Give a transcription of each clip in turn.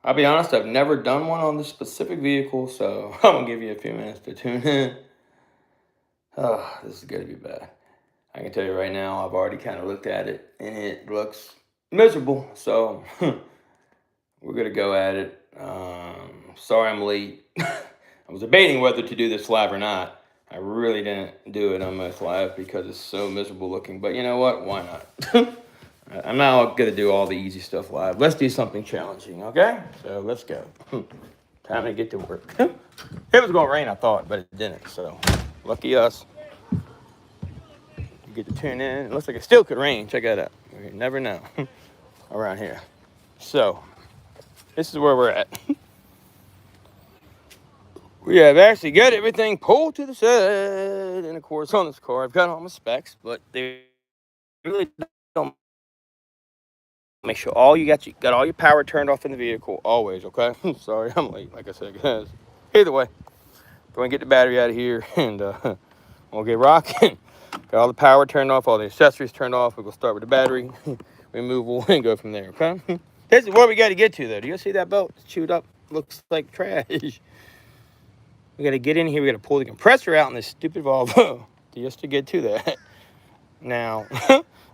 I'll be honest, I've never done one on this specific vehicle, so I'm gonna give you a few minutes to tune in. Oh, this is gonna be bad. I can tell you right now, I've already kind of looked at it, and it looks miserable, so we're gonna go at it. Sorry I'm late. I was debating whether to do this live or not. I really didn't do it on this live because it's so miserable looking, but you know what? Why not? I'm not gonna do all the easy stuff live. Let's do something challenging, okay? So let's go. Time to get to work. It was gonna rain, I thought, but it didn't, so lucky us. You get to tune in. It looks like it still could rain. Check that out. You never know around here. So, this is where we're at. We have actually got everything pulled to the side. And of course, on this car, I've got all my specs, but they really don't. Make sure you got all your power turned off in the vehicle, always, okay? Sorry, I'm late, like I said, guys. Either way, go and get the battery out of here, and we'll get rocking. Got all the power turned off, all the accessories turned off. We're going to start with the battery removal and go from there, okay? This is where we got to get to, though. Do you see that belt? It's chewed up. Looks like trash. We got to get in here. We got to pull the compressor out in this stupid Volvo just to get to that. Now,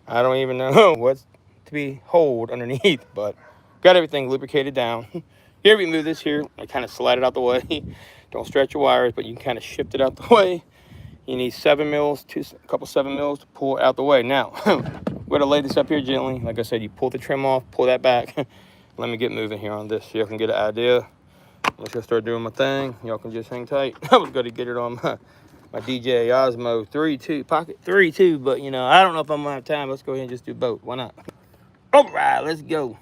I don't even know what's to be hold underneath, but got everything lubricated down. Here we move this here. I kind of slide it out the way. Don't stretch your wires, but you can kind of shift it out the way. You need 7 mils, a couple 7 mils to pull it out the way. Now, we're gonna lay this up here gently. Like I said, you pull the trim off, pull that back. Let me get moving here on this so y'all can get an idea. Once I start doing my thing, y'all can just hang tight. I was gonna get it on my DJI Osmo 3.2, Pocket 3.2, but you know, I don't know if I'm gonna have time. Let's go ahead and just do both. Why not? All right, let's go.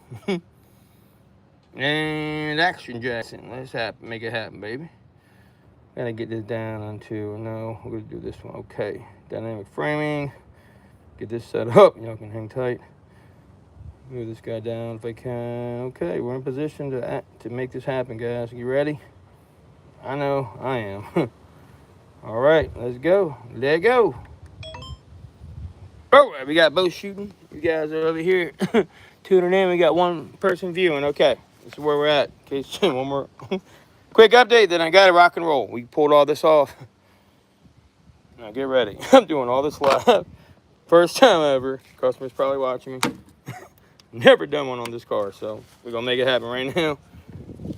And action, Jackson. Let's make it happen, baby. Gotta get this down onto, no, we're gonna do this one. Okay, dynamic framing. Get this set up. Y'all can hang tight. Move this guy down if I can. Okay, we're in position to make this happen, guys. You ready? I know I am. All right, let's go. Let go. All right, we got both shooting. You guys are over here tuning in. We got one person viewing. Okay, this is where we're at. In case one more quick update, then I got to rock and roll. We pulled all this off. Now get ready. I'm doing all this live. First time ever. Customer's probably watching me. Never done one on this car, so we're gonna make it happen right now.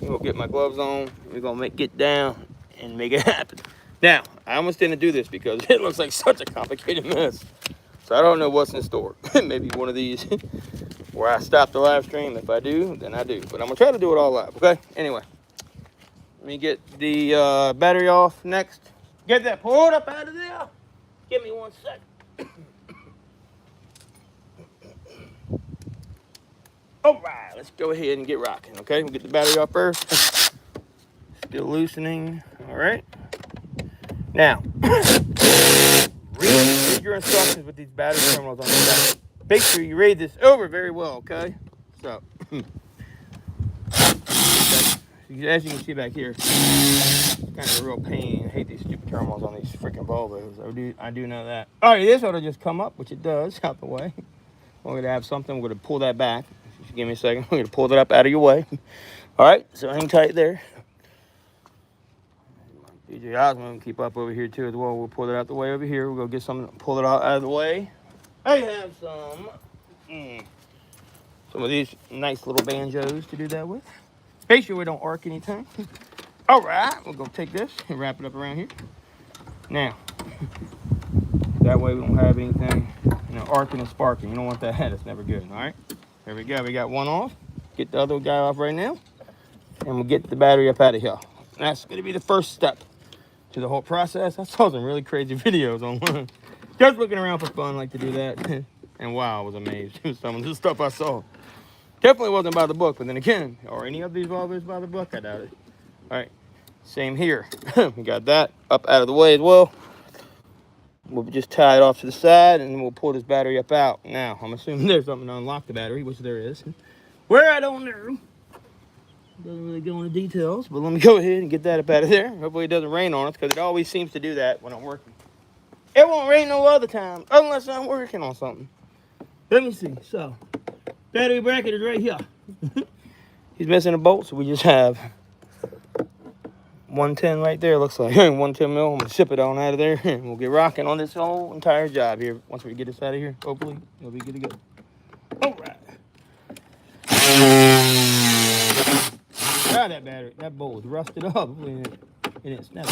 I'm gonna get my gloves on. We're gonna get down and make it happen. Now, I almost didn't do this because it looks like such a complicated mess. So I don't know what's in store. Maybe one of these where I stop the live stream. If I do, then I do. But I'm gonna try to do it all live, okay? Anyway, let me get the battery off next. Get that pulled up out of there. Give me 1 second. All right, let's go ahead and get rocking, okay? We'll get the battery off first. Still loosening, all right? Now, read your instructions with these battery terminals on the side. Make sure you read this over very well, okay? So, as you can see back here, it's kind of a real pain. I hate these stupid terminals on these freaking Volvos. I do know that. All right, this ought to just come up, which it does, out the way. We're going to have something. We're going to pull that back. Just give me a second. We're going to pull that up out of your way. All right, so hang tight there. DJI Osmo can keep up over here too as well. We'll pull it out the way over here. We'll go get something, pull it out of the way. I have some of these nice little banjos to do that with. Make sure we don't arc anything. All right, we're going to take this and wrap it up around here. Now, that way we don't have anything, arcing and sparking. You don't want that. That's never good, all right? There we go. We got one off. Get the other guy off right now. And we'll get the battery up out of here. That's going to be the first step to the whole process. I saw some really crazy videos online. Just looking around for fun, like to do that. And wow, I was amazed with some of the stuff I saw. Definitely wasn't by the book, but then again, or any of these Volvos by the book, I doubt it. All right, same here. We got that up out of the way as well. We'll just tie it off to the side, and we'll pull this battery up out. Now, I'm assuming there's something to unlock the battery, which there is. Where I don't know. Doesn't really go into details, but let me go ahead and get that up out of there. Hopefully it doesn't rain on us, because it always seems to do that when I'm working. It won't rain no other time, unless I'm working on something. Let me see. So, battery bracket is right here. he's missing a bolt, so we just have 110 right there. Looks like 110 mil. I'm gonna ship it on out of there, and we'll get rocking on this whole entire job here. Once we get this out of here, hopefully it'll be good to go. All right. Ah, that battery, that bolt was rusted up. It didn't snap.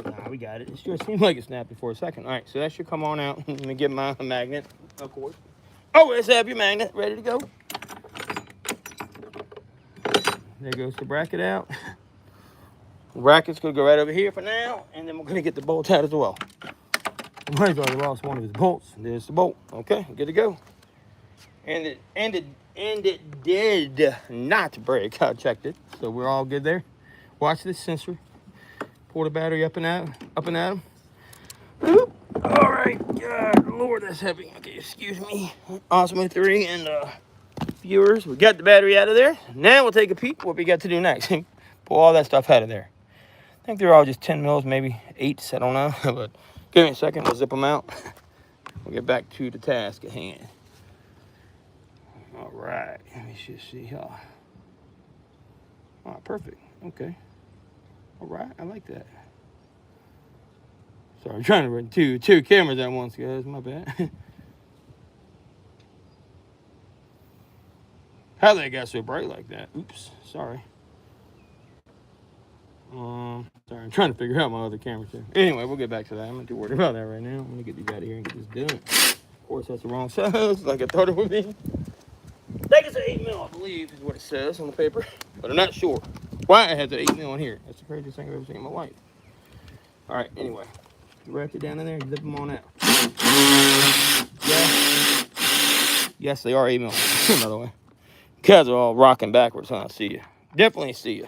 Nah, we got it. It sure seemed like it snapped for a second. All right, so that should come on out. Let me get my magnet, of course. Oh, let's have your magnet ready to go. There goes the bracket out. The bracket's gonna go right over here for now, and then we're gonna get the bolts out as well. He's already lost one of his bolts. There's the bolt. Okay, good to go. And it did not break. I checked it, so we're all good there. Watch this sensor. Pull the battery up and at him. All right, God, Lord, that's heavy. Okay, excuse me, Osmo 3 and viewers. We got the battery out of there. Now we'll take a peek what we got to do next. Pull all that stuff out of there. I think they're all just 10 mils, maybe 8s. I don't know, but give me a second. We'll zip them out. We'll get back to the task at hand. All right, let me just see here. Oh, perfect. Okay. All right, I like that. Sorry, I'm trying to run two cameras at once, guys. My bad. How they got so bright like that? Oops, sorry. Sorry, I'm trying to figure out my other camera too. Anyway, we'll get back to that. I'm not too worried about that right now. I'm gonna get these out of here and get this done. Of course, that's the wrong size, like I thought it would be. I think it's an 8 mil, I believe, is what it says on the paper, but I'm not sure why it has an 8 mil in here. That's the craziest thing I've ever seen in my life. All right, anyway, wrap it down in there and zip them on out. Yes, they are 8 mil. Another way. You guys are all rocking backwards, huh? I see you. Definitely see you.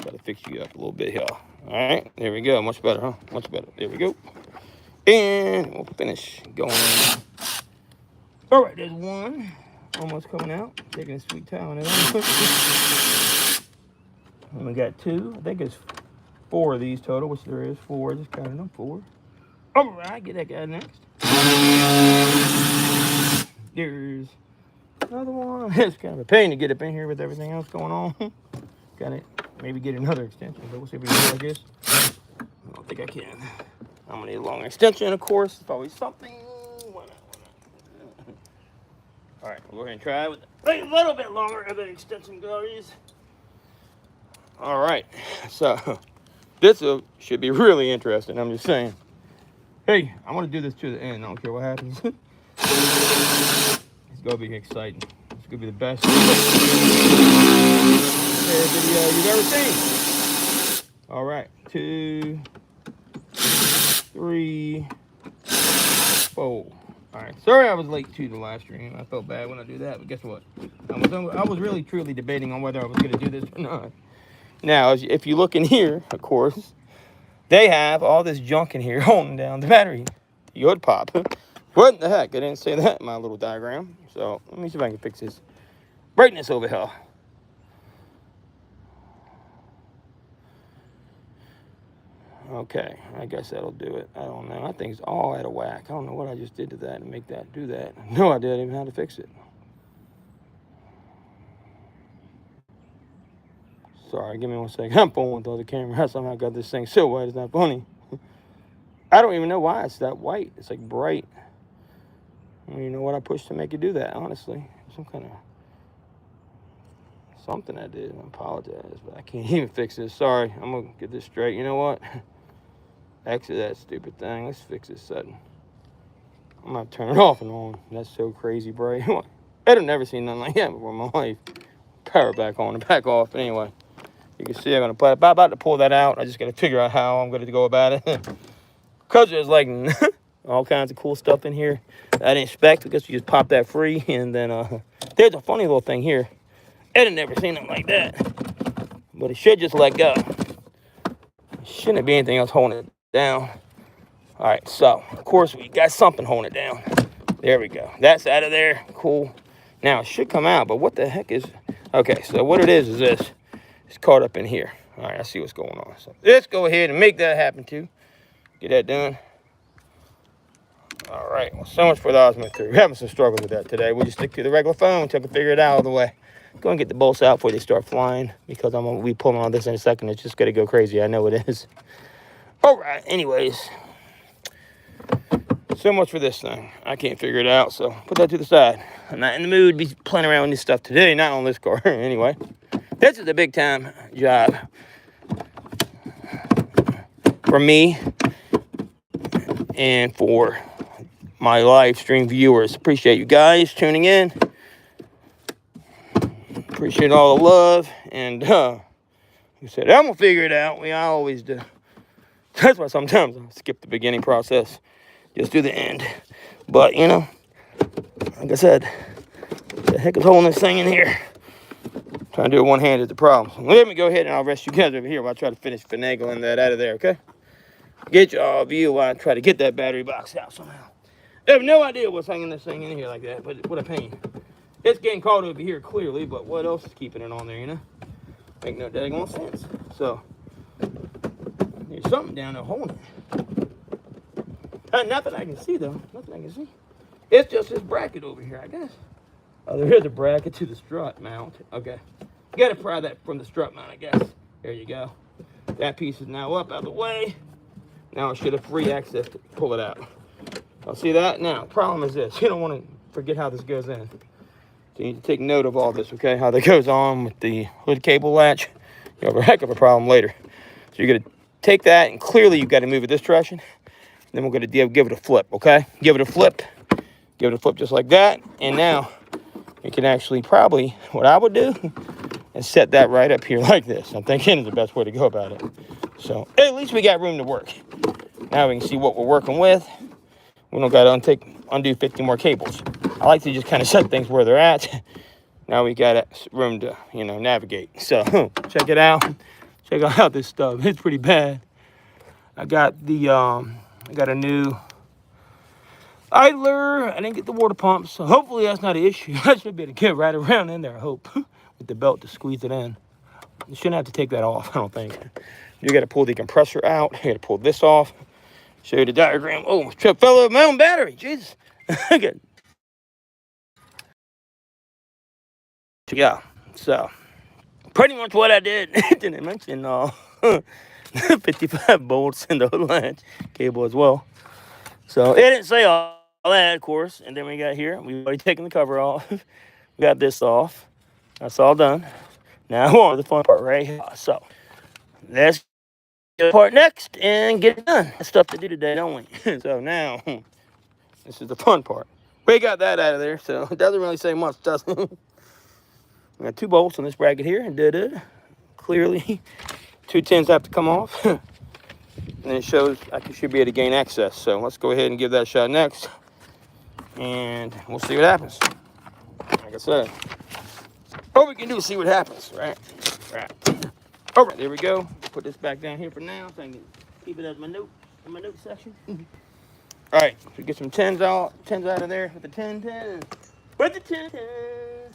Gotta fix you up a little bit here. All right, there we go. Much better, huh? Much better. There we go. And we'll finish going. All right, there's one almost coming out. Taking a sweet time on it. And we got 2. I think it's 4 of these total, which there is 4. Just counting them 4. All right, get that guy next. There's another one. It's kind of a pain to get up in here with everything else going on. Got it. Maybe get another extension, but we'll see if we can do it like this. I don't think I can. I'm gonna need a longer extension, of course. It's always something. Why not? All right, we'll go ahead and try it with a little bit longer of an extension goes. All right, so this should be really interesting. I'm just saying. Hey, I want to do this to the end. I don't care what happens. It's gonna be exciting. It's gonna be the best video you've ever seen. All right, 2, 3, 4. All right, sorry I was late to the live stream. I felt bad when I do that, but guess what? I was really truly debating on whether I was gonna do this or not. Now, if you look in here, of course, they have all this junk in here holding down the battery. You would pop. What the heck? I didn't say that in my little diagram. So let me see if I can fix this brightness over here. Okay, I guess that'll do it. I don't know. I think it's all out of whack. I don't know what I just did to that to make that do that. No idea even how to fix it. Sorry, give me 1 second. I'm pulling with the other camera. I somehow got this thing so white, it's not funny. I don't even know why it's that white. It's like bright. I don't even know what I pushed to make it do that, honestly. Some kind of something I did. I apologize, but I can't even fix this. Sorry, I'm gonna get this straight. You know what? Exit that stupid thing. Let's fix this setting. I'm gonna turn it off and on. That's so crazy bright. I've never seen nothing like that before in my life. Power back on and back off. But anyway, you can see I'm gonna about to pull that out. I just gotta figure out how I'm gonna go about it. Because there's like all kinds of cool stuff in here that I didn't expect. I guess you just pop that free. And then there's a funny little thing here. I'd never seen it like that. But it should just let go. Shouldn't be anything else holding it down. All right, so of course we got something holding it down. There we go. That's out of there. Cool. Now it should come out, but what the heck is... Okay, so what it is this. It's caught up in here. All right, I see what's going on. So let's go ahead and make that happen too. Get that done. All right, well, so much for the Osmo 3. We're having some struggles with that today. We'll just stick to the regular phone until I can figure it out all the way. go and get the bolts out before they start flying, because I'm going to be pulling on this in a second. It's just going to go crazy. I know it is. All right, anyways. So much for this thing. I can't figure it out, so put that to the side. I'm not in the mood to be playing around with this stuff today, not on this car. Anyway, this is a big time job for me and for my live stream viewers. Appreciate you guys tuning in. Appreciate all the love. And like I said, I'm going to figure it out. I always do. That's why sometimes I skip the beginning process. Just do the end. But, you know, like I said, the heck is holding this thing in here? Trying to do it one-handed is the problem. Let me go ahead and I'll rest you guys over here while I try to finish finagling that out of there, okay? Get y'all a view while I try to get that battery box out somehow. I have no idea what's hanging this thing in here like that, but what a pain. It's getting caught over here clearly, but what else is keeping it on there, you know? Make no daggone sense. So, there's something down there holding it. Nothing I can see, though. Nothing I can see. It's just this bracket over here, I guess. Oh, there is a bracket to the strut mount. Okay. You got to pry that from the strut mount, I guess. There you go. That piece is now up out of the way. Now I should have free access to pull it out. I'll see that. Now, problem is this. You don't want to forget how this goes in. So you need to take note of all this, okay? How that goes on with the hood cable latch. You have a heck of a problem later. So you're going to take that, and clearly you've got to move it this direction. Then we're going to give it a flip, okay? Give it a flip. Give it a flip just like that. And now you can actually probably, what I would do is set that right up here like this. I'm thinking is the best way to go about it. So at least we got room to work. Now we can see what we're working with. We don't got to undo 50 more cables. I like to just kind of set things where they're at. Now we got room to, you know, navigate. So check it out. Check out this stuff. It's pretty bad. I got a new idler. I didn't get the water pump, so hopefully that's not an issue. I should be able to get right around in there, I hope, with the belt to squeeze it in. You shouldn't have to take that off, I don't think. You got to pull the compressor out. You got to pull this off. Show you the diagram. Oh, trip fell over my own battery. Jesus. Good. Yeah, so pretty much what I did. Didn't mention 55 bolts in the hood latch cable as well. So it didn't say all that, of course. And then we got here. We've already taken the cover off. We got this off. That's all done. Now on to the fun part right here. So let's get the part next and get it done. That's stuff to do today, don't we? So now this is the fun part. We got that out of there, so it doesn't really say much, does it? We got 2 bolts on this bracket here, and clearly 2 tins have to come off. And it shows I should be able to gain access. So let's go ahead and give that a shot next. And we'll see what happens. Like I said, all we can do is see what happens, right? Right. All right, there we go. Put this back down here for now so I can keep it as my note in my note section. All right, so get some tins out of there with the 10 tins. With the 10 tins.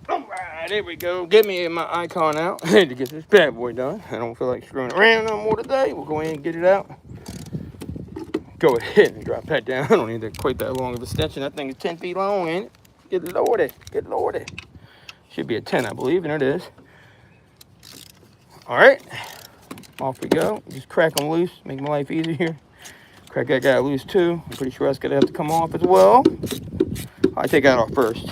All right, there we go. Get me my icon out. I need to get this bad boy done. I don't feel like screwing around no more today. We'll go ahead and get it out. Go ahead and drop that down. I don't need quite that long of a extension. That thing is 10 feet long, ain't it? Get loaded. Get loaded. Should be a 10, I believe, and it is. All right. Off we go. Just crack them loose. Make my life easier. Crack that guy loose, too. I'm pretty sure that's going to have to come off as well. I take that off first.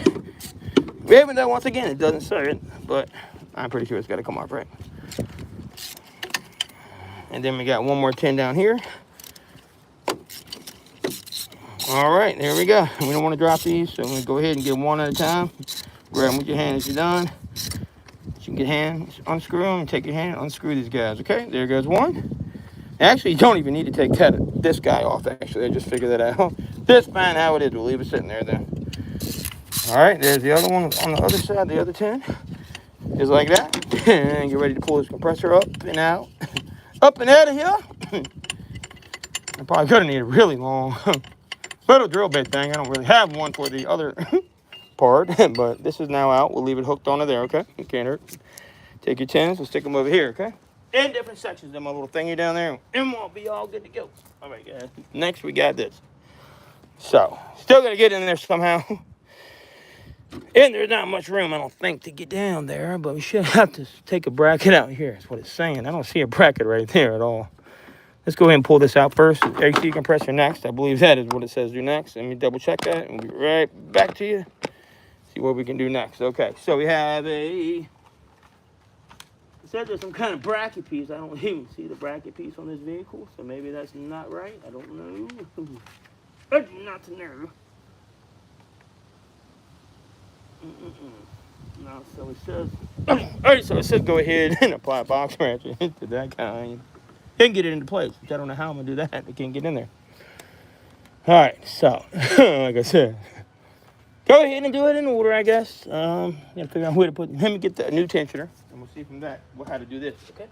We haven't done once again. It doesn't say it, but I'm pretty sure it's got to come off, right? And then we got one more 10 down here. All right, there we go. We don't want to drop these, so I'm going to go ahead and get one at a time. Grab them with your hand as you're done. You can get hands, unscrew them, and take your hand and unscrew these guys. Okay, there goes one. Actually, you don't even need to take this guy off, actually. I just figured that out. That's fine how it is. We'll leave it sitting there then. All right, there's the other one on the other side, the other 10. Just like that. And get ready to pull this compressor up and out. Up and out of here. I'm probably going to need a really long little drill bit thing. I don't really have one for the other part, but this is now out. We'll leave it hooked onto there, okay? It can't hurt. Take your 10s and stick them over here, okay? in different sections of my little thingy down there, and we'll be all good to go. All right, guys. Next, we got this. So, still got to get in there somehow. And there's not much room, I don't think, to get down there, but we should have to take a bracket out here. That's what it's saying. I don't see a bracket right there at all. Let's go ahead and pull this out first. AC compressor next. I believe that is what it says do next. Let me double check that, and we'll be right back to you. See what we can do next. Okay, so we have a... It says there's some kind of bracket piece. I don't even see the bracket piece on this vehicle, so maybe that's not right. I don't know. I do not know. No, so it says, alright, so it says go ahead and apply a box ratchet to that kind. And get it into place, which I don't know how I'm gonna do that. I can't get in there. Alright, so, like I said, go ahead and do it in order, I guess. Gotta figure out where to put, let me get the new tensioner, and we'll see from that how to do this, okay?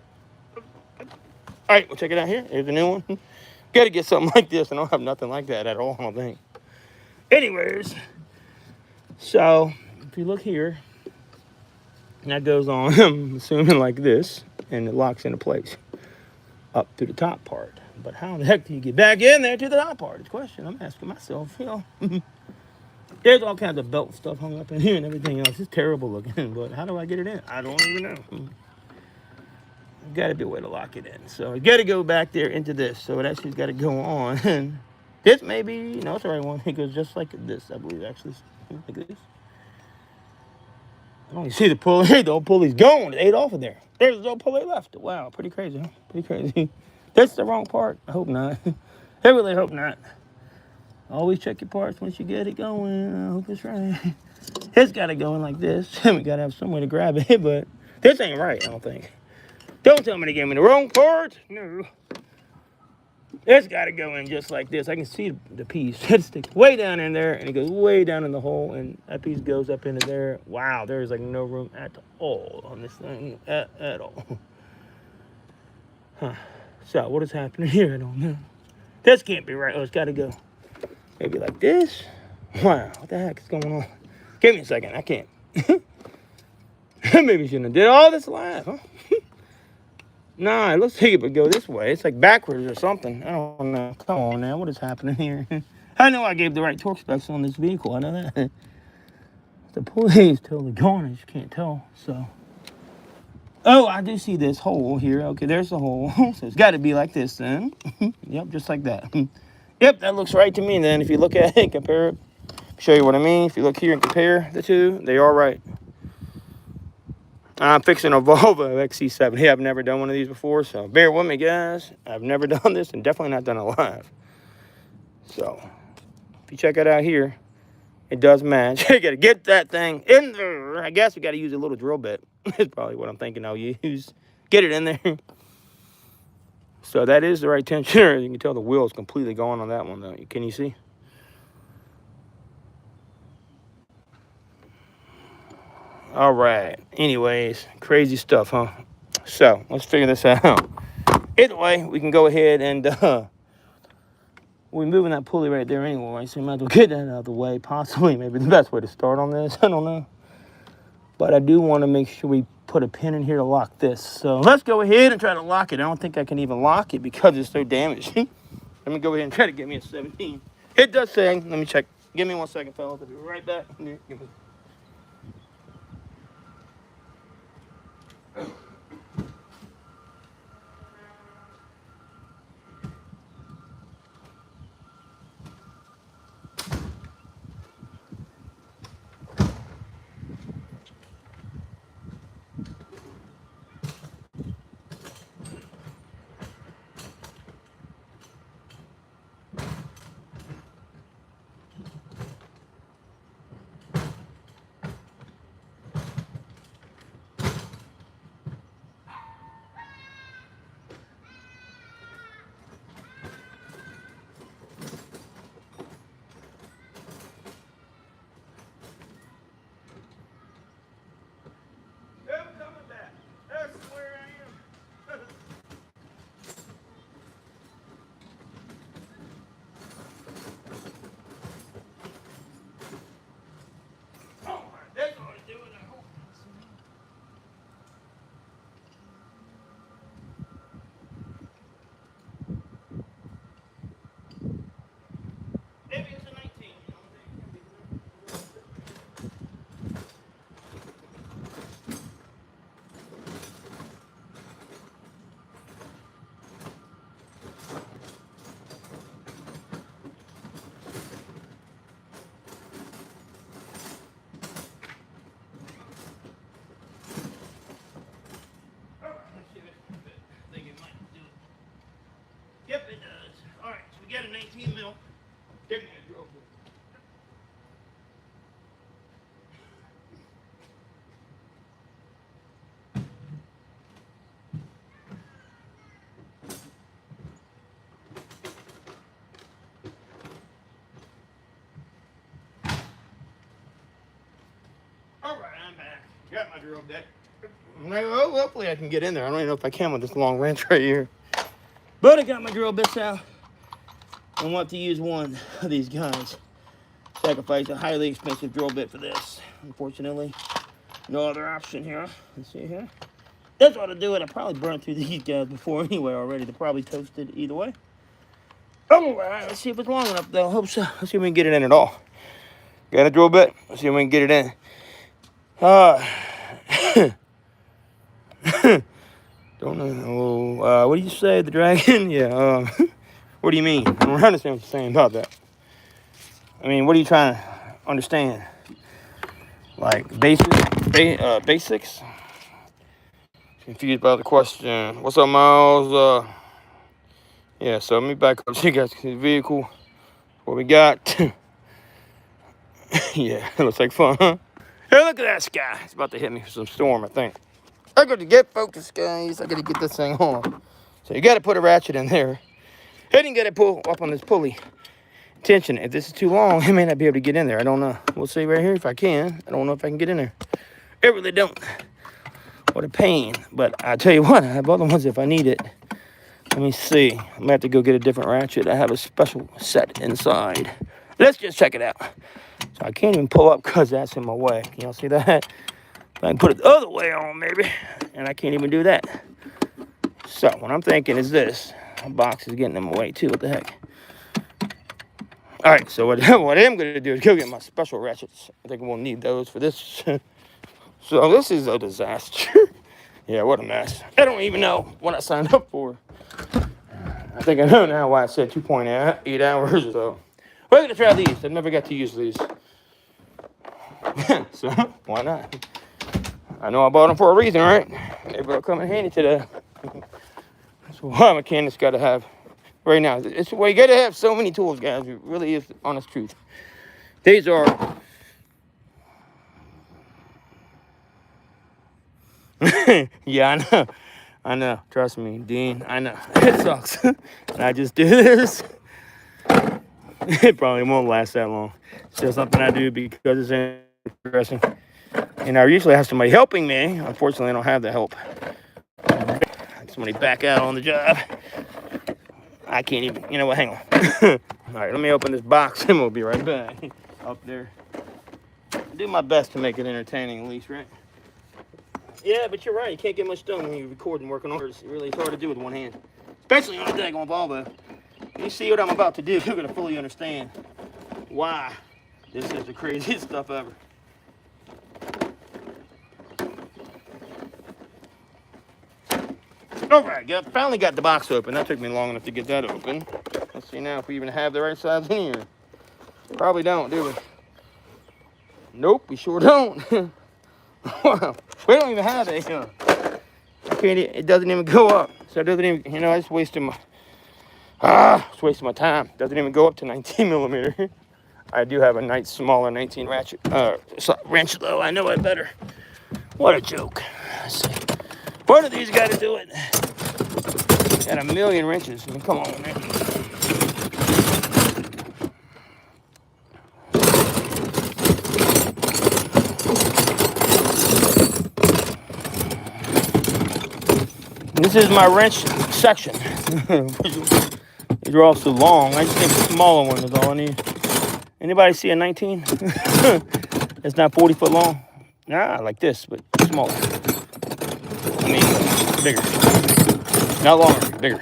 Alright, we'll check it out here. Here's the new one. Gotta get something like this. I don't have nothing like that at all, I don't think. Anyways, so, if you look here, and that goes on, I'm assuming like this, and it locks into place up to the top part. But how the heck do you get back in there to the top part? It's a question I'm asking myself, you know. There's all kinds of belt stuff hung up in here and everything else. It's terrible looking, but how do I get it in? I don't even know. Got to be a way to lock it in. So you got to go back there into this. So it actually's got to go on. This may be, no, it's the right one. It goes just like this, I believe, actually. Like this. I don't even see the pulley. The old pulley's gone. It ate off of there. There's no pulley left. Wow, pretty crazy, huh? Pretty crazy. That's the wrong part. I hope not. I really hope not. Always check your parts once you get it going. I hope it's right. It's got to go in like this. We got to have some way to grab it, but this ain't right, I don't think. Don't tell me they gave me the wrong part. No. It's got to go in just like this. I can see the piece. It sticks way down in there, and it goes way down in the hole, and that piece goes up into there. Wow, there's like no room at all on this thing at all. Huh. So what is happening here? I don't know. This can't be right. Oh, it's got to go maybe like this. Wow, what the heck is going on? Give me a second. I can't. Maybe shouldn't have did all this live, huh? Nah, it looks like it would go this way. It's like backwards or something. I don't know. Come on now, what is happening here? I know I gave the right torque specs on this vehicle. I know that. The pulley is totally gone, as you can't tell. So, oh, I do see this hole here. Okay, there's the hole. So it's got to be like this then. Yep, just like that. Yep, that looks right to me then. If you look at it, compare it. Show you what I mean. If you look here and compare the two, they are right. I'm fixing a Volvo XC70. Hey, I've never done one of these before, so bear with me, guys. I've never done this and definitely not done it live. So, if you check it out here, it does match. You got to get that thing in there. I guess we got to use a little drill bit. That's probably what I'm thinking I'll use. Get it in there. So that is the right tensioner. You can tell the wheel is completely gone on that one, though. Can you see? All right. Anyways, crazy stuff, huh? So let's figure this out. Either way, we can go ahead and we're moving that pulley right there anyway, so we might as well get that out of the way. Possibly, maybe the best way to start on this. I don't know. But I do want to make sure we put a pin in here to lock this. So let's go ahead and try to lock it. I don't think I can even lock it because it's so damaged. Let me go ahead and try to get me a 17. It does say, let me check. Give me 1 second, fellas. I'll be right back. get a 19 mil. Give me a drill bit. All right, I'm back. Got my drill bit. Well, hopefully I can get in there. I don't even know if I can with this long wrench right here. But I got my drill bits out. I want to use one of these guys. Sacrifice a highly expensive drill bit for this. Unfortunately, no other option here. Let's see here. That's what to do it. I probably burned through these guys before anyway already. They're probably toasted either way. All right, let's see if it's long enough though. Hope so. Let's see if we can get it in at all. Got a drill bit. Let's see if we can get it in. Don't know. What do you say, the dragon? Yeah. What do you mean? I don't understand what you're saying about that. I mean, what are you trying to understand? Like basics? Confused about the question. What's up, Miles? Yeah. So let me back up so you guys can see the vehicle. What we got? Yeah, it looks like fun, huh? Hey, look at that sky. It's about to hit me for some storm, I think. I got to get focused, guys. I got to get this thing on. So you got to put a ratchet in there. I didn't get it pulled up on this pulley tension. If this is too long, I may not be able to get in there. I don't know. We'll see right here if I can. I don't know if I can get in there. I really don't. What a pain. But I tell you what, I have other ones if I need it. Let me see. I'm going to have to go get a different ratchet. I have a special set inside. Let's just check it out. So I can't even pull up because that's in my way. Can y'all see that? I can put it the other way on, maybe. And I can't even do that. So what I'm thinking is this. My box is getting in my way too. What the heck? All right, so what I am going to do is go get my special ratchets. I think we'll need those for this. So this is a disaster. Yeah, what a mess. I don't even know what I signed up for. I think I know now why I said 2.8 hours or so. We're going to try these. I've never got to use these. So, why not? I know I bought them for a reason, right? Maybe they'll come in handy today. That's what mechanics got to have right now. It's well, you got to have so many tools, guys. It really is the honest truth. These are... Yeah, I know. Trust me, Dean. I know. It sucks. And I just do this. It probably won't last that long. It's just something I do because it's interesting. And I usually have somebody helping me. Unfortunately, I don't have the help. Somebody back out on the job. I can't even, you know what, hang on. All right, let me open this box and we'll be right back. Up there. I do my best to make it entertaining at least, right? Yeah, but you're right. You can't get much done when you record and work on orders. It really is hard to do with one hand. Especially on a daggone Volvo. You see what I'm about to do, you're going to fully understand why this is the craziest stuff ever. All right, finally got the box open. That took me long enough to get that open. Let's see now if we even have the right size in here. Probably don't, do we? Nope, we sure don't. Wow, we don't even have it. It doesn't even go up. So it doesn't even, you know, I just wasted my... it's wasting my time. Doesn't even go up to 19 millimeter. I do have a nice smaller 19 ratchet wrench though. I know I better. What a joke. Let's see. One of these got to do it. Got a million wrenches. I mean, come on, man. This is my wrench section. These are all so long. I just think a smaller one is all I need. Anybody see a 19? It's not 40 foot long. Nah, like this, but smaller. I mean, bigger. Not longer, bigger.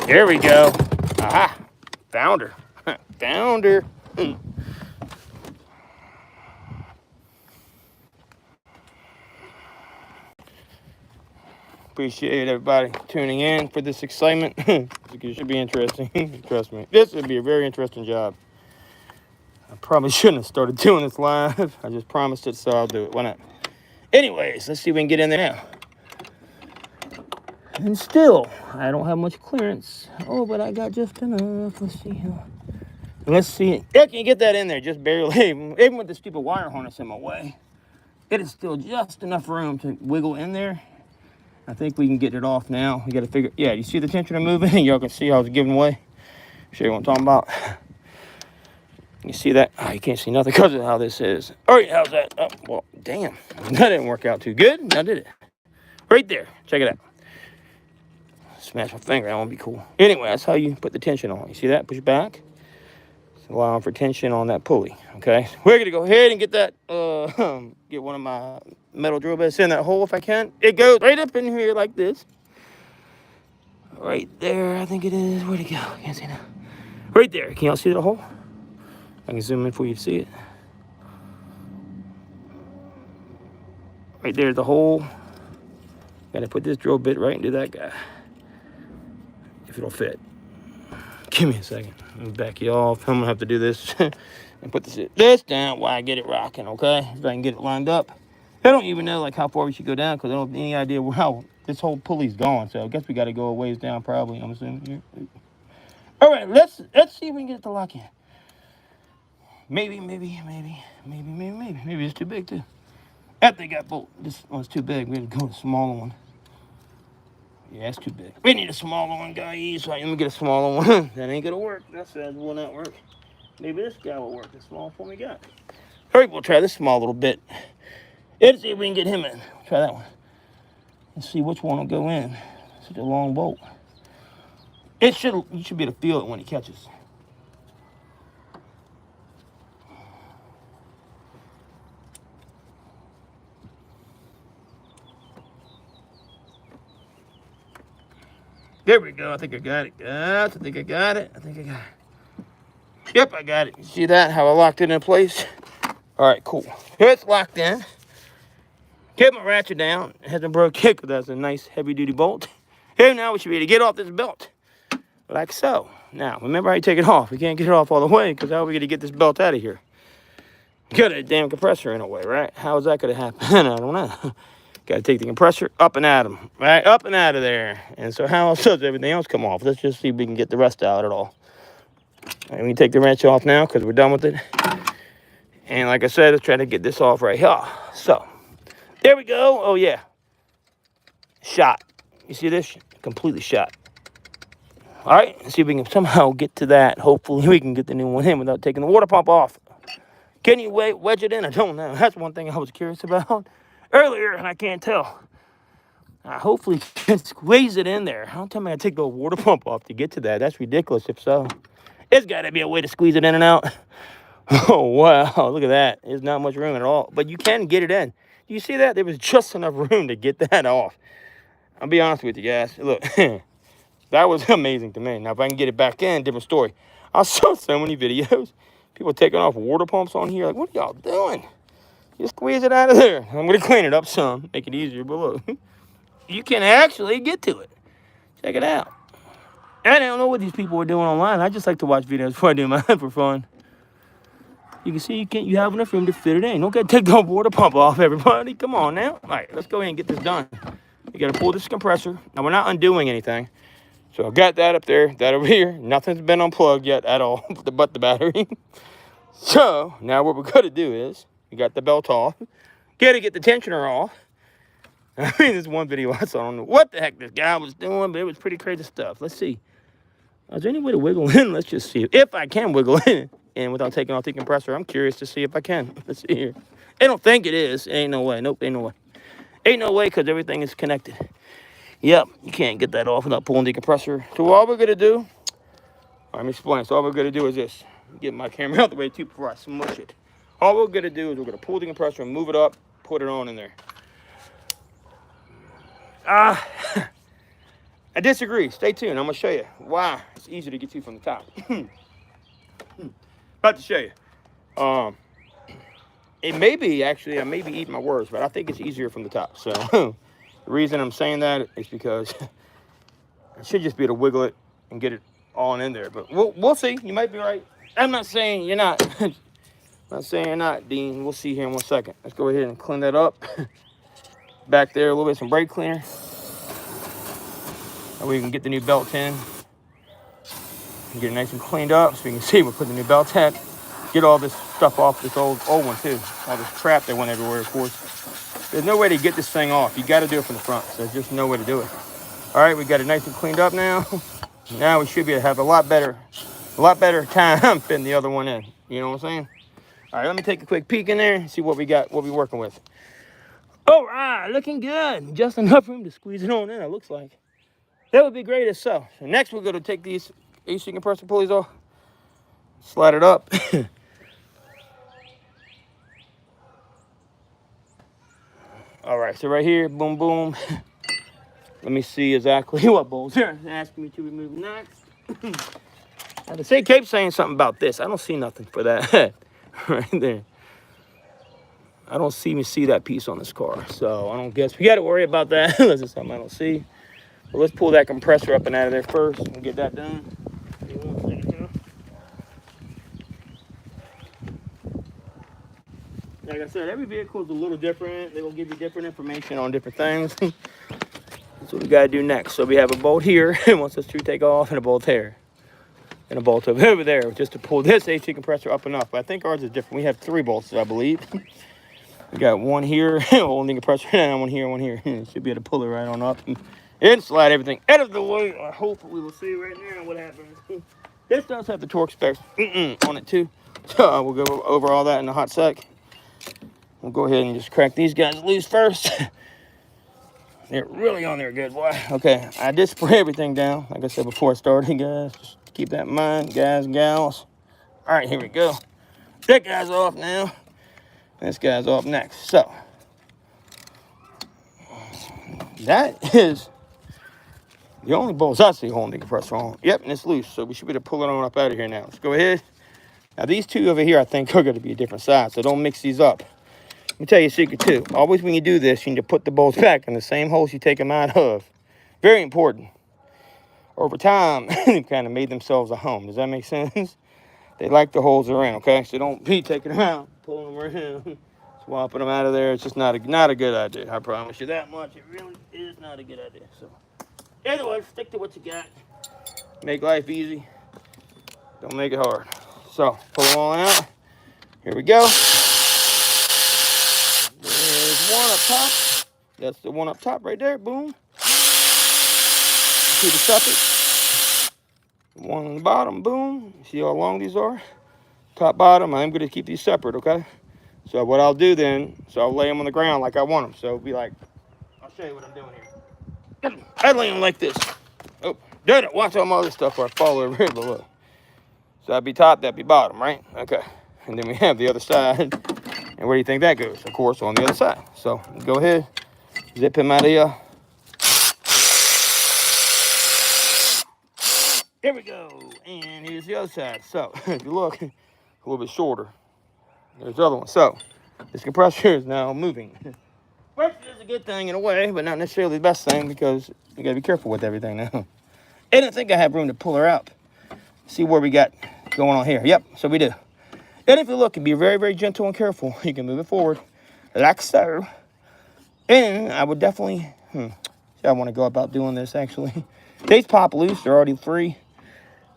There we go. Aha. Found her. Found her. Appreciate everybody tuning in for this excitement. It should be interesting. Trust me. This would be a very interesting job. I probably shouldn't have started doing this live. I just promised it, so I'll do it. Why not? Anyways, let's see if we can get in there now. And still, I don't have much clearance. Oh, but I got just enough. Let's see here. Let's see. I can get that in there, just barely. Even with the stupid wire harness in my way, it is still just enough room to wiggle in there. I think we can get it off now. We got to figure. Yeah, you see the tensioner moving? Y'all can see how it's giving way. Show you what I'm talking about. You see that? Oh, you can't see nothing because of how this is. All right, how's that? Oh, well, damn. That didn't work out too good. Now did it? Right there. Check it out. Smash my finger. That won't be cool. Anyway, that's how you put the tension on. You see that? Push it back. It's allowing for tension on that pulley. Okay. We're going to go ahead and get that, get one of my metal drill bits in that hole if I can. It goes right up in here like this. Right there, I think it is. Where'd it go? I can't see now. Right there. Can y'all see the hole? I can zoom in for you to see it. Right there's the hole. Got to put this drill bit right into that guy. If it'll fit. Give me a second. Let me back you off. I'm going to have to do this and put this down while I get it rocking, okay? If I can get it lined up. I don't even know like how far we should go down because I don't have any idea how this whole pulley's going. So I guess we got to go a ways down probably, I'm assuming here. All right, let's see if we can get it to lock in. Maybe it's too big too. That thing got bolt. This one's too big. We had to go with a smaller one. Yeah, it's too big. We need a smaller one, guys. Right, let me get a smaller one. That ain't gonna work. That will not work. Maybe this guy will work. The small one we got. All right, we'll try this small little bit. Let's see if we can get him in. Try that one. Let's see which one will go in. Such a long bolt. You should be able to feel it when it catches. There we go. I think I got it, guys. I think I got it. Yep, I got it. You see that? How I locked it in place? All right, cool. Here it's locked in. Get my ratchet down. It hasn't broke yet because that's a nice heavy-duty bolt. Here now we should be able to get off this belt. Like so. Now, remember how you take it off. We can't get it off all the way because how are we going to get this belt out of here? Got a damn compressor in a way, right? How is that going to happen? I don't know. Got to take the compressor up and at them, right? Up and out of there. And so how else does everything else come off? Let's just see if we can get the rest out at all. And we take the wrench off now because we're done with it. And like I said, let's try to get this off right here. So, there we go. Oh, yeah. Shot. You see this? Completely shot. All right, let's see if we can somehow get to that. Hopefully, we can get the new one in without taking the water pump off. Can you wedge it in? I don't know. That's one thing I was curious about earlier, and I can't tell. I hopefully can squeeze it in there. How time I gotta take the water pump off to get to that? That's ridiculous if so. There's got to be a way to squeeze it in and out. Oh, wow. Look at that. There's not much room at all. But you can get it in. Do you see that? There was just enough room to get that off. I'll be honest with you guys. Look, that was amazing to me. Now, if I can get it back in, different story. I saw so many videos. People taking off water pumps on here. Like, what are y'all doing? Just squeeze it out of there. I'm going to clean it up some. Make it easier. But look, you can actually get to it. Check it out. I don't know what these people are doing online. I just like to watch videos before I do mine for fun. You can see you have enough room to fit it in. Don't get to take the water pump off, everybody. Come on now. All right, let's go ahead and get this done. You got to pull this compressor. Now, we're not undoing anything. So I've got that up there, that over here. Nothing's been unplugged yet at all but the battery. So now what we're going to do is, we got the belt off. Got to get the tensioner off. I mean, this one video I saw, I don't know what the heck this guy was doing, but it was pretty crazy stuff. Let's see. Is there any way to wiggle in? Let's just see if I can wiggle in and without taking off the compressor. I'm curious to see if I can. Let's see here. I don't think it is. Ain't no way. Nope, ain't no way. Ain't no way because everything is connected. Yep, you can't get that off without pulling the compressor. So all we're going to do, let me explain. So all we're going to do is this. Get my camera out the way too before I smush it. All we're going to do is we're going to pull the compressor and move it up, put it on in there. I disagree. Stay tuned. I'm going to show you why it's easier to get to from the top. About to show you. It may be, actually, I may be eating my words, but I think it's easier from the top. So the reason I'm saying that is because I should just be able to wiggle it and get it all in there. But we'll see. You might be right. I'm not saying you're not. I'm not saying you're not, Dean. We'll see here in 1 second. Let's go ahead and clean that up. back there a little bit, some brake cleaner. And we can get the new belt in. And get it nice and cleaned up so you can see we'll put the new belt in. Get all this stuff off this old one too. All this crap that went everywhere, of course. There's no way to get this thing off. You got to do it from the front. So there's just no way to do it. All right, we got it nice and cleaned up now. Now we should be able to have a lot better time fitting the other one in. You know what I'm saying? All right, let me take a quick peek in there and see what we got, what we're working with. All right, looking good. Just enough room to squeeze it on in, it looks like. That would be great as so. So next we're going to take these AC compressor pulleys off, slide it up. All right, so right here, boom, boom. Let me see exactly what bolts are asking me to remove next. Now, the same keeps saying something about this. I don't see nothing for that right there. I don't see that piece on this car, so I don't guess we got to worry about that unless it's something I don't see. But let's pull that compressor up and out of there first and get that done. Like I said, every vehicle is a little different. They will give you different information on different things. That's what we got to do next. So we have a bolt here, once those two take off, and a bolt here. And a bolt over there, just to pull this AC compressor up and up. But I think ours is different. We have 3 bolts, I believe. We got one here, holding the compressor, and one here, one here. Should be able to pull it right on up and slide everything out of the way. I hope we will see right now what happens. This does have the torque specs on it too. So we'll go over all that in a hot sec. We'll go ahead and just crack these guys loose first. They're really on there good, boy. Okay, I did spray everything down, like I said before I started, guys. Just keep that in mind, guys and gals. All right, here we go. That guy's off now. This guy's off next. So, that is the only bolts I see holding the compressor on. Yep, and it's loose, so we should be able to pull it on up out of here now. Let's go ahead. Now, these two over here, I think, are going to be a different size, so don't mix these up. Let me tell you a secret, too. Always when you do this, you need to put the bolts back in the same holes you take them out of. Very important. Over time, they've kind of made themselves a home. Does that make sense? They like the holes they're in, okay? So don't be taking them out, pulling them around, swapping them out of there. It's just not a good idea. I promise you that much. It really is not a good idea. So, anyway, stick to what you got. Make life easy. Don't make it hard. So, pull them all out. Here we go. There's one up top. That's the one up top right there. Boom. See the socket. One on the bottom. Boom. See how long these are? Top, bottom. I'm going to keep these separate, okay? So what I'll do then, so I'll lay them on the ground like I want them. So it'll be like, I'll show you what I'm doing here. I lay them like this. Oh, did it. Watch all my other stuff where I fall over here below. So that'd be top, that'd be bottom, right? Okay. And then we have the other side. And where do you think that goes? Of course, on the other side. So go ahead, zip him out of here. Here we go. And here's the other side. So if you look, a little bit shorter. There's the other one. So this compressor is now moving. Which is a good thing in a way, but not necessarily the best thing because you gotta be careful with everything now. I didn't think I had room to pull her out. See where we got going on here. Yep, so we do. And if you look and be very, very gentle and careful, you can move it forward like so. And I would definitely, I want to go about doing this actually. These pop loose, they're already free.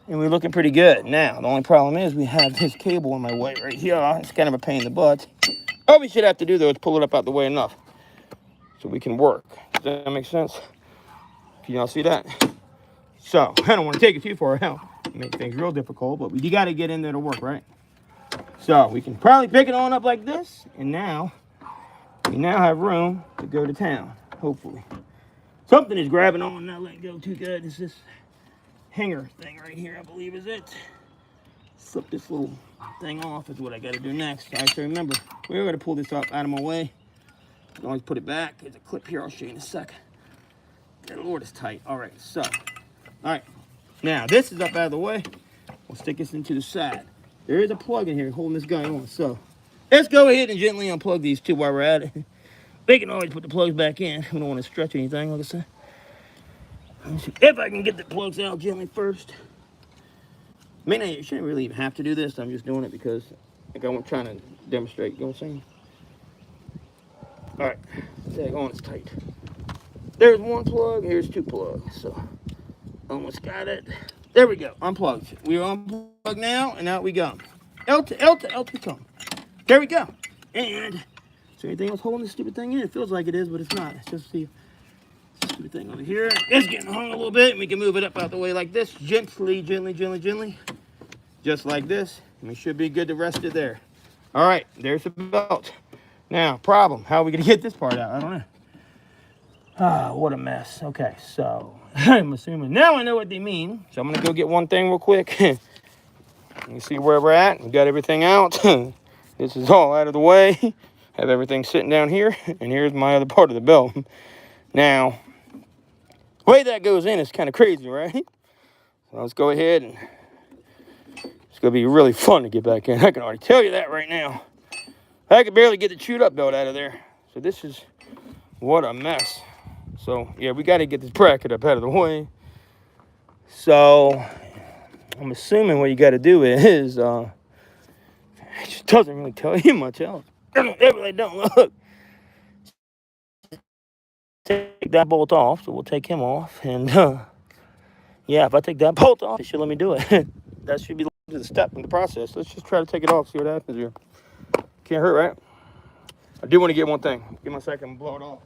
And we're looking pretty good. Now, the only problem is we have this cable in my way right here. It's kind of a pain in the butt. All we should have to do though is pull it up out the way enough so we can work. Does that make sense? Can y'all see that? So, I don't want to take it too far out. Make things real difficult, but you got to get in there to work, right? So we can probably pick it on up like this, and now we have room to go to town, hopefully. Something is grabbing on, not letting go too good. It's this hanger thing right here, I believe is it. Slip this little thing off is what I got to do next. I have to remember, we're going to pull this up out of my way. You can always put it back. There's a clip here, I'll show you in a second. Good Lord, it's tight. All right, so, all right. Now, this is up out of the way. We'll stick this into the side. There is a plug in here holding this guy on, so let's go ahead and gently unplug these two while we're at it. We can always put the plugs back in. We don't want to stretch anything, like I said. Let me see if I can get the plugs out gently first. I mean, you shouldn't really even have to do this. I'm just doing it because I'm trying to demonstrate, you know what I'm saying? All right, Tag on, it's tight. There's one plug, here's two plugs. So almost got it. There we go, unplugged. We're unplugged now, and out we go. L to L to L to come. There we go. And so anything else holding this stupid thing in? It feels like it is, but it's not. It's just the stupid thing over here. It's getting hung a little bit, and we can move it up out the way like this. Gently, gently, gently, gently. Just like this. And we should be good to rest it there. All right, there's the belt. Now, problem. How are we going to get this part out? I don't know. Ah, what a mess. Okay, so I'm assuming now I know what they mean. So I'm going to go get one thing real quick. You see where we're at. We got everything out. This is all out of the way. Have everything sitting down here. And here's my other part of the belt. Now, the way that goes in is kind of crazy, right? So let's go ahead and it's going to be really fun to get back in. I can already tell you that right now. I could barely get the chewed up belt out of there. So this is, what a mess. So, yeah, we got to get this bracket up out of the way. So, I'm assuming what you got to do is, it just doesn't really tell you much else. It really don't look. Take that bolt off, so we'll take him off. And, yeah, if I take that bolt off, it should let me do it. That should be the step in the process. Let's just try to take it off, see what happens here. Can't hurt, right? I do want to get one thing. Give me a second and blow it off.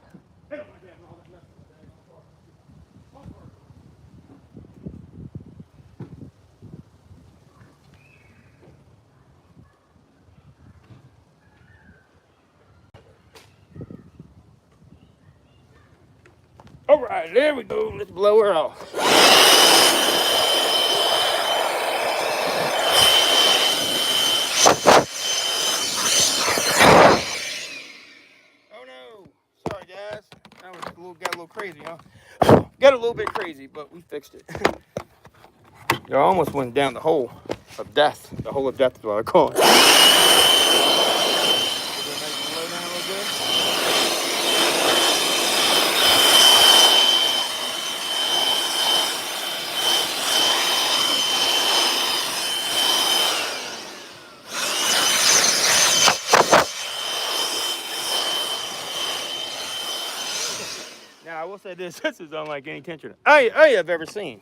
All right, there we go. Let's blow her off. Oh no! Sorry guys, that was got a little crazy, huh? Got a little bit crazy, but we fixed it. I almost went down the hole of death. The hole of death is what I call it. Now I will say this is unlike any tensioner I have ever seen.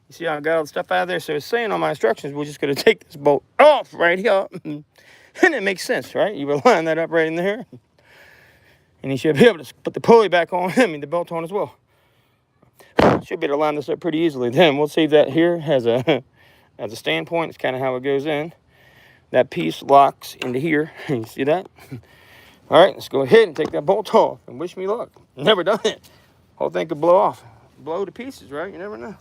You see how I got all the stuff out of there? So it's saying on my instructions, we're just going to take this bolt off right here. And it makes sense, right? You would line that up right in there. And you should be able to put the pulley back on, the belt on as well. Should be able to line this up pretty easily. Then we'll see that here as a standpoint. It's kind of how it goes in. That piece locks into here. You see that? All right, let's go ahead and take that bolt off and wish me luck. Never done it. Whole thing could blow off. Blow to pieces, right? You never know.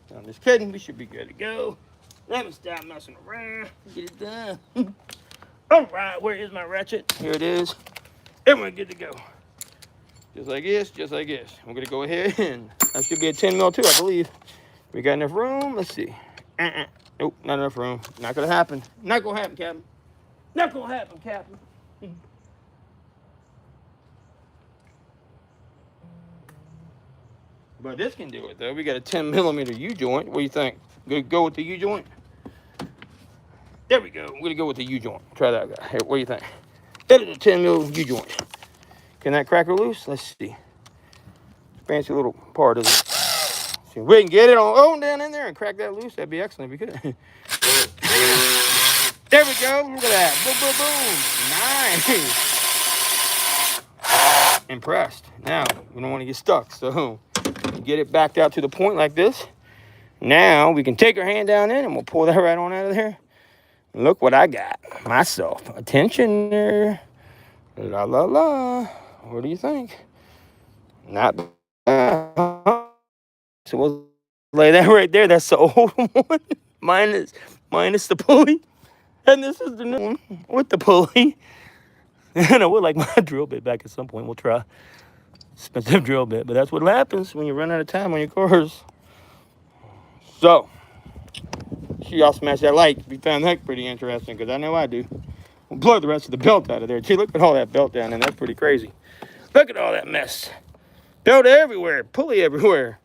No, I'm just kidding. We should be good to go. Let me stop messing around. Get it done. All right, where is my ratchet? Here it is. And we're good to go. Just like this, just like this. I'm going to go ahead and that should be a 10 mil too, I believe. We got enough room. Let's see. Nope, not enough room. Not going to happen. Not going to happen, Captain. Not going to happen, Captain. But this can do it, though. We got a 10 millimeter U-joint. What do you think? Go with the U-joint? There we go. We're going to go with the U-joint. Try that guy. Here, what do you think? That is a 10 mil U-joint. Can that cracker loose? Let's see. Fancy little part of it. See if we can get it on down in there and crack that loose. That'd be excellent if we could. There we go. Look at that. Boom, boom, boom. Nice. Impressed. Now, we don't want to get stuck, so get it backed out to the point like this. Now we can take our hand down in and we'll pull that right on out of there. Look what I got myself. A tensioner. La la la. What do you think? Not bad. So we'll lay that right there. That's the old one. Minus the pulley. And this is the new one with the pulley. And I would like my drill bit back at some point. We'll try. Expensive drill bit, but that's what happens when you run out of time on your cars. So, see y'all smash that like if you found that pretty interesting, because I know I do. We'll blow the rest of the belt out of there. Gee, look at all that belt down there. That's pretty crazy. Look at all that mess. Belt everywhere, pulley everywhere.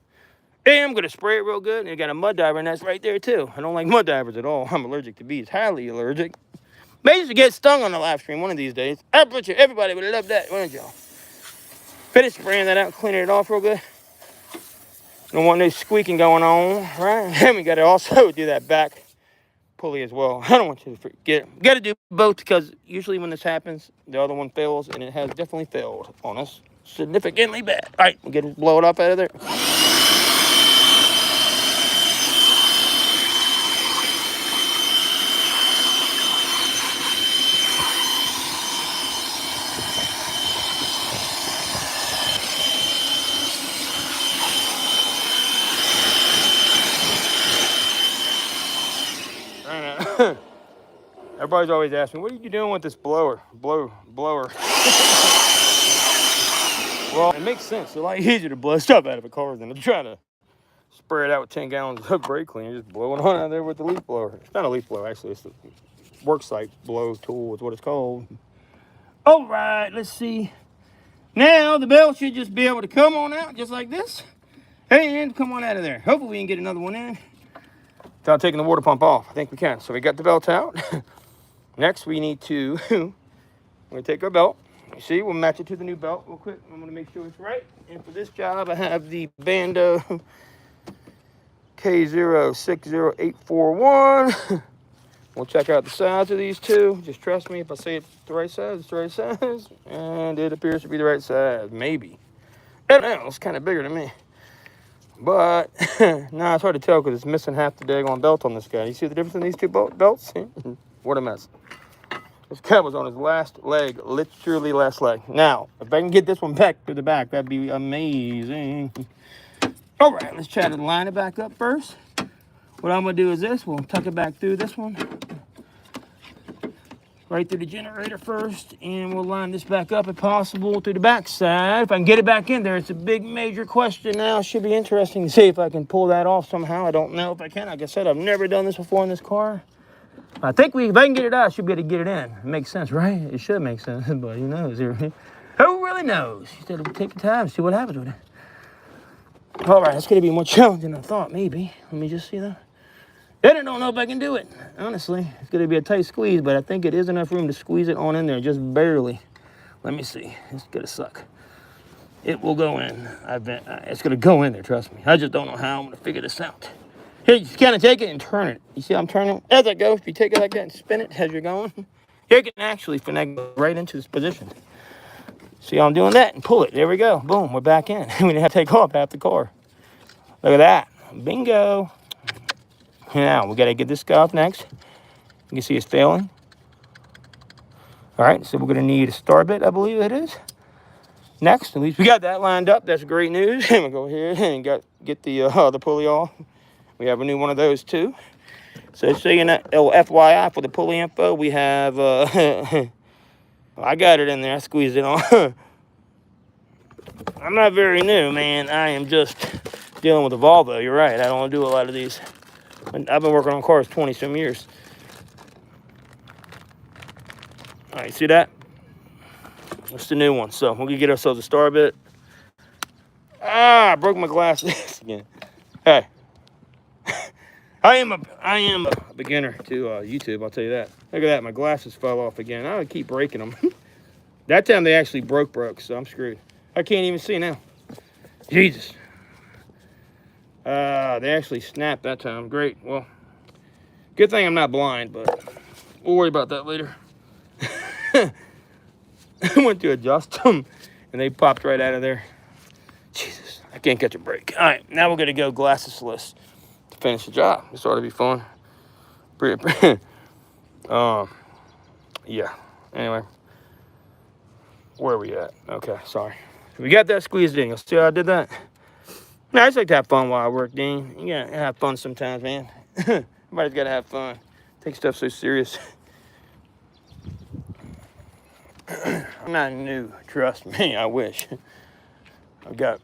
And I'm going to spray it real good, and you got a mud diver, and that's right there too. I don't like mud divers at all. I'm allergic to bees, highly allergic. Maybe to get stung on the live stream one of these days. I bet you everybody would love that, wouldn't y'all? Finish spraying that out, cleaning it off real good. Don't want no squeaking going on, right? And we got to also do that back pulley as well. I don't want you to forget. Got to do both because usually when this happens, the other one fails, and it has definitely failed on us significantly bad. All right, we'll get it, blow it up out of there. Everybody's always asking, what are you doing with this blower? Blower. Well, it makes sense. It's a lot easier to blow stuff out of a car than to try to spray it out with 10 gallons of brake cleaner. Just blow it on out there with the leaf blower. It's not a leaf blower, actually. It's a worksite blow tool is what it's called. All right, let's see. Now the belt should just be able to come on out just like this and come on out of there. Hopefully we can get another one in without taking the water pump off. I think we can. So we got the belt out. Next, we need to, we're going to take our belt. You see, we'll match it to the new belt real quick. I'm going to make sure it's right. And for this job, I have the Bando K060841. We'll check out the size of these two. Just trust me, if I say it's the right size, it's the right size. And it appears to be the right size, maybe. I don't know, it's kind of bigger than me. But, nah, it's hard to tell because it's missing half the daggone belt on this guy. You see the difference in these two belts? What a mess. This guy was on his last leg, literally last leg. Now, if I can get this one back to the back, that'd be amazing. All right, let's try to line it back up first. What I'm going to do is this. We'll tuck it back through this one. Right through the generator first. And we'll line this back up if possible through the back side. If I can get it back in there, it's a big major question now. Should be interesting to see if I can pull that off somehow. I don't know if I can. Like I said, I've never done this before in this car. I think if I can get it out, I should be able to get it in. It makes sense, right? It should make sense, but who knows? Who really knows? You said it'll take your time, see what happens with it. All right, it's going to be more challenging than I thought, maybe. Let me just see that. Then I don't know if I can do it, honestly. It's going to be a tight squeeze, but I think it is enough room to squeeze it on in there, just barely. Let me see. It's going to suck. It will go in. It's going to go in there, trust me. I just don't know how I'm going to figure this out. Here, you kind of take it and turn it. You see how I'm turning it? As I go, if you take it like that and spin it as you're going, you can actually finagle right into this position. See how I'm doing that? And pull it. There we go. Boom, we're back in. We didn't have to take off half the car. Look at that. Bingo. Now, we got to get this guy off next. You can see it's failing. All right, so we're going to need a star bit, I believe it is. Next, at least we got that lined up. That's great news. We'll go here and get the pulley off. We have a new one of those too. So you know, FYI for the pulley info, we have, I got it in there, I squeezed it on. I'm not very new, man. I am just dealing with a Volvo. You're right, I don't do a lot of these. I've been working on cars 20-some years. All right, see that? That's the new one. So we're gonna get ourselves a star bit. I broke my glasses again. Hey. I am a beginner to YouTube, I'll tell you that. Look at that, my glasses fell off again. I would keep breaking them. That time they actually broke, so I'm screwed. I can't even see now. Jesus. They actually snapped that time. Great. Well, good thing I'm not blind, but we'll worry about that later. I went to adjust them, and they popped right out of there. Jesus, I can't catch a break. All right, now we're going to go glassesless. Finish the job. This ought to be fun. Yeah. Anyway, where are we at? Okay, sorry. We got that squeezed in. You'll see how I did that? Now, I just like to have fun while I work, Dean. You gotta have fun sometimes, man. Everybody's got to have fun. Take stuff so serious. I'm not new. Trust me. I wish. I've got...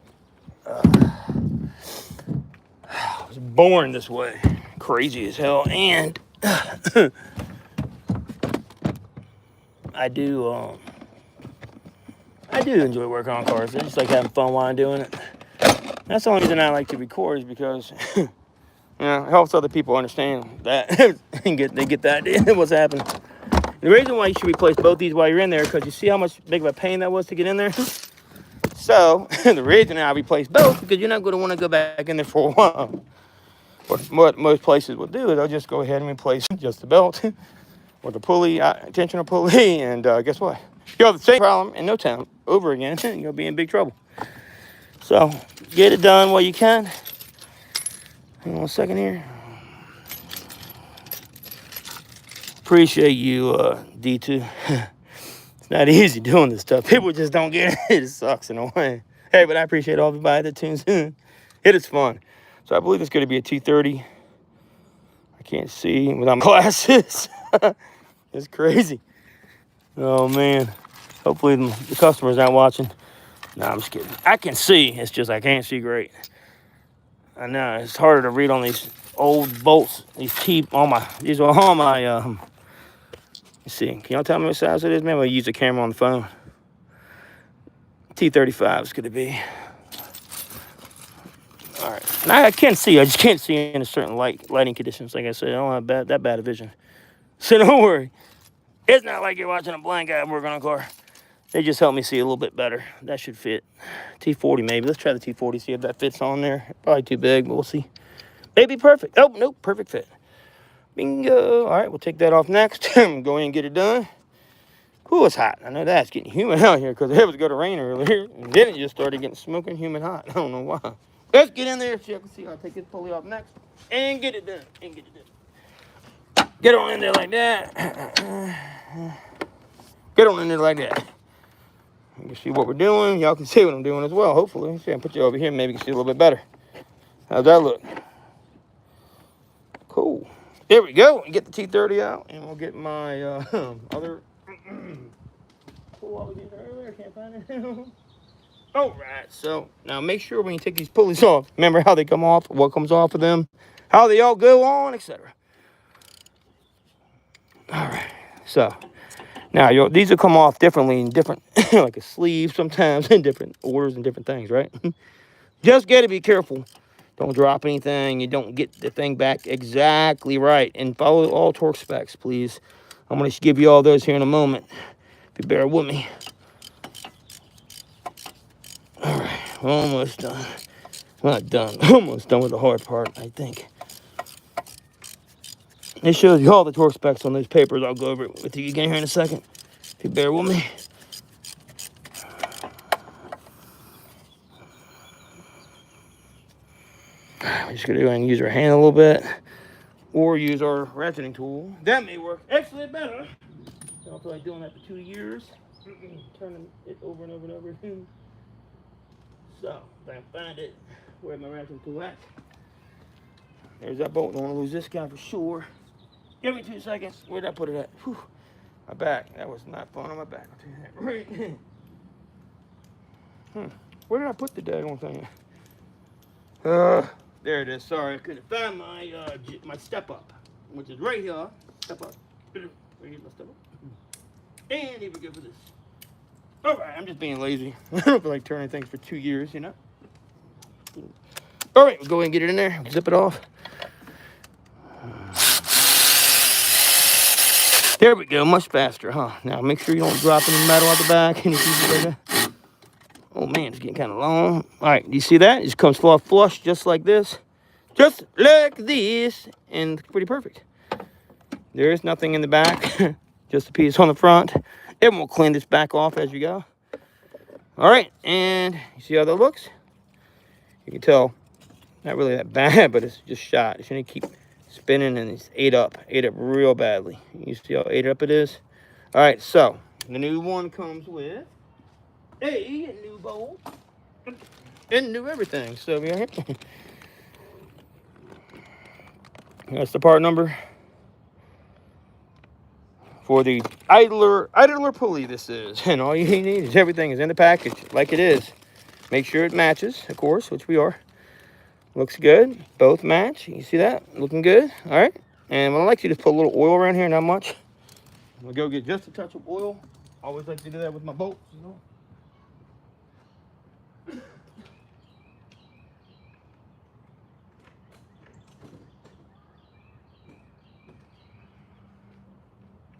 I was born this way. Crazy as hell. And I do enjoy working on cars. I just like having fun while I'm doing it. That's the only reason I like to record, is because you know, it helps other people understand that and they get the idea of what's happening. The reason why you should replace both these while you're in there, because you see how much big of a pain that was to get in there? So the reason I replace both, because you're not going to want to go back in there for a while. What most places will do is they'll just go ahead and replace just the belt or the pulley, tensioner pulley, and guess what? You'll have the same problem in no time over again, and you'll be in big trouble. So get it done while you can. Hang on a second here. Appreciate you, D2. It's not easy doing this stuff. People just don't get it. It sucks in a way. Hey, but I appreciate everybody that tunes in. It is fun. So I believe it's going to be a 230. I can't see without my glasses. It's crazy. Oh, man. Hopefully the customer's not watching. No, I'm just kidding. I can see. It's just I can't see great. I know. It's harder to read on these old bolts. These these are all my, let's see. Can y'all tell me what size it is? Maybe I'll use the camera on the phone. T35 is going to be. All right. Now I can see. I just can't see in a certain lighting conditions. Like I said, I don't have that bad a vision. So don't worry. It's not like you're watching a blind guy working on a car. They just help me see a little bit better. That should fit. T40 maybe. Let's try the T40, see if that fits on there. Probably too big, but we'll see. Maybe perfect. Oh, nope, perfect fit. Bingo. All right, we'll take that off next. Go in and get it done. Ooh, it's hot. I know that. It's getting humid out here because it was going to rain earlier. And then it just started getting smoking humid hot. I don't know why. Let's get in there so you can see. I'll take this pulley off next and get it done. Get on in there like that. Get on in there like that. You can see what we're doing. Y'all can see what I'm doing as well, hopefully. See, I'll put you over here. Maybe you can see a little bit better. How's that look? Cool. There we go. Get the T30 out, and we'll get my other pull I was using earlier. Can't find it now. All right. So now make sure when you take these pulleys off, remember how they come off, what comes off of them, how they all go on, etc. All right. So now these will come off differently in different, like a sleeve sometimes, in different orders and different things, right? Just got to be careful. Don't drop anything. You don't get the thing back exactly right. And follow all torque specs, please. I'm going to give you all those here in a moment. If you bear with me. All right, we're almost done. Not done. Almost done with the hard part, I think. It shows you all the torque specs on those papers. I'll go over it with you again here in a second. If you bear with me. We're just going to go ahead and use our hand a little bit. Or use our ratcheting tool. That may work actually better. I don't feel like doing that for 2 years. Turning it over and over and over. So, if I can find it, where's my ratcheting tool at? There's that bolt. Don't want to lose this guy for sure. Give me 2 seconds. Where'd I put it at? Whew. My back. That was not fun on my back. I'll tell you that. Right. Where did I put the daggone thing? There it is. Sorry, I couldn't find my step up, which is right here. Step up. Right here's my step up. And here we go for this. All right, I'm just being lazy. I don't feel like turning things for 2 years, you know. All right, we'll go ahead and get it in there. Zip it off. There we go. Much faster, huh? Now make sure you don't drop any metal out the back. Oh man, it's getting kind of long. All right, do you see that? It just comes flush, just like this. Just like this, and pretty perfect. There is nothing in the back, just a piece on the front. And we'll clean this back off as you go. All right, and you see how that looks? You can tell, not really that bad, but it's just shot. It's gonna keep spinning, and it's ate up real badly. You see how ate up it is? All right, so the new one comes with a new bolt and new everything. So we are here. That's the part number for the idler pulley. This is, and all you need is everything is in the package like it is. Make sure it matches, of course, which we are. Looks good. Both match. You see that? Looking good. All right. And what I like to do is put a little oil around here, not much. We'll go get just a touch of oil. Always like to do that with my bolts, you know.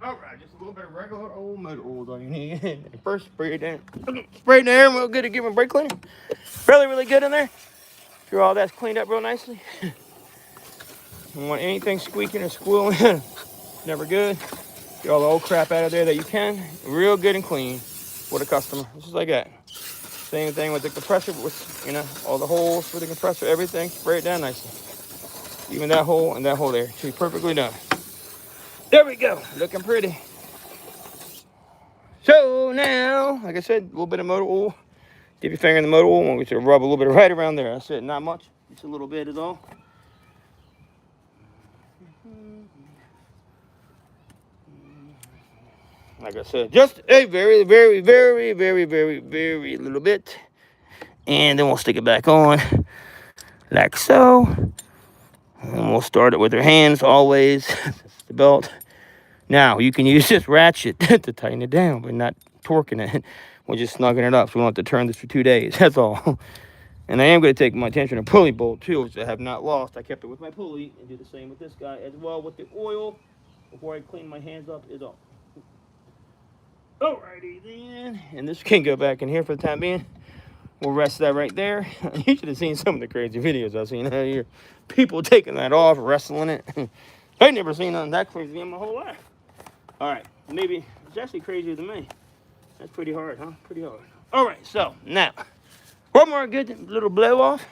All right. just a little bit of regular old motor oil is all you need. First, spray it down. Spray it down real good to give them a brake cleaner. Really good in there. Sure all that's cleaned up real nicely. Don't want anything squeaking or squealing. Never good. Get all the old crap out of there that you can. Real good and clean with a customer. Just like that. Same thing with the compressor, with, you know, all the holes for the compressor, everything. Spray it down nicely. Even that hole and that hole there. Should be perfectly done. There we go. Looking pretty. So now, like I said, a little bit of motor oil. Dip your finger in the motor oil. Want to rub a little bit right around there. That's it. Not much. Just a little bit is all. Like I said, just a very little bit. And then we'll stick it back on like so. And we'll start it with our hands always. That's the belt. Now, you can use this ratchet to tighten it down, but not torquing it. We're just snugging it up, so we don't have to turn this for 2 days. That's all. And I am going to take my tensioner pulley bolt, too, which I have not lost. I kept it with my pulley, and do the same with this guy as well with the oil before I clean my hands up is all. Alrighty then. And this can go back in here for the time being. We'll rest that right there. You should have seen some of the crazy videos I've seen out here. People taking that off, wrestling it. I've never seen nothing that crazy in my whole life. Alright, maybe it's actually crazier than me. That's pretty hard, huh? Pretty hard. Alright, so now, one more good little blow off.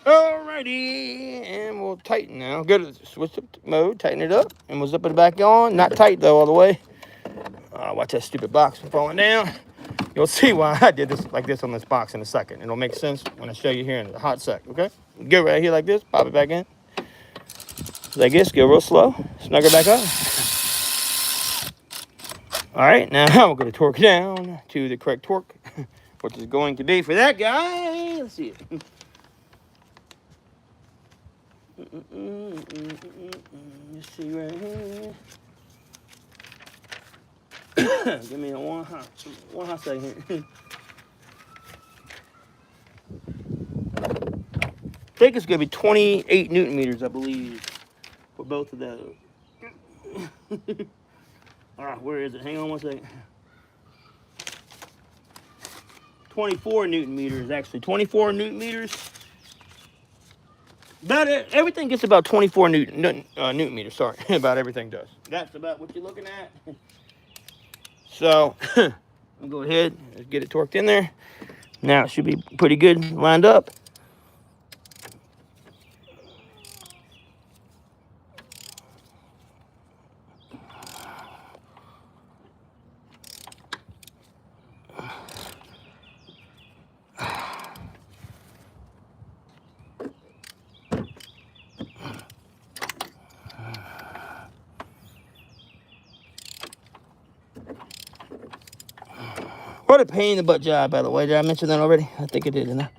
Alrighty, and we'll tighten now. Go to the switch up mode, tighten it up, and we'll zip it back on. Not tight though, all the way. Watch that stupid box from falling down. You'll see why I did this like this on this box in a second. It'll make sense when I show you here in a hot sec, okay? Go right here like this, pop it back in. Like this, go real slow, snug it back up. Alright, now we're going to torque it down to the correct torque, which is going to be for that guy. Let's see it. Let's see right here. Give me a one hot second here. I think it's going to be 28 Newton meters, I believe, for both of those. All right, where is it? Hang on one second. 24 Newton meters, actually. 24 Newton meters. About it. Everything gets about 24 Newton meters, sorry. About everything does. That's about what you're looking at. So, I'll go ahead and get it torqued in there. Now, it should be pretty good lined up. What a pain in the butt job, by the way. Did I mention that already? I think I did, didn't I?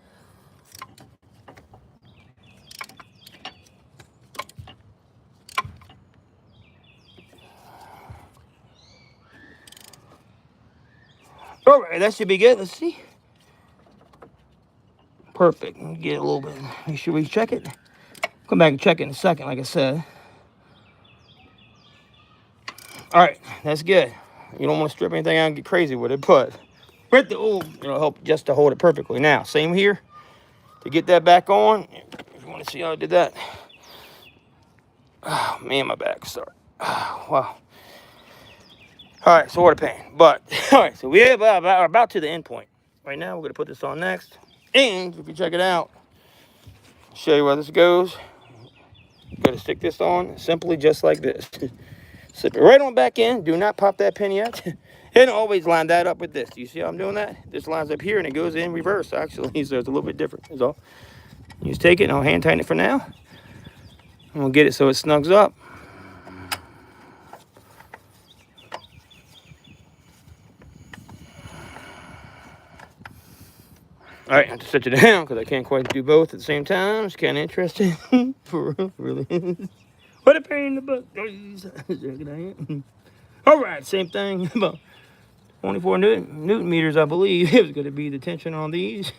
All right, that should be good. Let's see. Perfect. Get a little bit. Make sure we check it. Come back and check it in a second, like I said. All right, that's good. You don't want to strip anything out and get crazy with it, but with the oil, it'll help just to hold it perfectly. Now, same here. To get that back on, if you want to see how I did that. Oh, man, my back, sorry. Oh, wow. All right, so what a pain. But, all right, so we are about to the end point. Right now, we're going to put this on next. And if you check it out, I'll show you where this goes. You're going to stick this on simply just like this. Slip it right on back in. Do not pop that pin yet. And always line that up with this. Do you see how I'm doing that? This lines up here and it goes in reverse, actually. So it's a little bit different, is all. You just take it and I'll hand tighten it for now. And we'll get it so it snugs up. All right, I have to set it down because I can't quite do both at the same time. It's kind of interesting. For real, really. What a pain in the butt. All right, same thing. 24 Newton meters, I believe, is going to be the tension on these.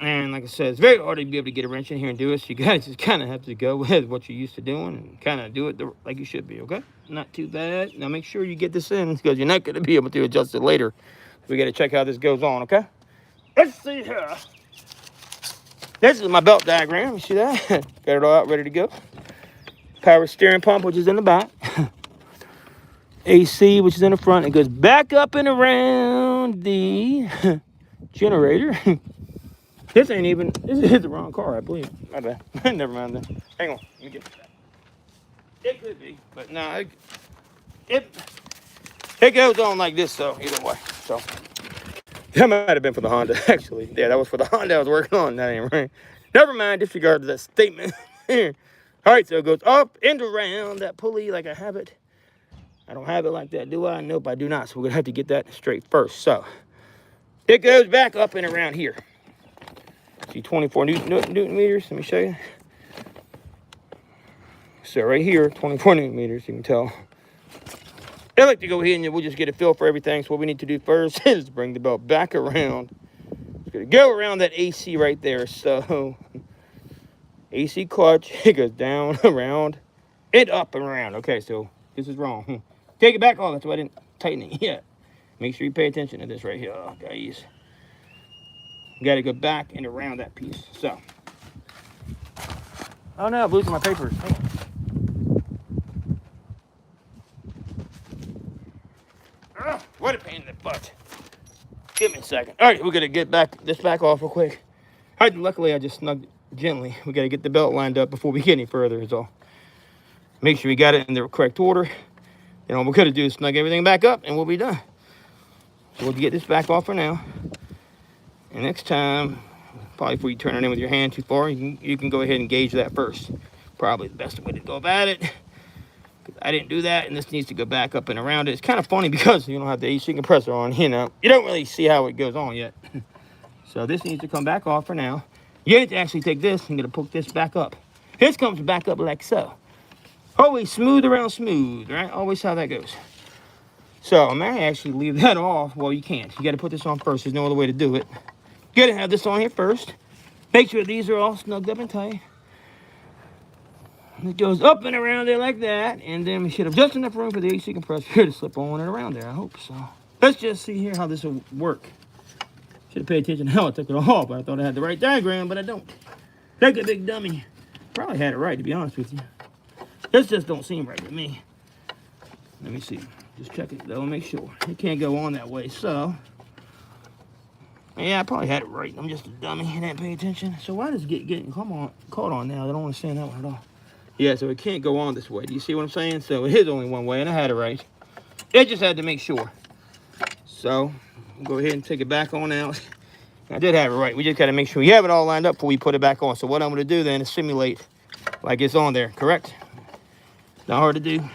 And like I said, it's very hard to be able to get a wrench in here and do it. So you guys just kind of have to go with what you're used to doing and kind of do it like you should be, okay? Not too bad. Now make sure you get this in because you're not going to be able to adjust it later. We got to check how this goes on, okay? Let's see here. This is my belt diagram. You see that? Got it all out, ready to go. Power steering pump, which is in the back. AC, which is in the front. It goes back up and around the generator. This ain't even, this is the wrong car, I believe. My bad. Never mind that. Hang on, let me get this back. It could be, but no, it goes on like this, so either way. So that might have been for the Honda, actually. Yeah, that was for the Honda I was working on. That ain't right. Never mind, disregard that statement. All right, so it goes up and around that pulley like I have it. I don't have it like that, do I? Nope, I do not. So we're gonna have to get that straight first. So it goes back up and around here. See 24 Newton meters, let me show you. So right here, 24 Newton meters, you can tell. I like to go ahead and we'll just get a feel for everything. So what we need to do first is bring the belt back around. It's gonna go around that AC right there. So AC clutch, it goes down, around, and up and around. Okay, so this is wrong. Take it back. Oh, that's why I didn't tighten it yet. Make sure you pay attention to this right here, guys. You got to go back and around that piece. So, oh no, I'm losing my papers. Oh, what a pain in the butt. Give me a second. All right, we're gonna get this back off real quick. All right, luckily I just snugged gently. We got to get the belt lined up before we get any further. Is all. Make sure we got it in the correct order. And all we're gonna do is snug everything back up, and we'll be done. So we'll get this back off for now. And next time, probably before you turn it in with your hand too far, you can go ahead and gauge that first. Probably the best way to go about it. I didn't do that, and this needs to go back up and around it. It's kind of funny because you don't have the AC compressor on, you know. You don't really see how it goes on yet. So this needs to come back off for now. You need to actually take this and get to poke this back up. This comes back up like so. Always smooth around smooth, right? Always how that goes. So I may actually leave that off. Well, you can't. You got to put this on first. There's no other way to do it. You got to have this on here first. Make sure these are all snugged up and tight. It goes up and around there like that. And then we should have just enough room for the AC compressor here to slip on and around there. I hope so. Let's just see here how this will work. Should have paid attention to how I took it off. But I thought I had the right diagram, but I don't. Like a big dummy. Probably had it right, to be honest with you. This just don't seem right to me. Let me see. Just check it though, make sure. It can't go on that way, so. Yeah, I probably had it right. I'm just a dummy and didn't pay attention. So why does it getting caught on now? I don't understand that one at all. Yeah, so it can't go on this way. Do you see what I'm saying? So it is only one way, and I had it right. It just had to make sure. So we'll go ahead and take it back on out. I did have it right. We just got to make sure we have it all lined up before we put it back on. So what I'm going to do then is simulate like it's on there, correct? Not hard to do.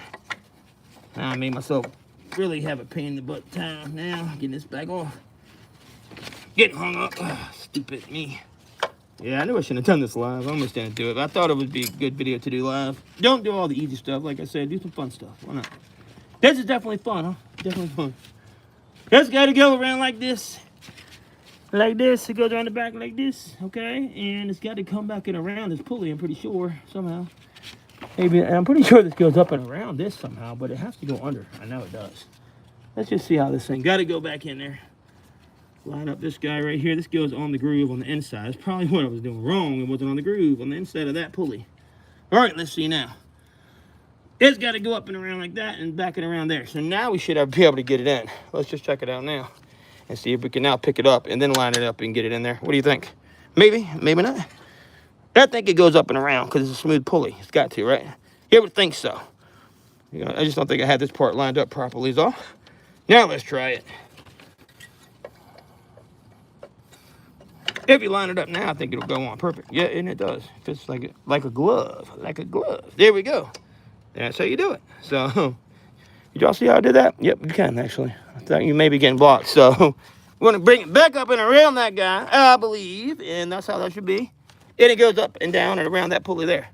I made myself really have a pain in the butt time now. Getting this back off. Getting hung up. Stupid me. Yeah, I knew I shouldn't have done this live. I almost didn't do it, but I thought it would be a good video to do live. Don't do all the easy stuff. Like I said, do some fun stuff. Why not? This is definitely fun, huh? Definitely fun. Just got to go around like this. Like this. It goes around the back like this. Okay? And it's got to come back and around this pulley, I'm pretty sure, somehow. Maybe, I'm pretty sure this goes up and around this somehow, but it has to go under. I know it does. Let's just see how this thing, got to go back in there. Line up this guy right here. This goes on the groove on the inside. That's probably what I was doing wrong. It wasn't on the groove on the inside of that pulley. All right, let's see now. It's got to go up and around like that and back and around there. So now we should be able to get it in. Let's just check it out now and see if we can now pick it up and then line it up and get it in there. What do you think? Maybe, maybe not. I think it goes up and around because it's a smooth pulley. It's got to, right? You would think so. You know, I just don't think I had this part lined up properly is all. Now let's try it. If you line it up now, I think it'll go on perfect. Yeah, and it does. It fits like a glove, like a glove. There we go. That's how you do it. So, did y'all see how I did that? Yep, you can actually. I thought you may be getting blocked. So, we're gonna bring it back up and around that guy, I believe, and that's how that should be. And it goes up and down and around that pulley there.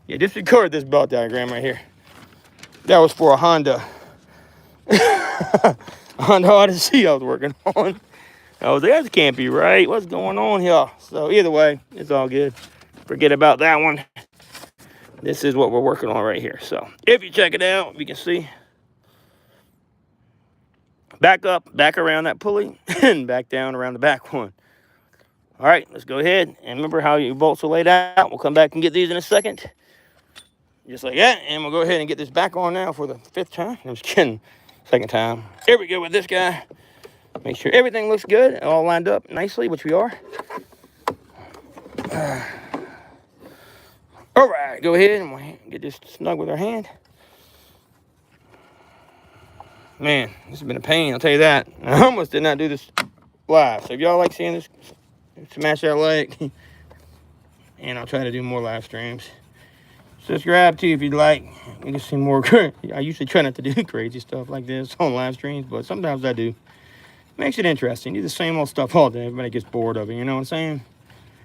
Yeah, disregard this belt diagram right here. That was for a Honda. A Honda Odyssey I was working on. I was like, that can't be right. What's going on here? So either way, it's all good. Forget about that one. This is what we're working on right here. So if you check it out, you can see. Back up, back around that pulley, and back down around the back one. All right, let's go ahead. And remember how your bolts are laid out. We'll come back and get these in a second. Just like that. And we'll go ahead and get this back on now for the 5th time. I'm just kidding. 2nd time. Here we go with this guy. Make sure everything looks good. All lined up nicely, which we are. All right, go ahead and we'll get this snug with our hand. Man, this has been a pain, I'll tell you that. I almost did not do this live. So if y'all like seeing this, smash that like. And I'll try to do more live streams. Subscribe too if you'd like. You can see more. I usually try not to do crazy stuff like this on live streams, but sometimes I do. Makes it interesting. You do the same old stuff all day. Everybody gets bored of it, you know what I'm saying?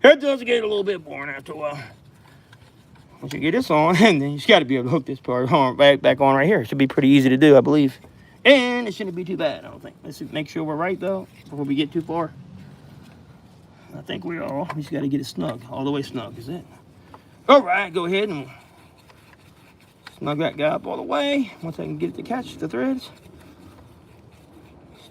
It does get a little bit boring after a while. Once you get this on, and then you just got to be able to hook this part on, back on right here. It should be pretty easy to do, I believe. And it shouldn't be too bad, I don't think. Let's make sure we're right, though, before we get too far. I think we are. We just got to get it snug. All the way snug, is it? All right, go ahead and snug that guy up all the way. Once I can get it to catch the threads.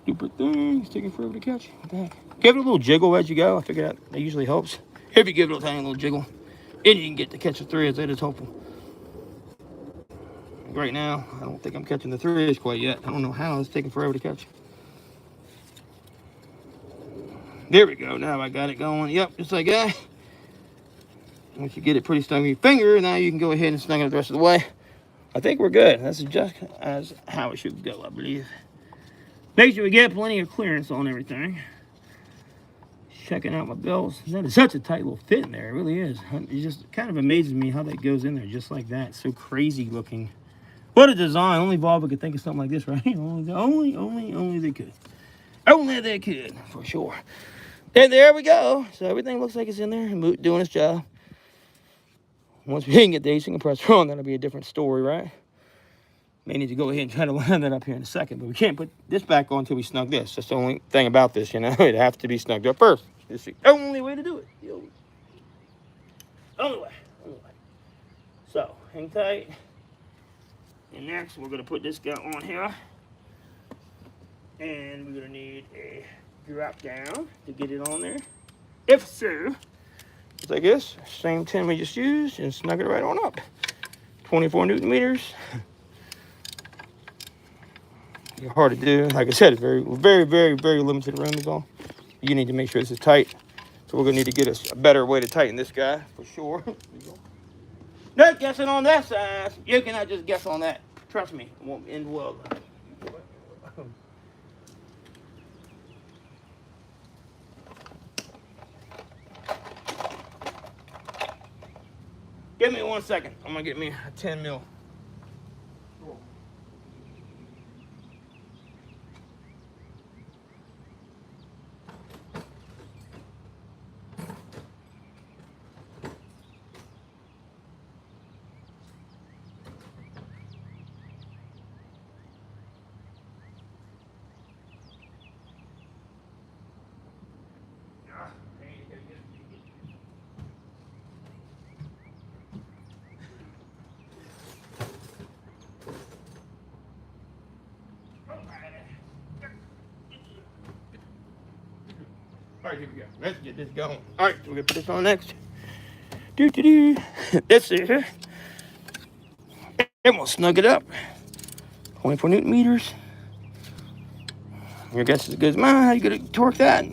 Stupid thing. It's taking forever to catch. What the heck? Give it a little jiggle as you go. I figured that usually helps. If you give it a tiny little jiggle, and you can get to catch the threads, that is helpful. Right now, I don't think I'm catching the threads quite yet. I don't know how. It's taking forever to catch. There we go. Now I got it going. Yep, just like that. Once you get it pretty snug with your finger, now you can go ahead and snug it the rest of the way. I think we're good. That's just as how it should go, I believe. Make sure we get plenty of clearance on everything. Checking out my belts. That is such a tight little fit in there. It really is. It just kind of amazes me how that goes in there just like that. So crazy looking. What a design. Only Volvo could think of something like this, right? Only they could. Only they could, for sure. And there we go. So everything looks like it's in there and doing its job. Once we can get the AC compressor on, that'll be a different story, right? May need to go ahead and try to line that up here in a second, but we can't put this back on until we snug this. That's the only thing about this, you know. It has to be snugged up first. It's the only way to do it. Only way. So, hang tight. And next, we're going to put this guy on here. And we're going to need a drop down to get it on there. If so, just like this, same 10 we just used, and snug it right on up. 24 Newton meters. Hard to do. Like I said, it's very limited room is all. You need to make sure this is tight. So we're gonna need to get a better way to tighten this guy for sure. No guessing on that size. You cannot just guess on that. Trust me, it won't end well. Give me 1 second. I'm gonna get me a 10 mil. All right, here we go. Let's get this going. All right, we're gonna put this on next. This here. And we'll snug it up. 24 Newton meters. Your guess is as good as mine. How you gonna torque that?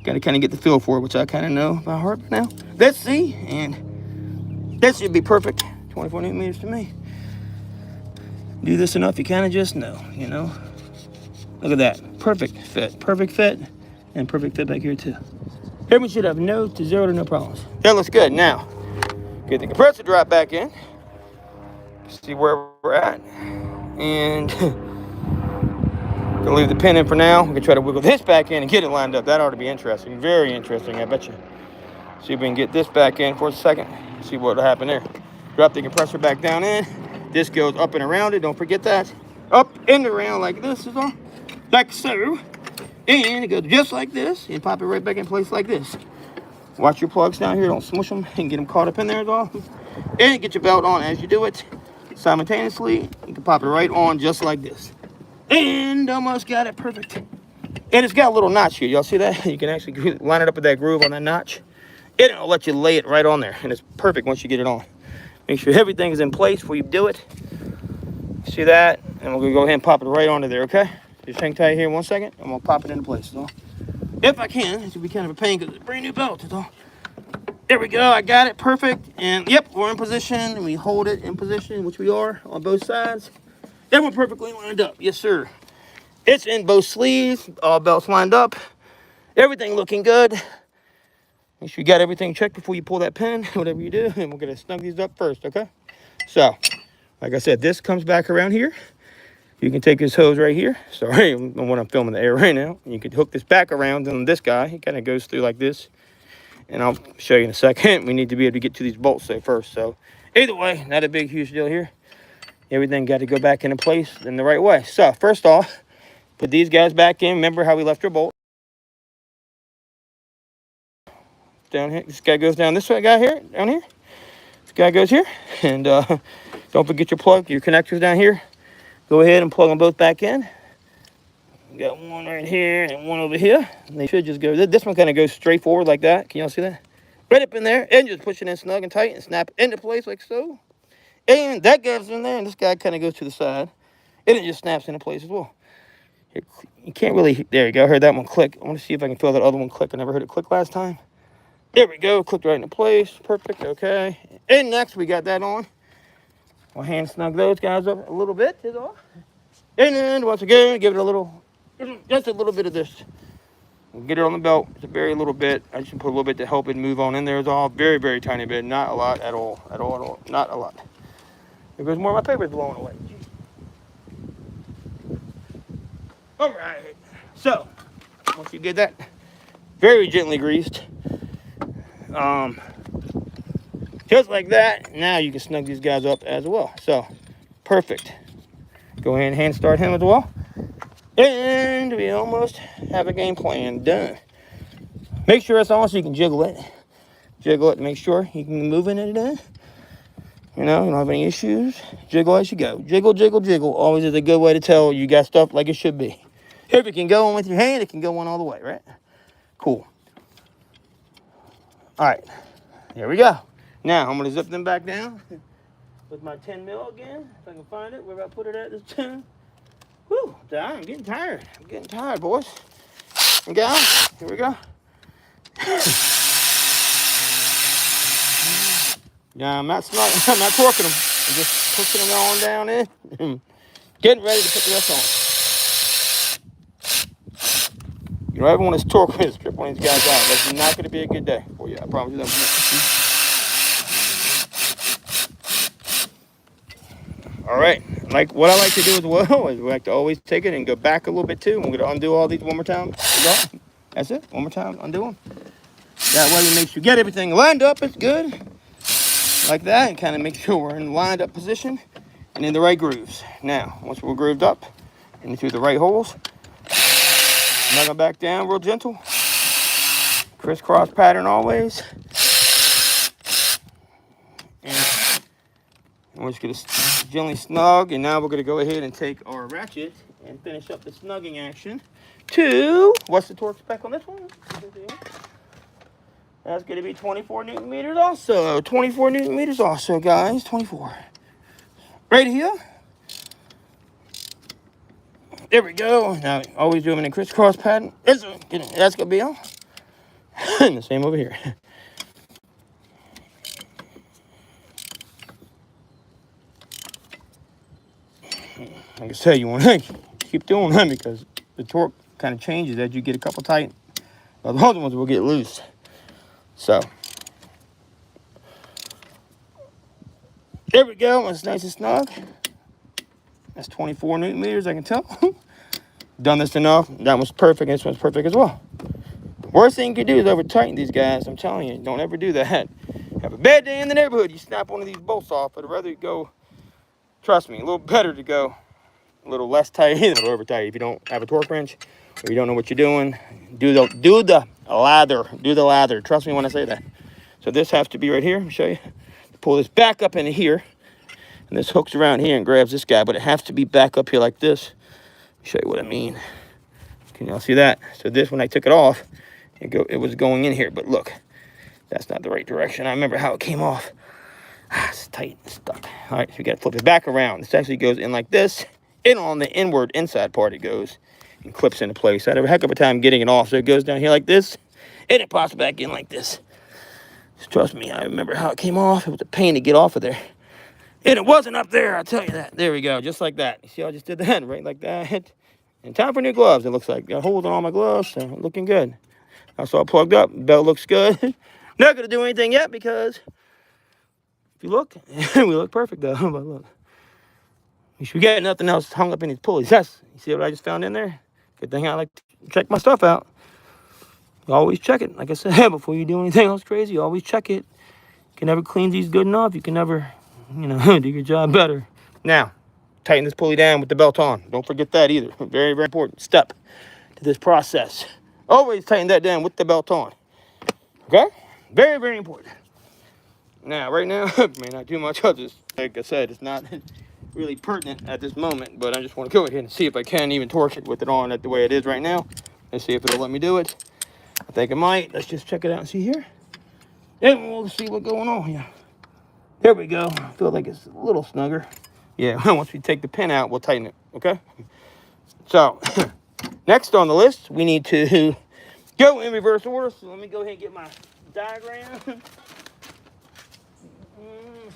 Gotta kind of get the feel for it, which I kind of know by heart by now. Let's see, and that should be perfect. 24 Newton meters to me. Do this enough, you kind of just know, you know. Look at that, perfect fit, and perfect fit back here too. Everyone should have no to zero to no problems. That looks good. Now, get the compressor drop back in. See where we're at, and gonna leave the pin in for now. We can try to wiggle this back in and get it lined up. That ought to be interesting, very interesting, I bet you. See if we can get this back in for a second. See what will happen there. Drop the compressor back down in. This goes up and around it. Don't forget that. Up and around like this is all. Like so. And it goes just like this. And pop it right back in place like this. Watch your plugs down here. Don't smush them and get them caught up in there at all. And get your belt on as you do it. Simultaneously, you can pop it right on just like this. And almost got it perfect. And it's got a little notch here. Y'all see that? You can actually line it up with that groove on that notch. It'll let you lay it right on there. And it's perfect once you get it on. Make sure everything is in place before you do it. See that? And we're going to go ahead and pop it right onto there, okay? Just hang tight here 1 second. I'm going to pop it into place. So, if I can, this will be kind of a pain because it's a brand new belt. So, there we go. I got it. Perfect. And, yep, we're in position. And we hold it in position, which we are on both sides. And we're perfectly lined up. Yes, sir. It's in both sleeves. All belts lined up. Everything looking good. Make sure you got everything checked before you pull that pin, whatever you do. And we're going to snug these up first, okay? So, like I said, this comes back around here. You can take this hose right here. Sorry, I'm when I'm filming the air right now. You can hook this back around on this guy. It kind of goes through like this. And I'll show you in a second. We need to be able to get to these bolts there first. So, either way, not a big, huge deal here. Everything got to go back into place in the right way. So, first off, put these guys back in. Remember how we left our bolt? Down here. This guy goes down this way, down here. This guy goes here. And don't forget your plug, your connectors down here. Go ahead and plug them both back in. Got one right here and one over here. And they should just go. This one kind of goes straight forward like that. Can y'all see that? Right up in there. And just push it in snug and tight and snap it into place like so. And that guy's in there. And this guy kind of goes to the side. And it just snaps into place as well. You can't really. There you go. I heard that one click. I want to see if I can feel that other one click. I never heard it click last time. There we go. Clicked right into place. Perfect. Okay. And next we got that on. We'll hand snug those guys up a little bit. Is all. And then once again, give it a little, just a little bit of this. We'll get it on the belt. It's a very little bit. I just put a little bit to help it move on in there. Is all. Very, very tiny bit. Not a lot at all. At all. Not a lot. There goes more of my papers blowing away. All right. So once you get that very gently greased. Just like that, now you can snug these guys up as well. So, perfect. Go ahead and hand start him as well. And we almost have a game plan done. Make sure it's on so you can jiggle it. Jiggle it to make sure you can move in it in. You know, you don't have any issues. Jiggle as you go. Jiggle, jiggle, jiggle. Always is a good way to tell you got stuff like it should be. If it can go on with your hand, it can go on all the way, right? Cool. All right, here we go. Now, I'm going to zip them back down with my 10 mil again, if I can find it. Where I put it at this time. Whew, I'm getting tired. I'm getting tired, boys and gals. Here we go. Yeah, I'm not torquing them. I'm just pushing them on down in. Getting ready to put the rest on. You know, everyone is torquing and strip one of these guys out. That's not going to be a good day for you. I promise you that. All right. Like what I like to do as well is we like to always take it and go back a little bit too. I'm going to undo all these one more time. That's it. One more time. Undo them. That way we make sure you get everything lined up. It's good. Like that. And kind of make sure we're in lined up position and in the right grooves. Now, once we're grooved up and through the right holes, snug them back down real gentle. Crisscross pattern always. And we're just going to gently snug. And now we're going to go ahead and take our ratchet and finish up the snugging action to, what's the torque spec on this one? That's going to be 24 Newton meters also. 24 Newton meters also, guys. 24. Right here. There we go. Now, always do them in a crisscross pattern. That's going to be on. And the same over here. Like I said, you want to keep doing that because the torque kind of changes as you get a couple tight. But the other ones will get loose. So, there we go. It's nice and snug. That's 24 Newton meters, I can tell. Done this enough. That one's perfect. This one's perfect as well. Worst thing you can do is over tighten these guys. I'm telling you, don't ever do that. Have a bad day in the neighborhood. You snap one of these bolts off. I'd rather go trust me, a little better to go a little less tight, a little over tight. If you don't have a torque wrench or you don't know what you're doing, do the lather. Trust me when I say that. So this has to be right here. Let me show you. Pull this back up into here, and this hooks around here and grabs this guy, but it has to be back up here like this. Let me show you what I mean. Can y'all see that? So this, when I took it off, it was going in here, but look, that's not the right direction. I remember how it came off. It's tight, it's stuck. All right, so we got to flip it back around. This actually goes in like this, and on the inward inside part it goes and clips into place. I had a heck of a time getting it off, so it goes down here like this, and it pops back in like this. Just trust me, I remember how it came off. It was a pain to get off of there. And it wasn't up there, I'll tell you that. There we go, just like that. You see how I just did that, right like that? And time for new gloves, it looks like. Got holes on all my gloves, so looking good. That's all plugged up, belt looks good. Not gonna do anything yet because if you look, we look perfect though, but look. We got nothing else hung up in these pulleys. Yes, you see what I just found in there? Good thing I like to check my stuff out. You always check it. Like I said, before you do anything else crazy, you always check it. You can never clean these good enough. You can never, do your job better. Now, tighten this pulley down with the belt on. Don't forget that either. Very, very important step to this process. Always tighten that down with the belt on. Okay? Very, very important. Now, right now, may not do much. Like I said, it's not really pertinent at this moment, but I just want to go ahead and see if I can even torque it with it on the way it is right now. Let's see if it'll let me do it. I think it might. Let's just check it out and see here. And we'll see what's going on here. There we go. I feel like it's a little snugger. Yeah, once we take the pin out, we'll tighten it, okay? So, next on the list, we need to go in reverse order. So let me go ahead and get my diagram.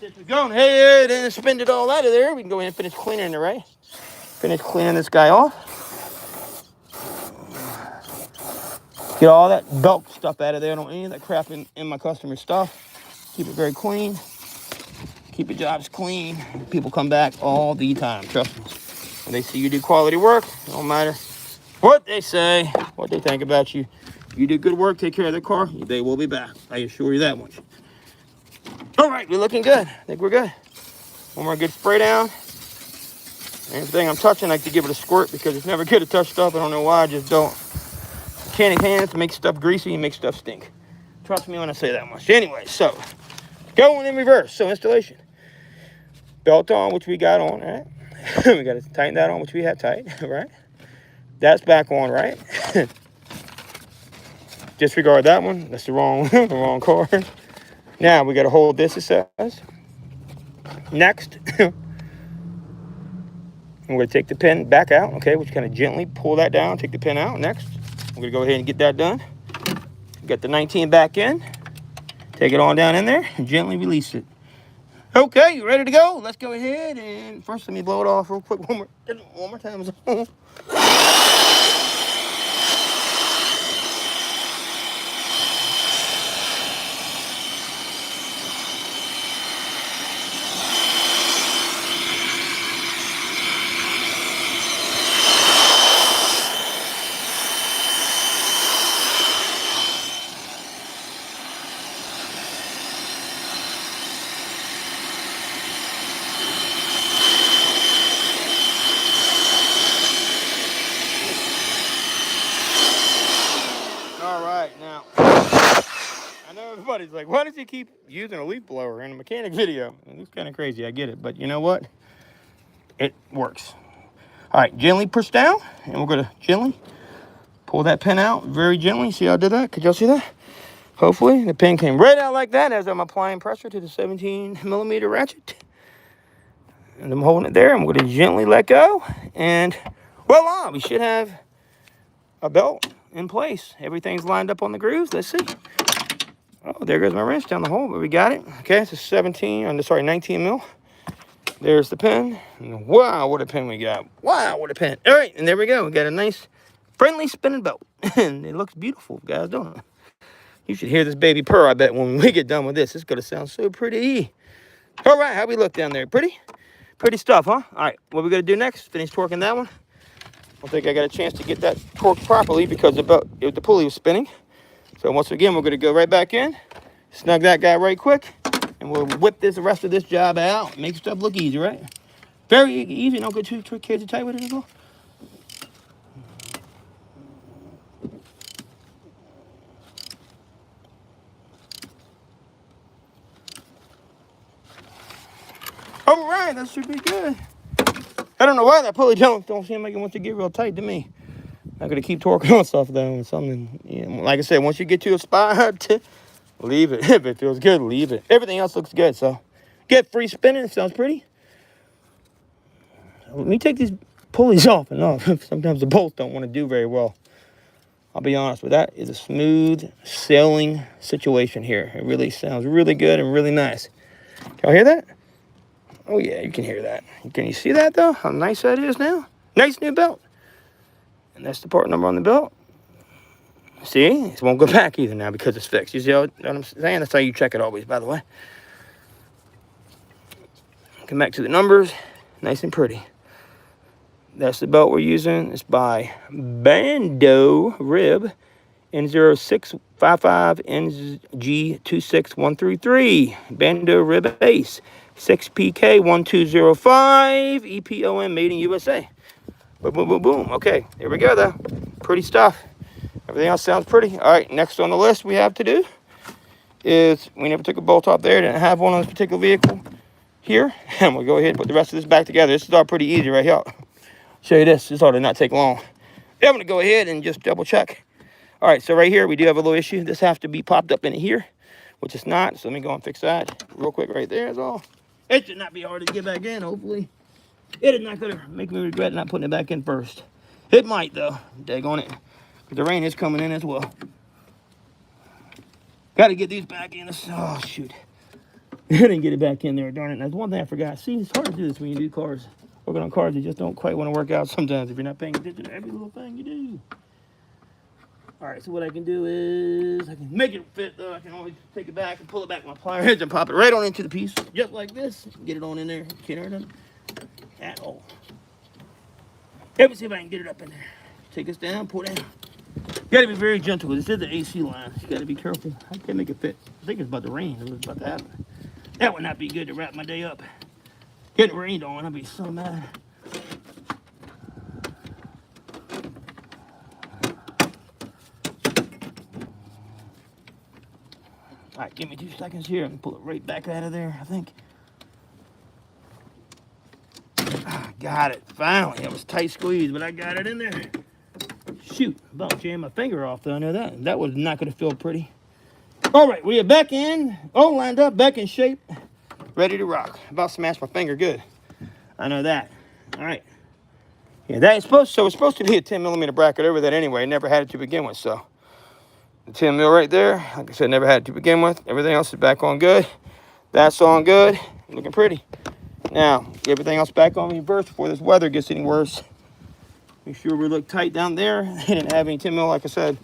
Since we're going ahead and spin it all out of there, we can go ahead and finish cleaning it, right? Finish cleaning this guy off. Get all that belt stuff out of there. I don't want any of that crap in my customer's stuff. Keep it very clean. Keep your jobs clean. People come back all the time, trust me. When they see you do quality work, it don't matter what they say, what they think about you. You do good work, take care of their car, they will be back. I assure you that much. All right, we're looking good. I think we're good. One more good spray down. Anything I'm touching, I like to give it a squirt because it's never good to touch stuff. I don't know why, I just don't. Mechanic hands make stuff greasy and make stuff stink. Trust me when I say that much. Anyway, so going in reverse. So installation. Belt on, which we got on, right? We got to tighten that on, which we had tight, right? That's back on, right? Disregard that one. That's the wrong card. Now we got to hold this, it says. Next, we're going to take the pin back out, okay? Which kind of gently pull that down, take the pin out. Next, we're going to go ahead and get that done. Get the 19 back in. Take it on down in there and gently release it. Okay, you ready to go? Let's go ahead and first let me blow it off real quick one more time. Now, I know everybody's like, why does he keep using a leaf blower in a mechanic video? It's kind of crazy, I get it, but you know what? It works. All right, gently push down, and we're going to gently pull that pin out very gently. See how I did that? Could y'all see that? Hopefully, the pin came right out like that as I'm applying pressure to the 17mm ratchet. And I'm holding it there. I'm going to gently let go, and voila, we should have a belt in place. Everything's lined up on the grooves. Let's see. Oh, there goes my wrench down the hole, but we got it. Okay, it's a 19 mil. There's the pin. And wow, what a pin we got. Wow, what a pin. All right, and there we go. We got a nice, friendly spinning belt. And it looks beautiful, guys, don't it? You should hear this baby purr, I bet, when we get done with this. It's going to sound so pretty. All right, how we look down there? Pretty? Pretty stuff, huh? All right, what we going to do next? Finish torquing that one. I don't think I got a chance to get that torqued properly because the pulley was spinning. So once again, we're going to go right back in, snug that guy right quick, and we'll whip the rest of this job out, make stuff look easy, right? Very easy. Don't get too crazy tight with it as well. All right, that should be good. I don't know why that pulley don't seem like it wants to get real tight to me. I'm gonna keep torquing on stuff though. Something, you know, like I said, once you get to a spot, leave it. If it feels good, leave it. Everything else looks good. So, get free spinning. It sounds pretty. Let me take these pulleys off and off. Sometimes the bolts don't want to do very well. I'll be honest with that. It's a smooth sailing situation here. It really sounds really good and really nice. Y'all hear that? Oh yeah, you can hear that. Can you see that though? How nice that is now? Nice new belt. And that's the part number on the belt. See? It won't go back either now because it's fixed. You see what I'm saying? That's how you check it always, by the way. Come back to the numbers. Nice and pretty. That's the belt we're using. It's by Bando Rib N0655NG26133. Bando Rib Ace. 6PK1205. EPOM made in USA. Boom, boom, boom, boom. Okay, here we go though. Pretty stuff. Everything else sounds pretty. All right, next on the list we have to do is, we never took a bolt off there. Didn't have one on this particular vehicle here. And we'll go ahead and put the rest of this back together. This is all pretty easy right here. Show you this. This ought to not take long. I'm going to go ahead and just double check. All right, so right here we do have a little issue. This has to be popped up in here, which it's not. So let me go and fix that real quick right there is all. It should not be hard to get back in, hopefully. It is not going to make me regret not putting it back in first. It might, though. Daggone it. The rain is coming in as well. Got to get these back in. Oh, shoot. I didn't get it back in there, darn it. That's one thing I forgot. See, it's hard to do this when you do cars. Working on cars, you just don't quite want to work out sometimes if you're not paying attention to every little thing you do. All right, so what I can do is I can make it fit, though. I can always take it back and pull it back with my plier heads and pop it right on into the piece, just like this. Get it on in there. Can't hurt it at all. Let me see if I can get it up in there. Take this down, pull it down. You got to be very gentle. This is the AC line. You got to be careful. I can't make it fit. I think it's about to rain. It was about to happen. That would not be good to wrap my day up. Getting rained on, I'd be so mad. All right, give me 2 seconds here. I can pull it right back out of there, I think. Got it. Finally. It was tight squeeze, but I got it in there. Shoot. About jammed my finger off, though. I know that. That was not going to feel pretty. All right, we are back in. All lined up, back in shape. Ready to rock. About smashed my finger good. I know that. All right. Yeah, that is supposed to be a 10mm bracket over that anyway. Never had it to begin with, so. The 10 mil right there. Like I said, never had it to begin with. Everything else is back on good. That's on good. Looking pretty. Now, get everything else back on reverse before this weather gets any worse. Make sure we look tight down there. They didn't have any 10 mil, like I said.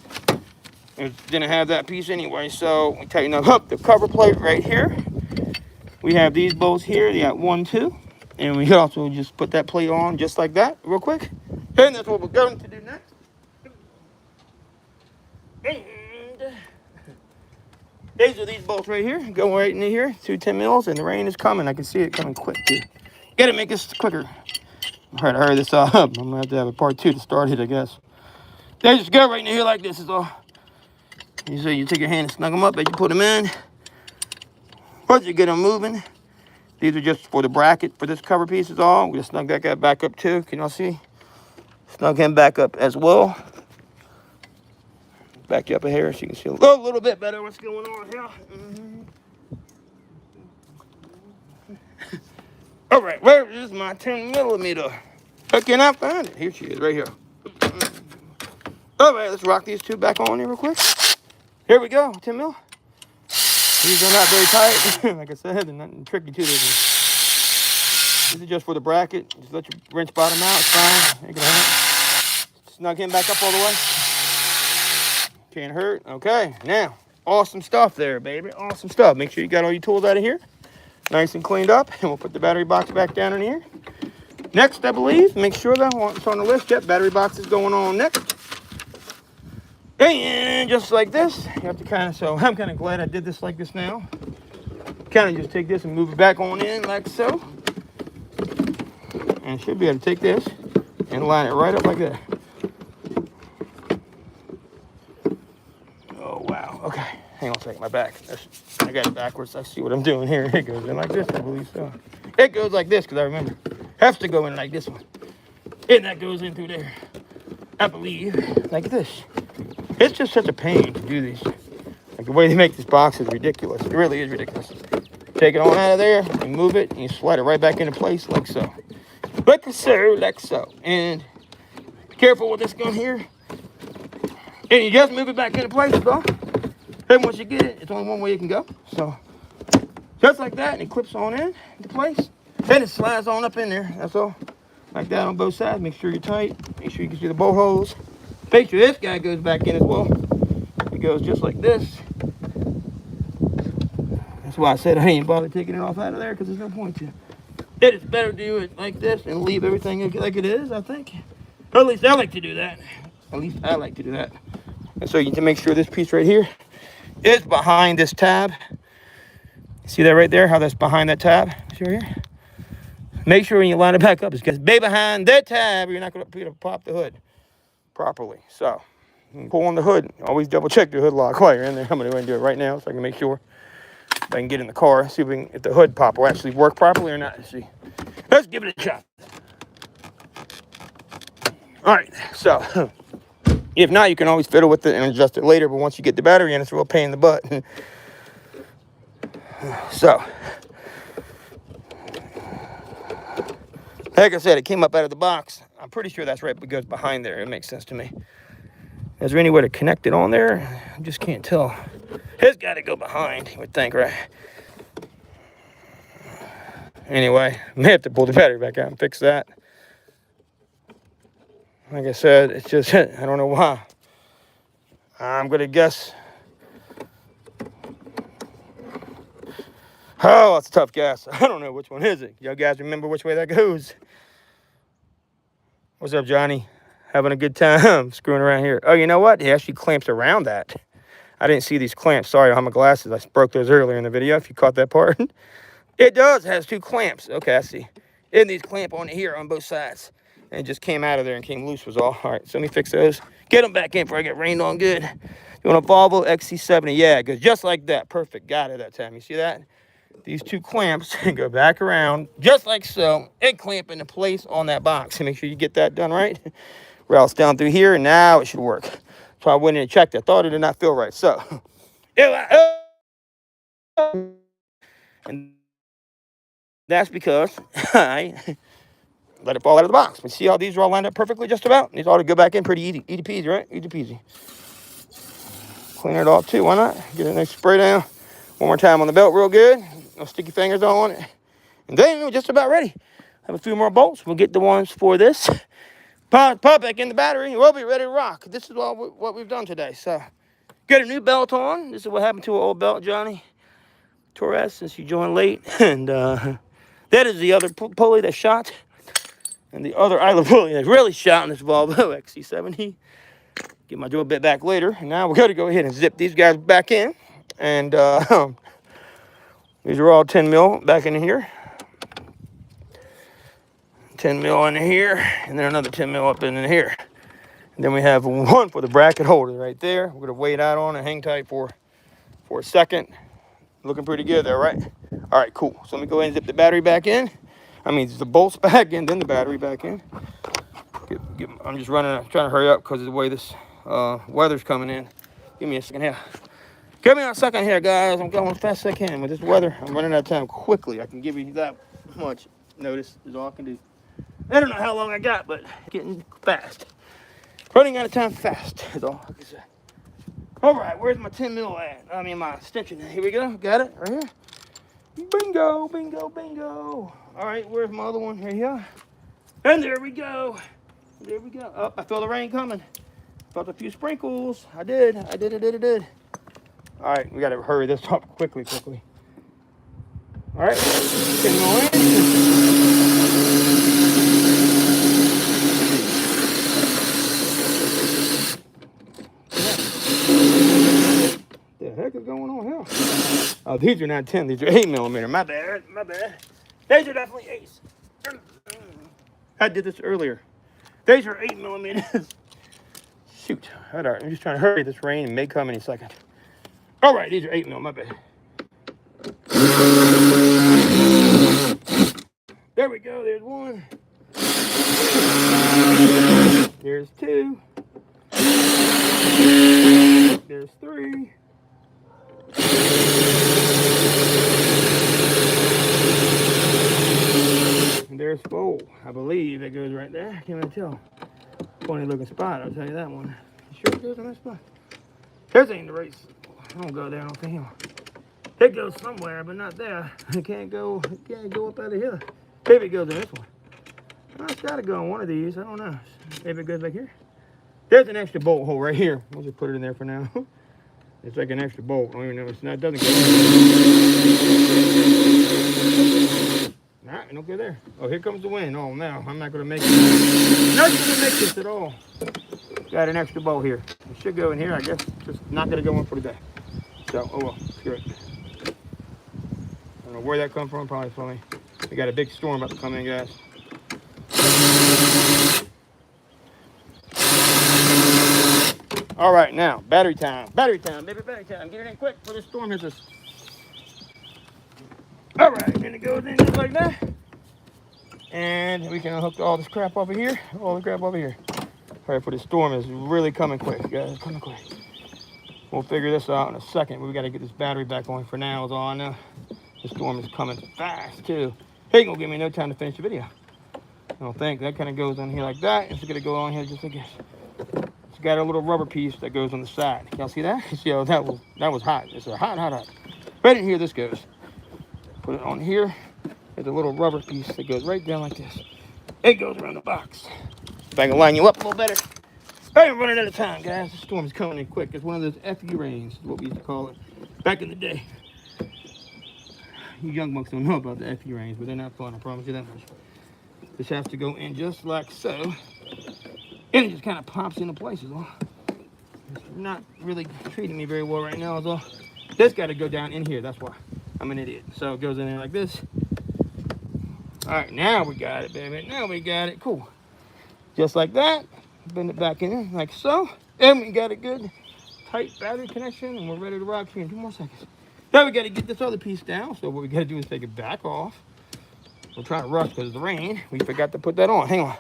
It didn't have that piece anyway, so we tighten up the cover plate right here. We have these bolts here. They got 1, 2. And we also just put that plate on just like that, real quick. And that's what we're going to do next. And these are these bolts right here. Going right in here, 2 10 mils, and the rain is coming. I can see it coming quick too. Gotta make this quicker. All right, I hurry this up. I'm gonna have to have a part 2 to start it, I guess. They just go right in here like this is all. You see, you take your hand and snug them up as you put them in. Once you get them moving, these are just for the bracket for this cover piece is all. We just snug that guy back up too. Can y'all see? Snug him back up as well. Back you up here so you can see a little bit better what's going on here. All right, where is my 10mm? I cannot find it. Here she is, right here. All right, let's rock these 2 back on here real quick. Here we go, 10 mil. These are not very tight. Like I said, they're nothing tricky to this. This is just for the bracket. Just let your wrench bottom out. It's fine. Ain't gonna hurt. Snug him back up all the way. Can't hurt. Okay, now, awesome stuff there, baby. Awesome stuff. Make sure you got all your tools out of here. Nice and cleaned up. And we'll put the battery box back down in here. Next, I believe, make sure that it's on the list yet. Battery box is going on next. And just like this, you have to kind of, so I'm kind of glad I did this like this now. Kind of just take this and move it back on in like so. and should be able to take this and line it right up like that. Oh, wow. Okay. Hang on a second. My back. I got it backwards. I see what I'm doing here. It goes in like this, I believe so. It goes like this because I remember. Has to go in like this one. And that goes in through there. I believe. Like this. It's just such a pain to do these. Like the way they make this box is ridiculous. It really is ridiculous. Take it on out of there and move it and you slide it right back into place like so. Like so, like so. And be careful with this gun here. And you just move it back into place, though. And once you get it, it's only one way you can go. So, just like that, and it clips on in into place. And it slides on up in there, that's all. Like that on both sides. Make sure you're tight. Make sure you can see the bolt holes. Make sure this guy goes back in as well. It goes just like this. That's why I said I ain't bother taking it off out of there, because there's no point to. It is better to do it like this and leave everything like it is, I think. Or at least I like to do that. At least I like to do that. And so you can make sure this piece right here is behind this tab. See that right there, how that's behind that tab? See right here? Make sure when you line it back up, it's got to be behind that tab, or you're not going to pop the hood properly. So, pull on the hood. Always double check the hood lock while you're in there. I'm going to go and do it right now so I can make sure if I can get in the car, see if the hood pop will actually work properly or not. Let's see. Let's give it a shot. All right, so if not, you can always fiddle with it and adjust it later, but once you get the battery in, it's a real pain in the butt. So, like I said, it came up out of the box. I'm pretty sure that's right, but it goes behind there. It makes sense to me. Is there any way to connect it on there? I just can't tell. It's got to go behind, you would think, right? Anyway, I may have to pull the battery back out and fix that. Like I said, it's just, I don't know why. I'm going to guess. Oh, it's a tough guess. I don't know which one is it. Y'all guys remember which way that goes? What's up, Johnny? Having a good time screwing around here. Oh, you know what? It actually clamps around that. I didn't see these clamps. Sorry, I don't have my glasses. I broke those earlier in the video, if you caught that part. It does. It has two clamps. Okay, I see. And these clamp on here on both sides. And it just came out of there and came loose was all. All right, so let me fix those. Get them back in before I get rained on good. You want a Volvo XC70? Yeah, it goes just like that. Perfect. Got it that time. You see that? These two clamps go back around just like so and clamp into place on that box. So make sure you get that done right. Routes down through here, and now it should work. So I went in and checked. I thought it did not feel right. So, and that's because I let it fall out of the box. But see how these are all lined up perfectly just about? These ought to go back in pretty easy peasy, right? Easy peasy. Clean it off too, why not? Get a nice spray down. One more time on the belt real good. No sticky fingers on it. And then we're just about ready. Have a few more bolts. We'll get the ones for this. Pop back in the battery. We'll be ready to rock. This is all what we've done today. So, get a new belt on. This is what happened to our old belt, Johnny Torres, since you joined late. And that is the other pulley that shot. And the other idler pulley that's really shot in this Volvo XC70. Get my drill bit back later. And now we're going to go ahead and zip these guys back in. And these are all 10 mil back in here. 10 mil in here, and then another 10 mil up in here. And then we have one for the bracket holder right there. We're gonna wait out on and hang tight for a second. Looking pretty good there, right? All right, cool. So let me go ahead and zip the battery back in. I mean, the bolts back in, then the battery back in. I'm just running, I'm trying to hurry up because of the way this weather's coming in. Give me a second here. Give me a second here, guys. I'm going as fast as I can with this weather. I'm running out of time quickly. I can give you that much notice is all I can do. I don't know how long I got, but getting fast. Running out of time fast is all I can say. All right, where's my 10 mil at? I mean, my extension. Here we go. Got it right here. Bingo, bingo, bingo. All right, where's my other one? Here you are. And there we go. There we go. Oh, I feel the rain coming. Felt a few sprinkles. I did. All right, we got to hurry this up quickly. All right, 10 mil in. What the heck is going on here? Oh, these are not 10, these are 8 millimeter. My bad. These are definitely 8s. I did this earlier. These are 8mm. Shoot. All right, I'm just trying to hurry. This rain may come any second. All right, these are 8mm, my bad. There we go, there's one. There's two. There's three. And there's four. I believe it goes right there. I can't really tell. Funny looking spot, I'll tell you that one. You sure it goes on that spot? This ain't the race. I don't go there, I don't think. It goes somewhere, but not there. It can't go up out of here. Maybe it goes in this one. Well, it's got to go on one of these. I don't know. Maybe it goes back here. There's an extra bolt hole right here. We'll just put it in there for now. It's like an extra bolt. I don't even know. It's not. It doesn't go there. Nah, it don't go there. Oh, here comes the wind. Oh, no. I'm not going to make it. Not going to make this at all. Got an extra bolt here. It should go in here, I guess. Just not going to go in for today. So, oh well. Screw it. I don't know where that come from. Probably from me. We got a big storm about to come in, guys. All right, now, battery time. Battery time, baby, battery time. Get it in quick before the storm hits us. All right, then it goes in just like that. And we can hook all this crap over here. All the crap over here. All right, for the storm is really coming quick, guys. Coming quick. We'll figure this out in a second. But we got to get this battery back on for now is all I know. The storm is coming fast, too. It ain't going to give me no time to finish the video. I don't think. That kind of goes on here like that. It's going to go on here just like this. It's got a little rubber piece that goes on the side. Y'all see that? See how that was hot. It's a hot. Right in here this goes. Put it on here. There's a little rubber piece that goes right down like this. It goes around the box. If I can line you up a little better. I ain't running out of time, guys. The storm's coming in quick. It's one of those FE rains, is what we used to call it back in the day. You young bucks don't know about the FE rains, but they're not fun, I promise you that much. This has to go in just like so. And it just kind of pops into place is all. It's not really treating me very well right now is all. This got to go down in here, that's why. I'm an idiot. So it goes in there like this. All right, now we got it, baby. Now we got it, cool. Just like that. Bend it back in like so. And we got a good tight battery connection and we're ready to rock here in 2 more seconds. Now we got to get this other piece down. So what we got to do is take it back off. We're trying to rush because of the rain. We forgot to put that on. Hang on.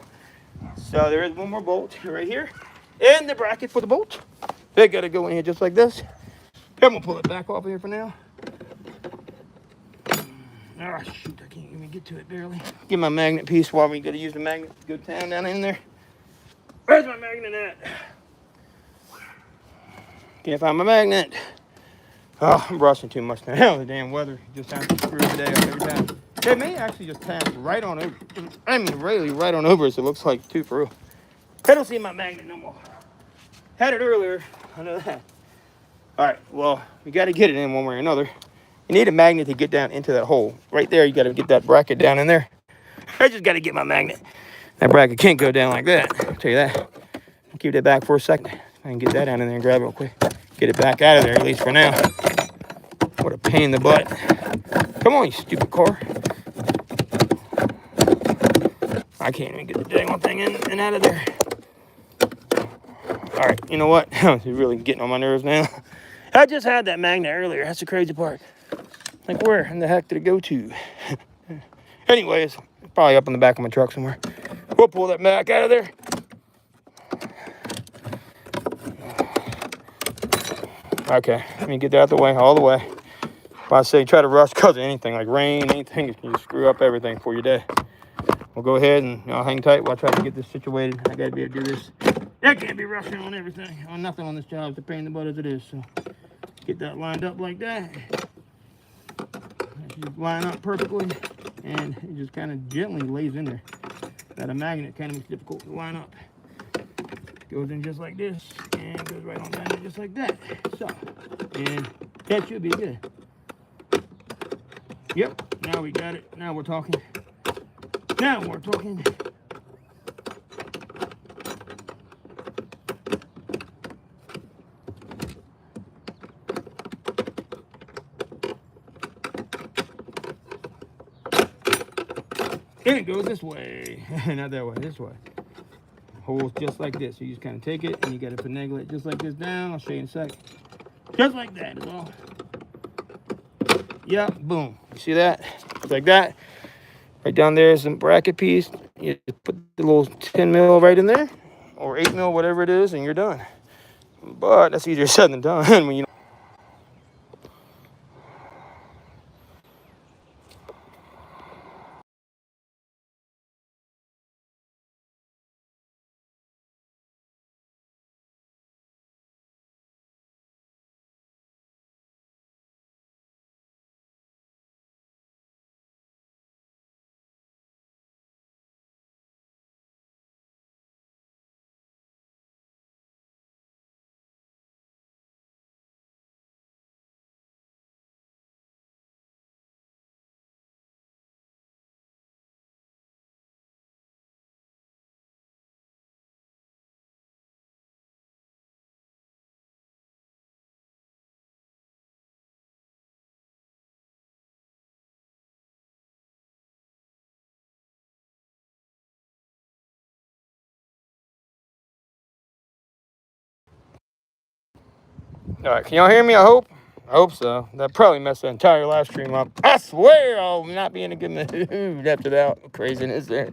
So there is one more bolt right here. And the bracket for the bolt. They got to go in here just like this. I'm going to pull it back off here for now. Oh, shoot. I can't even get to it barely. Get my magnet piece while we got to use the magnet to go down in there. Where's my magnet at? Can't find my magnet. Oh, I'm rushing too much now. The damn weather just has to screw today up every time. It may actually just pass right on over. I mean, really right on over us. It looks like too for real. I don't see my magnet no more. Had it earlier. I know that. All right. Well, we got to get it in one way or another. You need a magnet to get down into that hole. Right there, you got to get that bracket down in there. I just got to get my magnet. That bracket can't go down like that. I'll tell you that. I'll keep that back for a second. I can get that down in there and grab it real quick. Get it back out of there, at least for now. What a pain in the butt. Come on, you stupid car. I can't even get the dang one thing in and out of there. All right, you know what? It's really getting on my nerves now. I just had that magnet earlier. That's the crazy part. Like, where in the heck did it go to? Anyways, probably up in the back of my truck somewhere. We'll pull that back out of there. Okay, let me get that out the way, all the way. If I say try to rush because of anything, like rain, anything, you can screw up everything for your day. We'll go ahead and hang tight while I try to get this situated. I got to be able to do this. I can't be rushing on everything, on nothing on this job. It's a pain in the butt as it is. So get that lined up like that. Just line up perfectly, and it just kind of gently lays in there. That a magnet kind of makes it difficult to line up. Goes in just like this, and goes right on down there just like that. So, and that should be good. Yep, now we got it. Now we're talking. Now we're talking. Then it goes this way. Not that way, this way. Holes just like this. So you just kind of take it and you got to finagle it just like this down. I'll show you in a sec. Just like that is all. Yeah, boom. You see that? Just like that. Right down there is some bracket piece. You just put the little 10 mil right in there, or 8 mil, whatever it is, and you're done. But that's easier said than done when you. All right, can y'all hear me? I hope so. That probably messed the entire live stream up. I swear I'll not be in a good mood after that craziness there.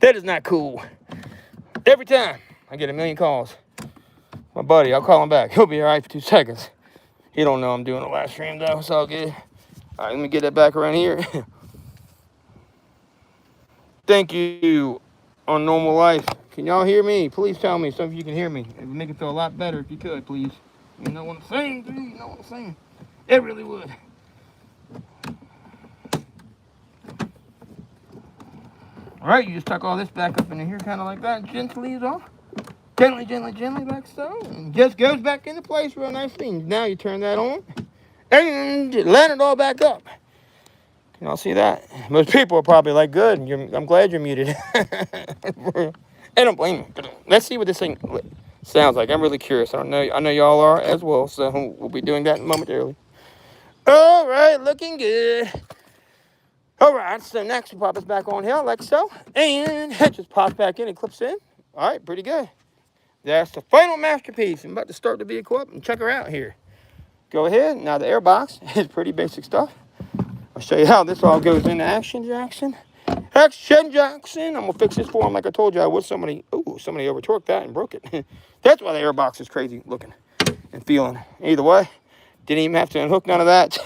That is not cool. Every time I get a million calls, my buddy, I'll call him back. He'll be all right for 2 seconds. He don't know I'm doing a live stream though. It's all good. All right, let me get that back around here. Thank you on Normal Life. Can y'all hear me? Please tell me. Some of you can hear me. It would make it feel a lot better if you could, please. You know what I'm saying, dude? You know what I'm saying? It really would. All right, you just tuck all this back up into here, kind of like that. Gently is off. Gently, gently, gently, like so. And just goes back into place real nicely. Now you turn that on and land it all back up. Can y'all see that? Most people are probably like, good, I'm glad you're muted. I don't blame you. Let's see what this thing sounds like. I'm really curious. I know y'all are as well, so we'll be doing that momentarily. All right, looking good. All right, so next we pop this back on here like so. And it just pops back in and clips in. All right, pretty good. That's the final masterpiece. I'm about to start the vehicle up and check her out here. Go ahead. Now the airbox is pretty basic stuff. I'll show you how this all goes into action, Jackson. Action, Jackson. I'm going to fix this for him like I told you I would. Somebody over-torqued that and broke it. That's why the airbox is crazy looking and feeling. Either way, didn't even have to unhook none of that.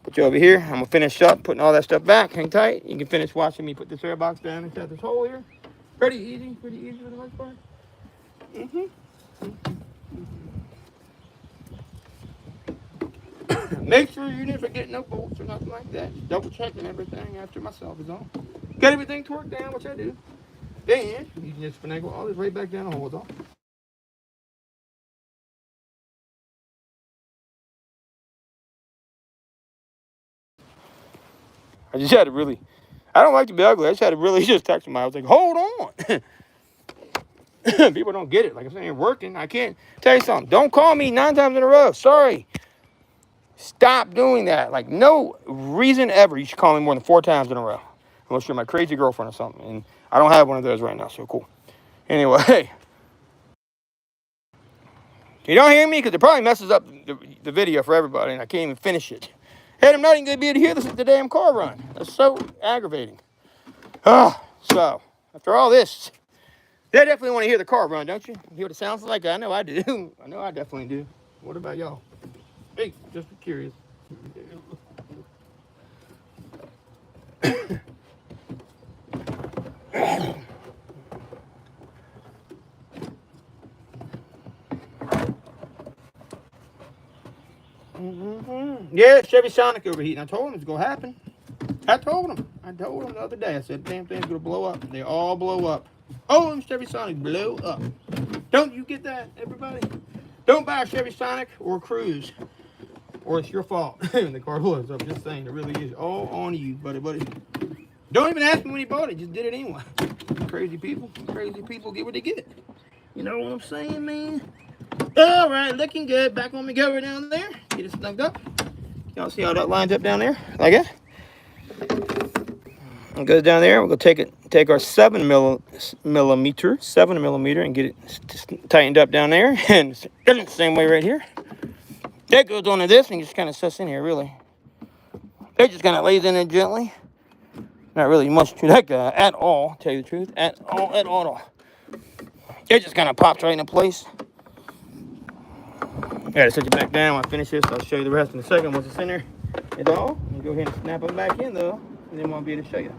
Put you over here. I'm going to finish up putting all that stuff back. Hang tight. You can finish watching me put this airbox down inside this hole here. Pretty easy for the most part. Make sure you didn't forget no bolts or nothing like that. Just double checking everything after myself is on. Got everything torqued down, which I do. Then you can just finagle all this right back down the hole is all. I just had to really, I don't like to be ugly. I just had to really just text him. I was like, hold on. People don't get it. Like I'm saying, working. I can't tell you something. Don't call me 9 times in a row. Sorry. Stop doing that. Like, no reason ever you should call me more than 4 times in a row. Unless you're my crazy girlfriend or something. And I don't have one of those right now, so cool. Anyway. You don't hear me? Because it probably messes up the video for everybody, and I can't even finish it. Hey, I'm not even going to be able to hear the damn car run. That's so aggravating. So, after all this, they definitely want to hear the car run, don't you? Hear what it sounds like? I know I do. I know I definitely do. What about y'all? Hey, just curious. Yeah, Chevy Sonic overheating. I told him it's going to happen. I told him the other day. I said, damn thing's going to blow up. They all blow up. Oh, and Chevy Sonic blow up. Don't you get that, everybody? Don't buy a Chevy Sonic or a Cruise, or it's your fault. The car blows up. Just saying, it really is all on you, buddy. Don't even ask me when he bought it. Just did it anyway. Crazy people get what they get. You know what I'm saying, man? All right, looking good. Back on me go down there. Get it snugged up. Y'all see how that lines up down there? Like that? It goes down there. We'll go take our 7 millimeter, and get it tightened up down there. And the same way right here. That goes onto this and just kind of sets in here, really. It just kind of lays in there gently. Not really much to that guy at all, tell you the truth. At all. It just kind of pops right into place. I gotta set you back down when I finish this. I'll show you the rest in a second once it's in there. It's all. You go ahead and snap them back in though, and then I'll be able to show you.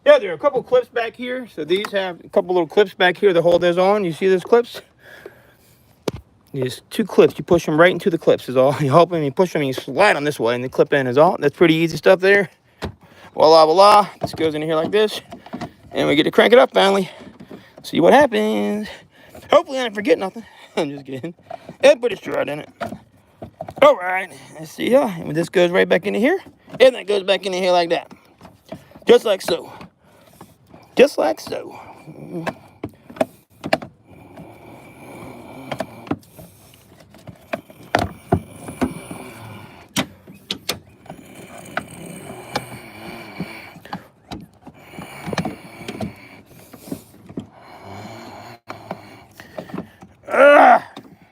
Yeah, there are a couple clips back here. So these have a couple little clips back here to hold those on. You see those clips? Just 2 clips. You push them right into the clips is all. You hope them, you push them, and you slide them this way, and the clip in is all. That's pretty easy stuff there. Voila, voila. This goes in here like this. And we get to crank it up finally. See what happens. Hopefully I didn't forget nothing. I'm just kidding. And put a strut in it. All right. Let's see here. And this goes right back into here. And that goes back into here like that. Just like so. Just like so.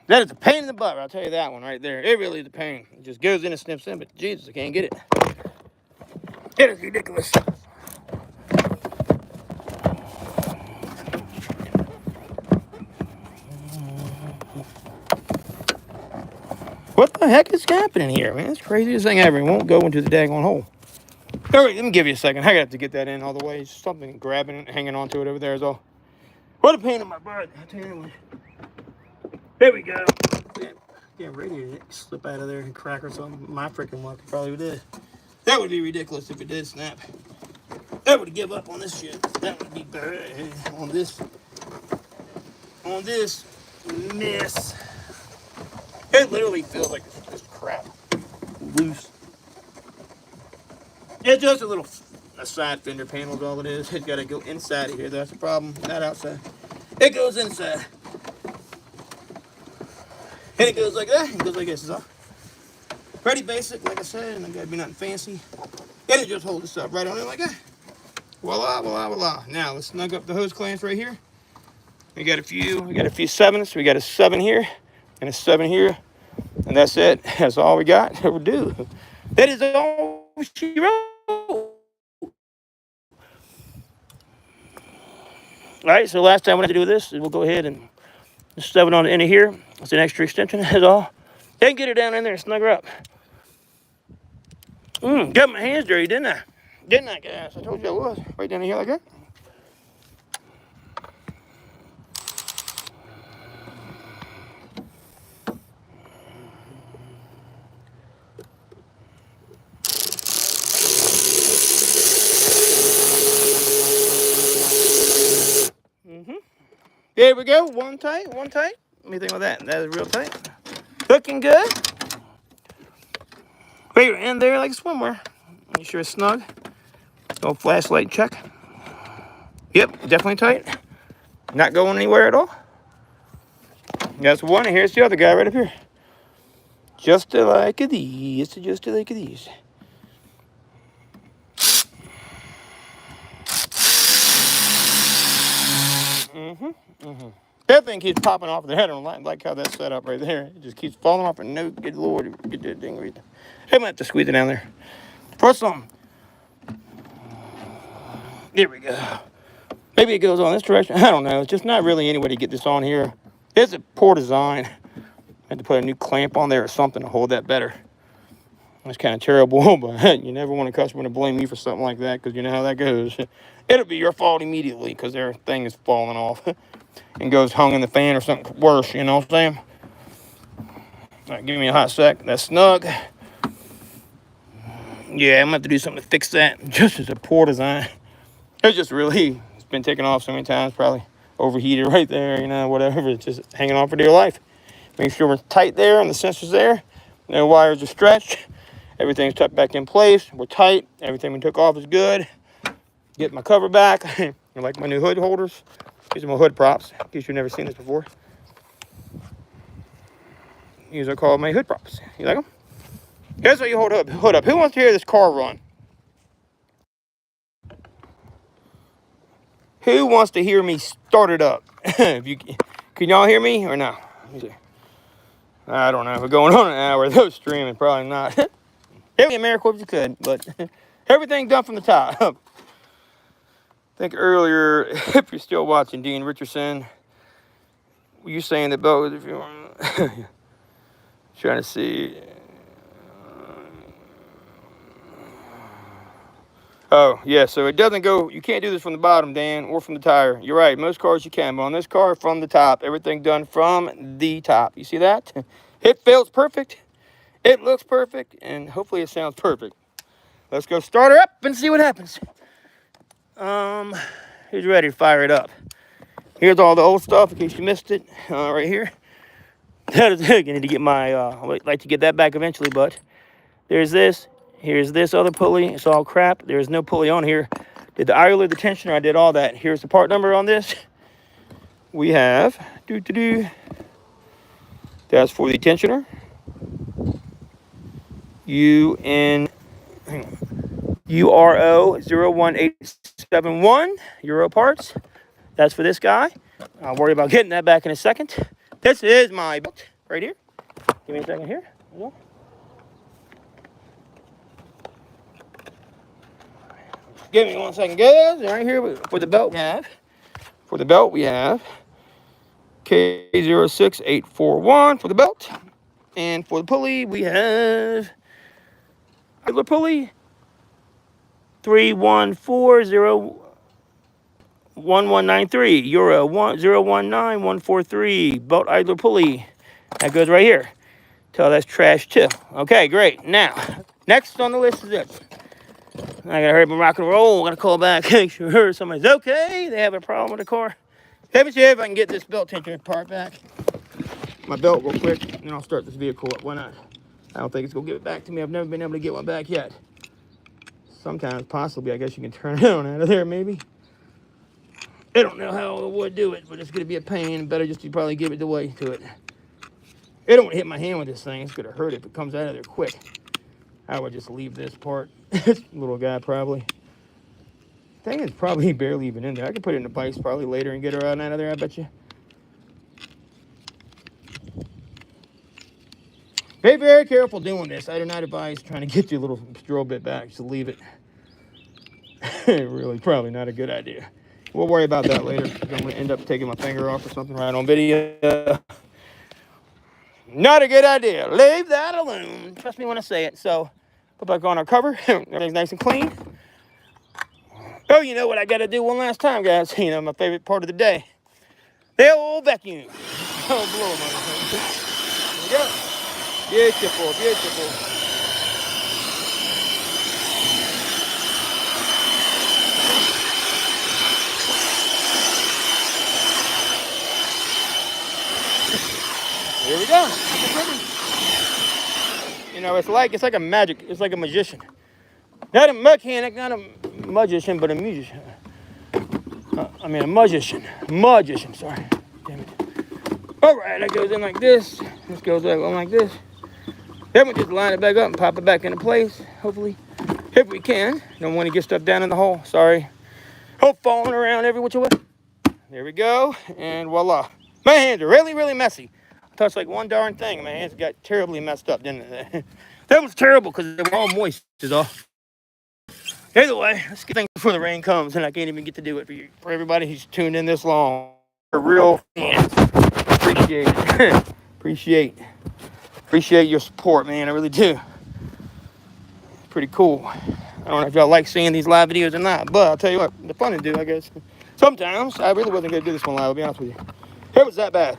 That is a pain in the butt, I'll tell you that one right there. It really is a pain. It just goes in and snips in, but Jesus, I can't get it. It is ridiculous. What the heck is happening here, man? It's the craziest thing ever. It won't go into the daggone hole. All right, let me give you a second. I got to get that in all the way. It's something grabbing it, hanging onto it over there is all. What a pain in my butt. I'll tell you what. There we go. Damn radiator didn't slip out of there and crack or something. My freaking luck probably did. That would be ridiculous if it did snap. That would give up on this shit. That would be bad on this mess. It literally feels like it's just crap. Loose. It's just a side fender panel is all it is. It's got to go inside of here. That's the problem. Not outside. It goes inside. And it goes like that. It goes like this. It's all pretty basic, like I said. And it got to be nothing fancy. And it just holds this up right on it like that. Voila, voila, voila. Now let's snug up the hose clamps right here. We got a few 7s. We got a 7 here and a 7 here. And that's it. That's all we got. That will do. That is all she wrote. All right, so last time we had to do this is we'll go ahead and just shove it on the end of here. It's an extra extension, that's all. Then get it down in there and snug her up. Got my hands dirty, didn't I? Didn't I, guys? I told you I was. Right down in here like that. There we go. One tight. What do you think of that? That is real tight. Looking good. Right in there like swimwear. Make sure it's snug. Little flashlight check. Yep, definitely tight. Not going anywhere at all. That's one, and here's the other guy right up here. Just like these. Just like these. That thing keeps popping off the head. I don't like how that's set up right there. It just keeps falling off, and no good lord, get that thing right there. I might have to squeeze it down there. First one. There we go. Maybe it goes on this direction. I don't know. It's just not really any way to get this on here. It's a poor design. I had to put a new clamp on there or something to hold that better. That's kind of terrible, but you never want a customer to blame you for something like that because you know how that goes. It'll be your fault immediately because their thing is falling off and goes hung in the fan or something worse, you know what I'm saying? All right, give me a hot sec. That's snug. Yeah, I'm going to have to do something to fix that. Just as a poor design. It's just really, it's been taken off so many times, probably overheated right there, you know, whatever. It's just hanging on for dear life. Make sure we're tight there and the sensor's there. No wires are stretched. Everything's tucked back in place. We're tight. Everything we took off is good. Get my cover back. I like my new hood holders. These are my hood props, in case you've never seen this before. These are called my hood props. You like them? Here's how you hold hood up. Who wants to hear this car run? Who wants to hear me start it up? Can y'all hear me or no? I don't know. If we're going on an hour, those streaming, probably not. It would be a miracle if you could, but everything done from the top. I think earlier, if you're still watching Dean Richardson, were you saying that both, if you want, trying to see. Oh, yeah, so it doesn't go, you can't do this from the bottom, Dan, or from the tire. You're right, most cars you can, but on this car, from the top. Everything done from the top. You see that? It feels perfect. It looks perfect, and hopefully it sounds perfect. Let's go start her up and see what happens. Who's ready to fire it up? Here's all the old stuff, in case you missed it, right here. That is, I need to get my, I'd like to get that back eventually, but there's this. Here's this other pulley. It's all crap. There's no pulley on here. Did the idler, the tensioner, I did all that. Here's the part number on this. We have, that's for the tensioner. URO 01871 Euro parts. That's for this guy. I'll worry about getting that back in a second. This is my belt right here. Give me a second here. Give me 1 second, guys. Right here for the belt we have. For the belt we have K06841 for the belt. And for the pulley we have idler pulley 3141193 Euro 1019143 belt idler pulley. That goes right here. Tell that's trash too. Okay, great. Now, next on the list is this. I gotta hurry up and rock and roll. I gotta call back, make sure somebody's okay. They have a problem with the car. Let me see if I can get this belt tensioner part back. My belt real quick, and then I'll start this vehicle up. Why not? I don't think it's gonna give it back to me. I've never been able to get one back yet. Sometimes, possibly, I guess you can turn it on out of there, maybe. I don't know how I would do it, but it's gonna be a pain. Better just to probably give it the way to it. I don't want to hit my hand with this thing. It's gonna hurt if it comes out of there quick. I would just leave this part. Little guy, probably. Thing is probably barely even in there. I could put it in the vise probably later and get her out of there, I bet you. Be very careful doing this. I do not advise trying to get your little drill bit back. Just leave it. Really, probably not a good idea. We'll worry about that later. I'm going to end up taking my finger off or something right on video. Not a good idea. Leave that alone. Trust me when I say it. So, put back on our cover. Everything's nice and clean. Oh, you know what I got to do one last time, guys. You know, my favorite part of the day. The old vacuum. Oh, blow, motherfucker. There we go. Beautiful, beautiful. Here we go. You know, it's like a magic. It's like a magician. Not a mechanic, not a magician, but a musician. A magician. Magician, sorry. Damn it. All right, that goes in like this. This goes on like this. Then we just line it back up and pop it back into place, hopefully. If we can. Don't want to get stuff down in the hole. Sorry. Hope falling around every which way. There we go. And voila. My hands are really, really messy. I touched like one darn thing. My hands got terribly messed up, didn't they? That was terrible because they were all moist. Is all. Either way, let's get things before the rain comes, and I can't even get to do it for everybody who's tuned in this long. For real fans. Appreciate it. Appreciate your support, man. I really do. It's pretty cool. I don't know if y'all like seeing these live videos or not, but I'll tell you what, they're fun to do, I guess. Sometimes, I really wasn't going to do this one live, I'll be honest with you. It was that bad.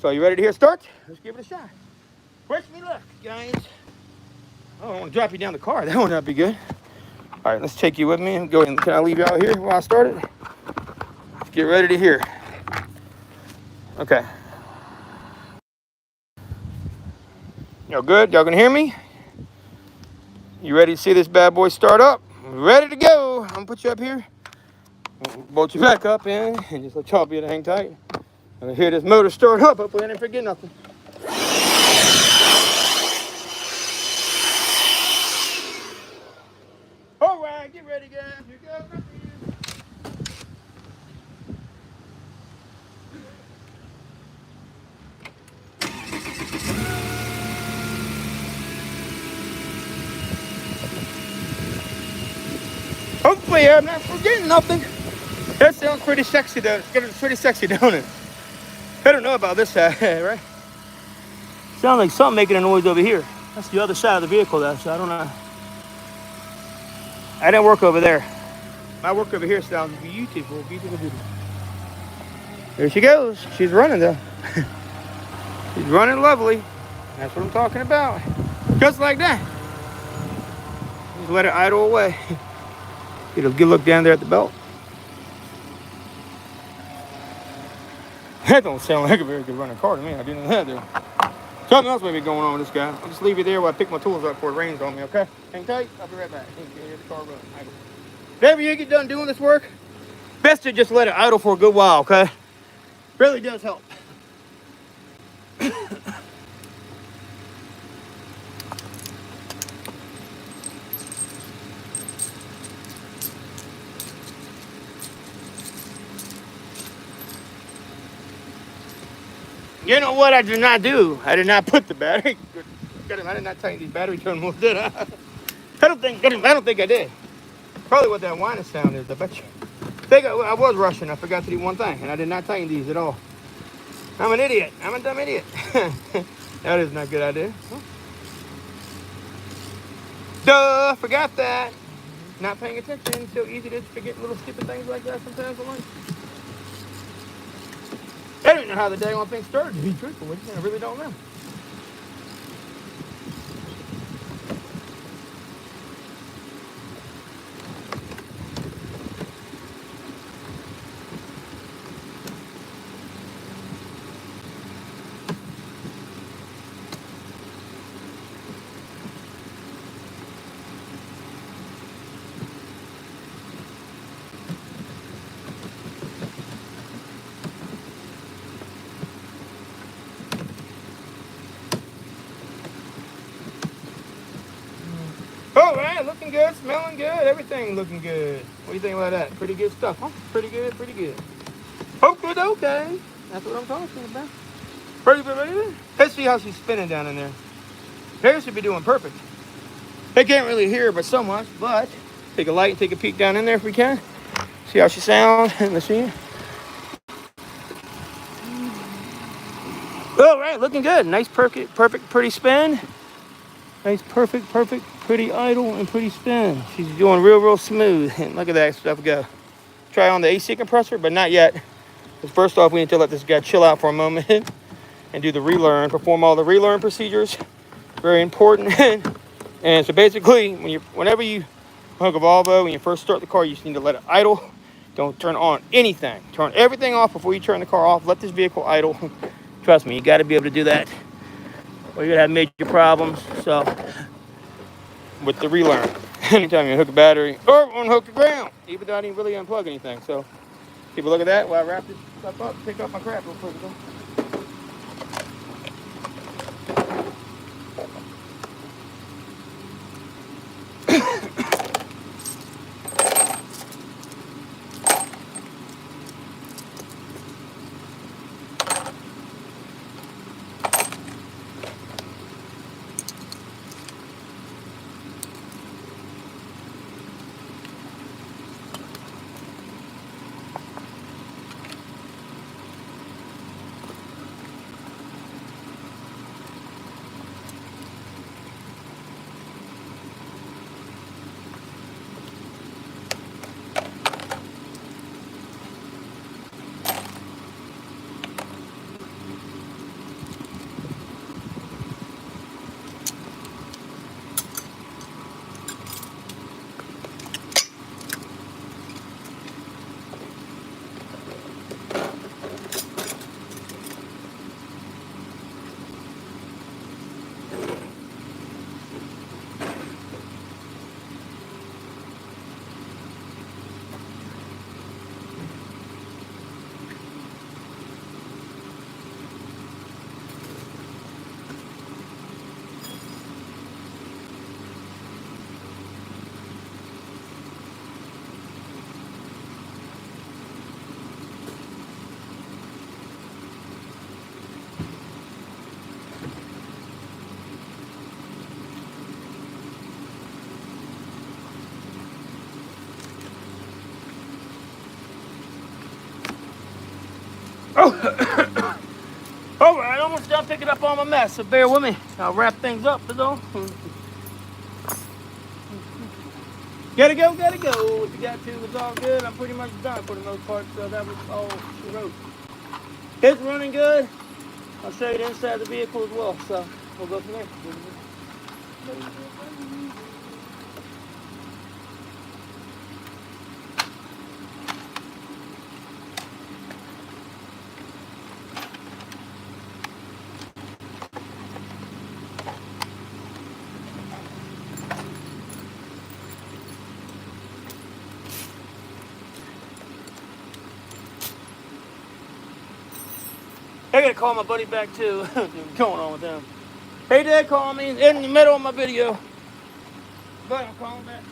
So, you ready to hear start? Let's give it a shot. Wish me luck, guys. Oh, I don't want to drop you down the car. That would not be good. All right, let's take you with me and go ahead. Can I leave you out here while I start it? Let's get ready to hear. Okay. Y'all good? Y'all can hear me? You ready to see this bad boy start up? Ready to go. I'm gonna put you up here. Bolt you back up in and just let y'all be able to hang tight. And I hear this motor start up. Hopefully I didn't forget nothing. All right, get ready, guys. Here goes nothing. Hopefully I'm not forgetting nothing. That sounds pretty sexy though. It's pretty sexy, don't it? I don't know about this side, right? Sounds like something making a noise over here. That's the other side of the vehicle though, so I don't know. I didn't work over there. My work over here sounds beautiful, beautiful, beautiful. There she goes. She's running though. She's running lovely. That's what I'm talking about. Just like that. Just let it idle away. Get a good look down there at the belt. That don't sound like a very good running car to me. I didn't know that there. Something else may be going on with this guy. I'll just leave you there while I pick my tools up before it rains on me, okay? Hang tight. I'll be right back. Hear the car running. Whenever you get done doing this work, best to just let it idle for a good while, okay? Really does help. You know what I did not do? I did not put the battery. I did not tighten these battery terminals, did I? I don't think I did. Probably what that whining sound is, I bet you. I was rushing. I forgot to do one thing, and I did not tighten these at all. I'm an idiot. I'm a dumb idiot. That is not a good idea. Duh, forgot that. Not paying attention. So easy to forget little stupid things like that sometimes in life. I don't know how the daggone thing started, to be truthful with you. I really don't know. All right, looking good, smelling good, everything looking good. What do you think about that? Pretty good stuff, huh? Pretty good, pretty good. Okay. That's what I'm talking about. Pretty good. Let's see how she's spinning down in there. Hair should be doing perfect. They can't really hear but so much, but take a light and take a peek down in there if we can. See how she sounds in the machine. All right, looking good. Nice, perfect, pretty spin. Nice, perfect, pretty idle and pretty spin. She's doing real smooth. And look at that stuff go. Try on the AC compressor, but not yet. Because first off, we need to let this guy chill out for a moment and do the relearn, perform all the relearn procedures. Very important. And so basically, whenever you hook a Volvo, when you first start the car, you just need to let it idle. Don't turn on anything. Turn everything off before you turn the car off. Let this vehicle idle. Trust me, you got to be able to do that, or you're gonna have major problems. So, with the relearn, anytime you hook a battery or unhook the ground, even though I didn't really unplug anything. So, keep a look at that while I wrap this stuff up. Pick up my crap real quick. Oh, all right, almost done picking up all my mess, so bear with me. I'll wrap things up, though. Gotta go, gotta go. If you got to, it's all good. I'm pretty much done for the most part, so that was all she wrote. It's running good. I'll show you the inside of the vehicle as well, so we'll go from there. I gotta call my buddy back too. What's going on with him? Hey, Dad, call me in the middle of my video. But I'm calling back.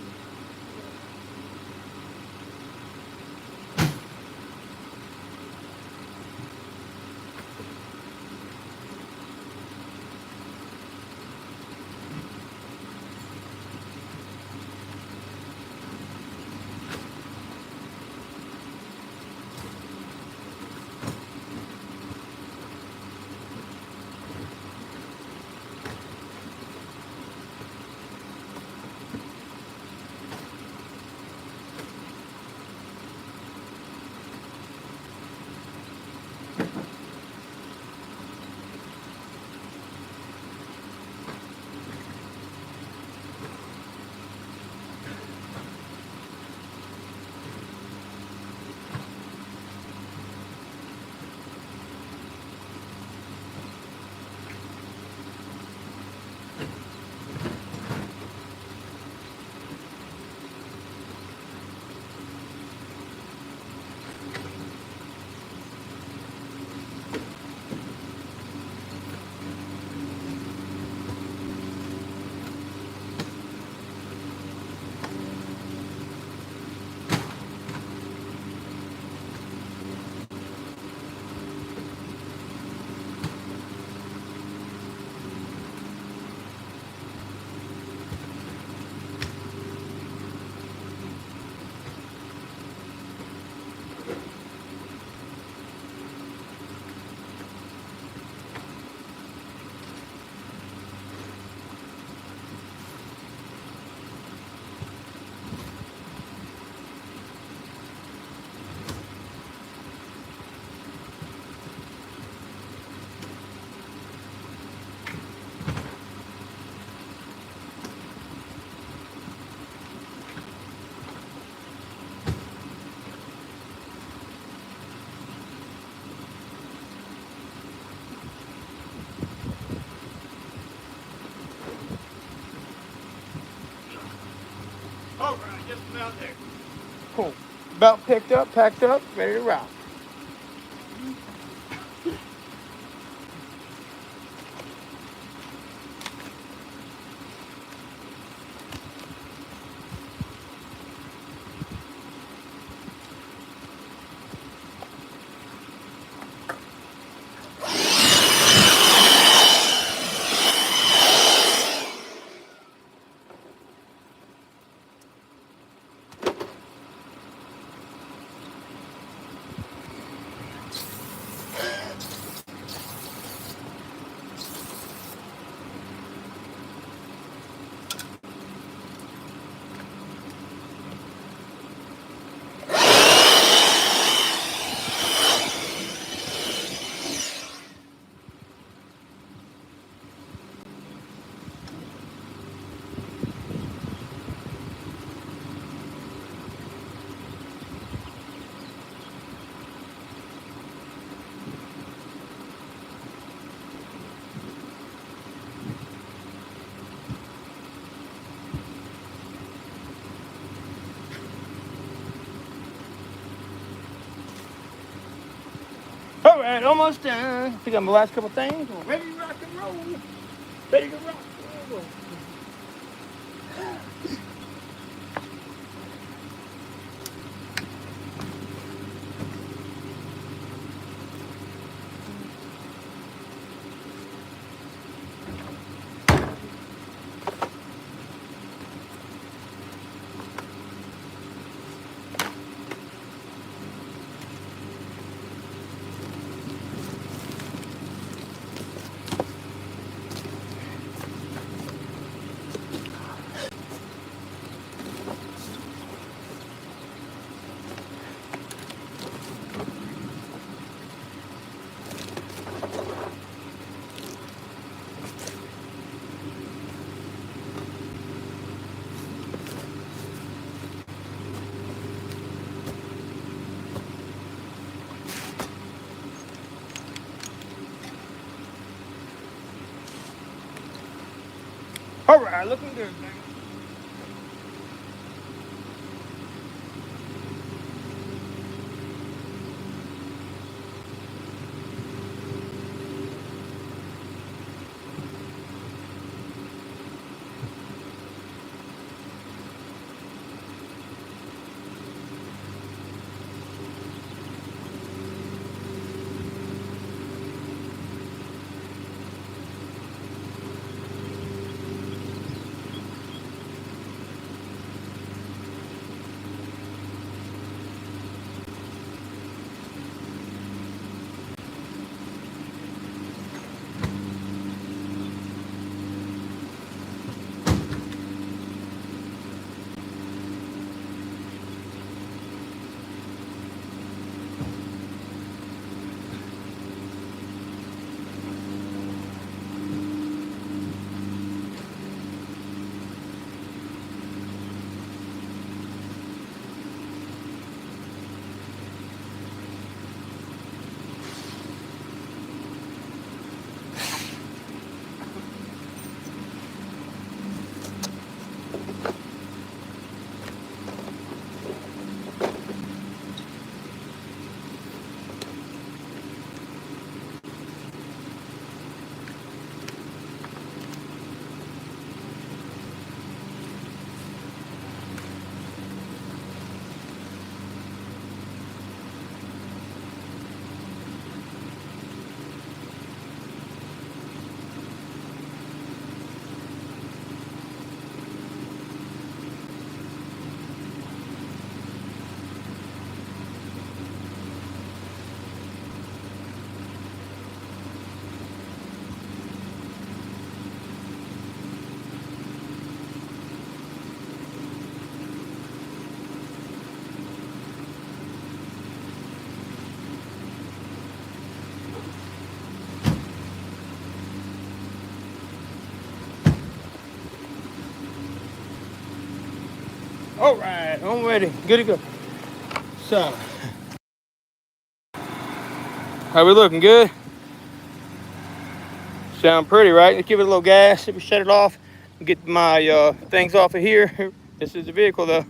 All right, just about there. Cool. About picked up, packed up, ready to rock. All right, almost done. Pick up my last couple things. We're ready to rock and roll. Ready to rock and roll. All right, looking good, man. All right, I'm ready. Good to go. So, how we looking? Good? Sound pretty, right? Let's give it a little gas. Let me shut it off. Get my things off of here. This is the vehicle, though.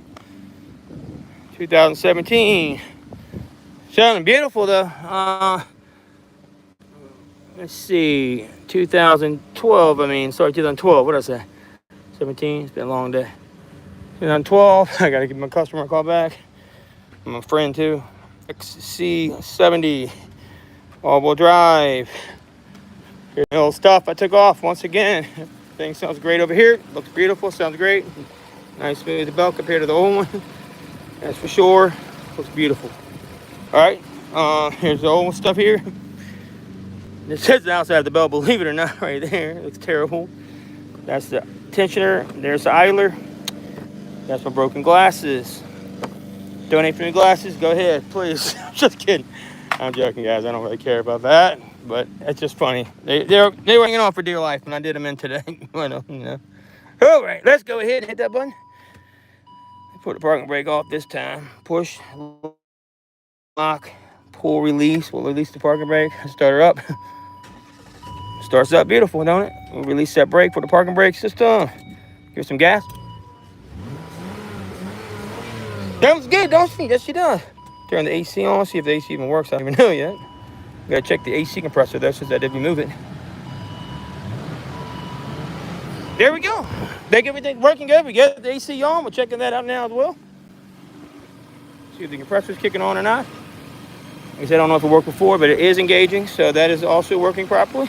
2017. Sounding beautiful, though. Let's see. 2012, sorry, 2012. What did I say? 17. It's been a long day. 2012. I got to give my customer a call back. My friend, too. XC70 all-wheel drive. Here's the old stuff I took off once again. Thing sounds great over here. Looks beautiful. Sounds great. Nice smooth belt compared to the old one. That's for sure. Looks beautiful. All right. Here's the old stuff here. This says the outside of the belt, believe it or not, right there. It looks terrible. That's the tensioner. There's the idler. That's my broken glasses. Donate for new glasses. Go ahead, please. Just kidding. I'm joking, guys. I don't really care about that, but it's just funny. They were hanging on for dear life when I did them in today. All right, let's go ahead and hit that button. Put the parking brake off this time. Push, lock, pull, release. We'll release the parking brake. Start her up. Starts up beautiful, don't it? We'll release that brake for the parking brake system. Give some gas. That was good, don't she? Yes, she does. Turn the AC on, see if the AC even works. I don't even know yet. Gotta check the AC compressor though, since I did remove it. There we go. Make everything working good. We get the AC on. We're checking that out now as well. See if the compressor's kicking on or not. Like I said, I don't know if it worked before, but it is engaging, so that is also working properly.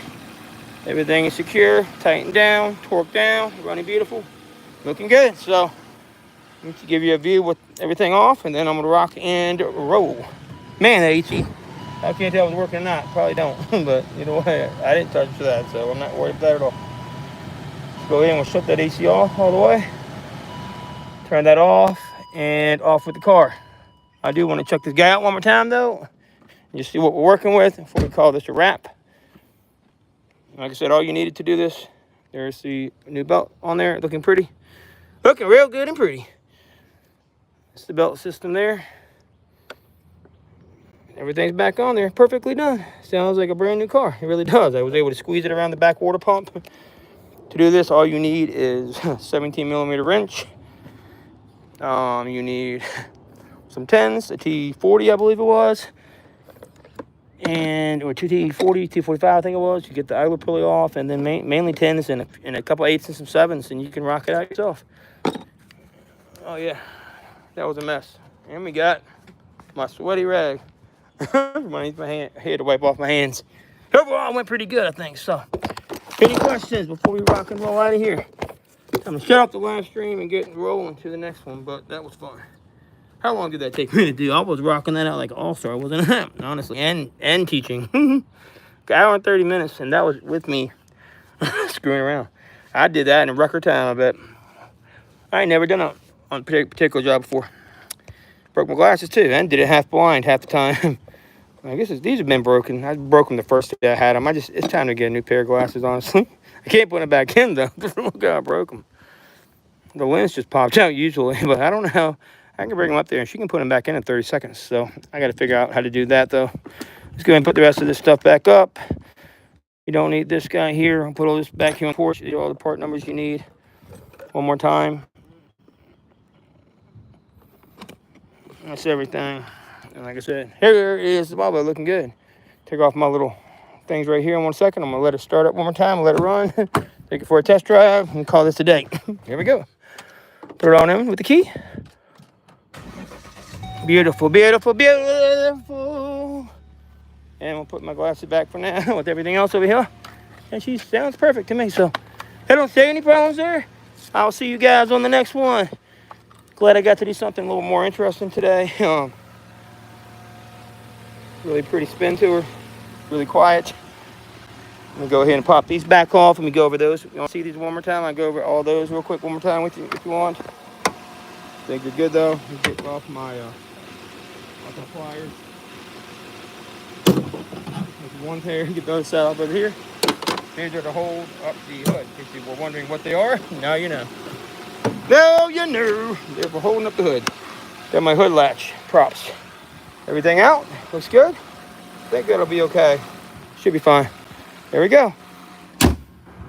Everything is secure, tightened down, torqued down, running beautiful, looking good. So, I'm going to give you a view with everything off, and then I'm going to rock and roll. Man, that AC, I can't tell if it's working or not. Probably don't, but either way, I didn't touch that, so I'm not worried about that at all. Let's go ahead and we'll shut that AC off all the way. Turn that off, and off with the car. I do want to check this guy out one more time, though. You see what we're working with before we call this a wrap. Like I said, all you needed to do this. There's the new belt on there, looking pretty. Looking real good and pretty. That's the belt system there. Everything's back on there, perfectly done. Sounds like a brand new car. It really does. I was able to squeeze it around the back water pump. To do this, all you need is a 17mm wrench. You need some 10s, a T40, I believe it was, or 2T40, T45, I think it was. You get the idler pulley off, and then mainly 10s and a couple 8s and some 7s, and you can rock it out yourself. Oh yeah, that was a mess. And we got my sweaty rag. My hand, I had to wipe off my hands. Overall, it went pretty good, I think. So, any questions before we rock and roll out of here? I'm gonna shut off the live stream and get rolling to the next one, but that was fun. How long did that take me to do? I was rocking that out like an all-star, wasn't it? Honestly, and teaching. An hour and 30 minutes, and that was with me screwing around. I did that in a record time, I bet. I ain't never done it on a particular job before. Broke my glasses too, and did it half blind half the time. I guess these have been broken. I broke them the first day I had them. It's time to get a new pair of glasses, honestly. I can't put them back in, though. Look how I broke them. The lens just popped out usually, but I don't know how. I can bring them up there, and she can put them back in 30 seconds. So I got to figure out how to do that, though. Let's go ahead and put the rest of this stuff back up. You don't need this guy here. I'll put all this back here on the porch. These are all the part numbers you need. One more time. That's everything. And like I said, here is the Volvo looking good. Take off my little things right here in 1 second. I'm going to let it start up one more time. Let it run. Take it for a test drive and call this a day. Here we go. Throw it on in with the key. Beautiful, beautiful, beautiful. And we'll put my glasses back for now with everything else over here. And she sounds perfect to me. So I don't see any problems there. I'll see you guys on the next one. Glad I got to do something a little more interesting today. Really pretty spin to her. Really quiet. I'm going to go ahead and pop these back off. Let me go over those. You want to see these one more time? I'll go over all those real quick one more time with you if you want. I think you're good though. Let me get off my pliers. One pair, get the other side off over here. These are to hold up the hood. If you were wondering what they are, now you know. Now you know. They're for holding up the hood. Got my hood latch props. Everything out. Looks good. I think that'll be okay. Should be fine. There we go.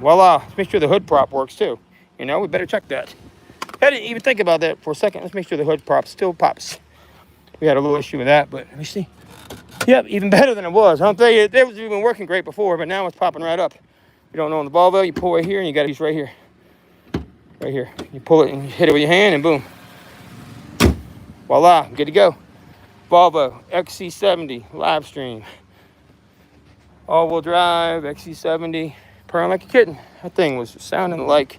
Voila. Let's make sure the hood prop works too. You know, we better check that. I didn't even think about that for a second. Let's make sure the hood prop still pops. We had a little issue with that, but let me see. Yep, even better than it was. I'll tell you, it was even working great before, but now it's popping right up. You don't know on the Volvo, you pull right here, and you got these right here. Right here. You pull it and you hit it with your hand, and boom. Voila, good to go. Volvo XC70 LIVESTREAM. All-wheel drive, XC70. Purring like a kitten. That thing was sounding like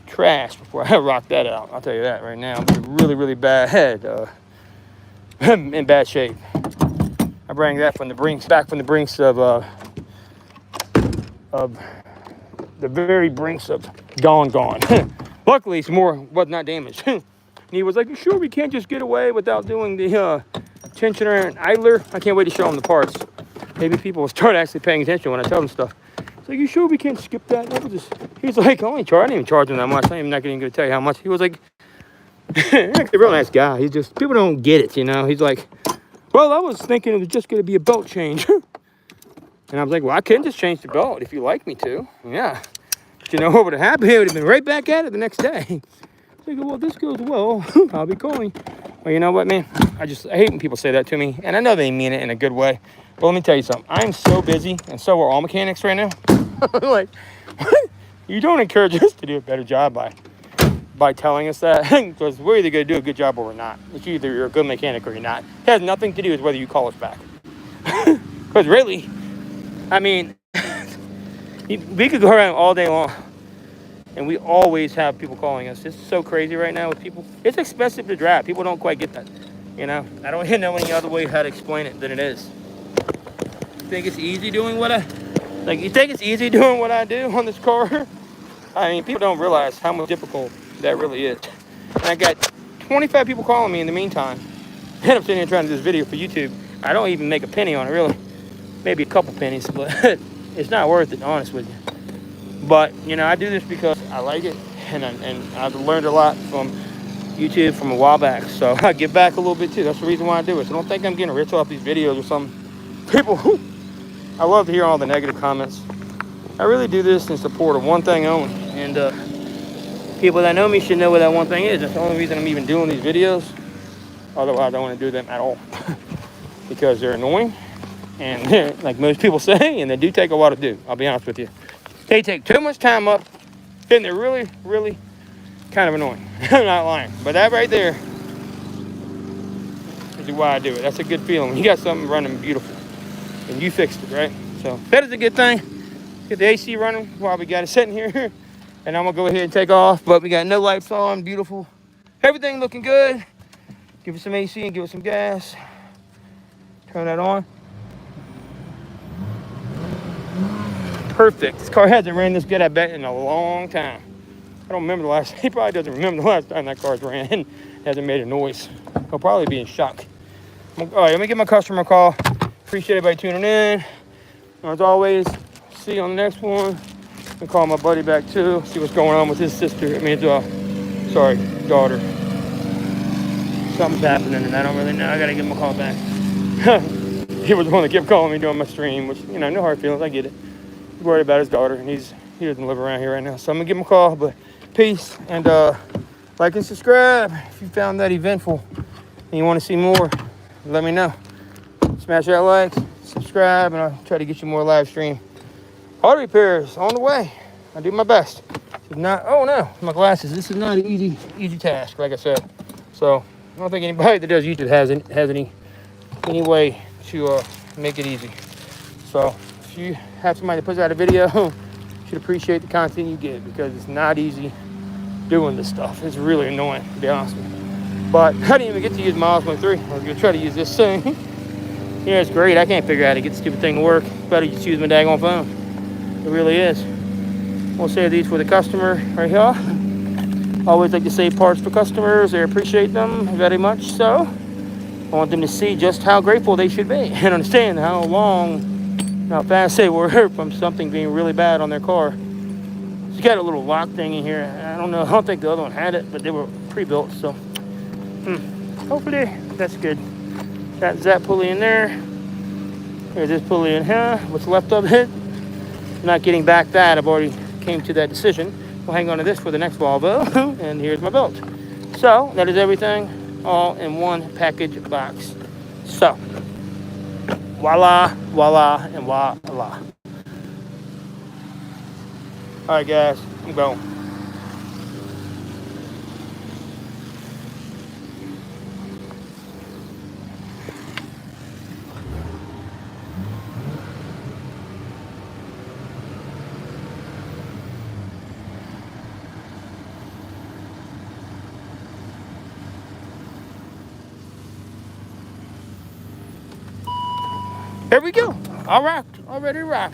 trash before I rocked that out. I'll tell you that right now. It was really, really bad. In bad shape. I bring that from the brinks, back from the brinks of the very brinks of gone. Luckily, some more was not damaged. And he was like, "You sure we can't just get away without doing the tensioner and idler?" I can't wait to show him the parts. Maybe people will start actually paying attention when I tell them stuff. It's like, "You sure we can't skip that?" He's like, I didn't even charge him that much. I'm not even going to tell you how much. He was like, a real nice guy. He's just, people don't get it, you know. He's like, "Well, I was thinking it was just going to be a belt change." And I was like, "Well, I can just change the belt if you like me to." Yeah. But you know what would have happened? He would have been right back at it the next day. I go, "Well, this goes well. I'll be calling." Well, you know what, man? I hate when people say that to me. And I know they mean it in a good way. But let me tell you something. I'm so busy, and so are all mechanics right now. Like, what? You don't encourage us to do a better job by telling us that. Because we're either going to do a good job or we're not. It's either you're a good mechanic or you're not. It has nothing to do with whether you call us back. Because really, I mean, we could go around all day long. And we always have people calling us. It's so crazy right now with people. It's expensive to drive. People don't quite get that. You know? I don't know any other way how to explain it than it is. You think it's easy doing what I do on this car? I mean, people don't realize how much difficult that really is. And I got 25 people calling me in the meantime. And I'm sitting here trying to do this video for YouTube. I don't even make a penny on it, really. Maybe a couple pennies, but it's not worth it, honest with you. But, you know, I do this because I like it, and I've learned a lot from YouTube from a while back. So I give back a little bit, too. That's the reason why I do it. So don't think I'm getting rich off these videos or something. People, I love to hear all the negative comments. I really do this in support of one thing only. And people that know me should know what that one thing is. That's the only reason I'm even doing these videos. Otherwise, I don't want to do them at all. Because they're annoying. And they're, like most people say, and they do take a while to do. I'll be honest with you. They take too much time up. Then they're really, really kind of annoying. I'm not lying. But that right there is why I do it. That's a good feeling. You got something running beautiful. And you fixed it, right? So that is a good thing. Get the AC running while we got it sitting here. And I'm going to go ahead and take off. But we got no lights on. Beautiful. Everything looking good. Give it some AC and give it some gas. Turn that on. Perfect. This car hasn't ran this good, I bet, in a long time. I don't remember the last. He probably doesn't remember the last time that car's ran. Hasn't made a noise. He'll probably be in shock. All right, let me give my customer a call. Appreciate everybody tuning in. As always, see you on the next one. I'll call my buddy back too. See what's going on with his sister. Daughter. Something's happening, and I don't really know. I gotta give him a call back. He was the one that kept calling me during my stream, which, you know, no hard feelings. I get it. He's worried about his daughter, and he doesn't live around here right now. So I'm gonna give him a call. But peace, and like and subscribe if you found that eventful and you want to see more. Let me know. Smash that like, subscribe, and I'll try to get you more live stream. Auto repairs on the way. I do my best. It's not. Oh no, my glasses. This is not an easy task, like I said. So I don't think anybody that does YouTube has any way to make it easy. So if you have somebody that puts out a video, you should appreciate the content you get, because it's not easy doing this stuff. It's really annoying, to be honest with you. But I didn't even get to use my Osmo 3. I was gonna try to use this soon. Yeah, it's great. I can't figure out how to get the stupid thing to work. Better just use my daggone phone. It really is. We'll save these for the customer right here. Always like to save parts for customers. They appreciate them very much so. I want them to see just how grateful they should be and understand how fast they were from something being really bad on their car. It's got a little lock thing in here. I don't think the other one had it, but they were pre-built, so hopefully that's good. Got that pulley in there. There's this pulley in here. What's left of it. I'm not getting back that. I've already came to that decision. We'll hang on to this for the next Volvo. And here's my belt. So that is everything, all in one package box. So voila, voila, and voila. All right, guys, I'm going. There we go. All right, already rock.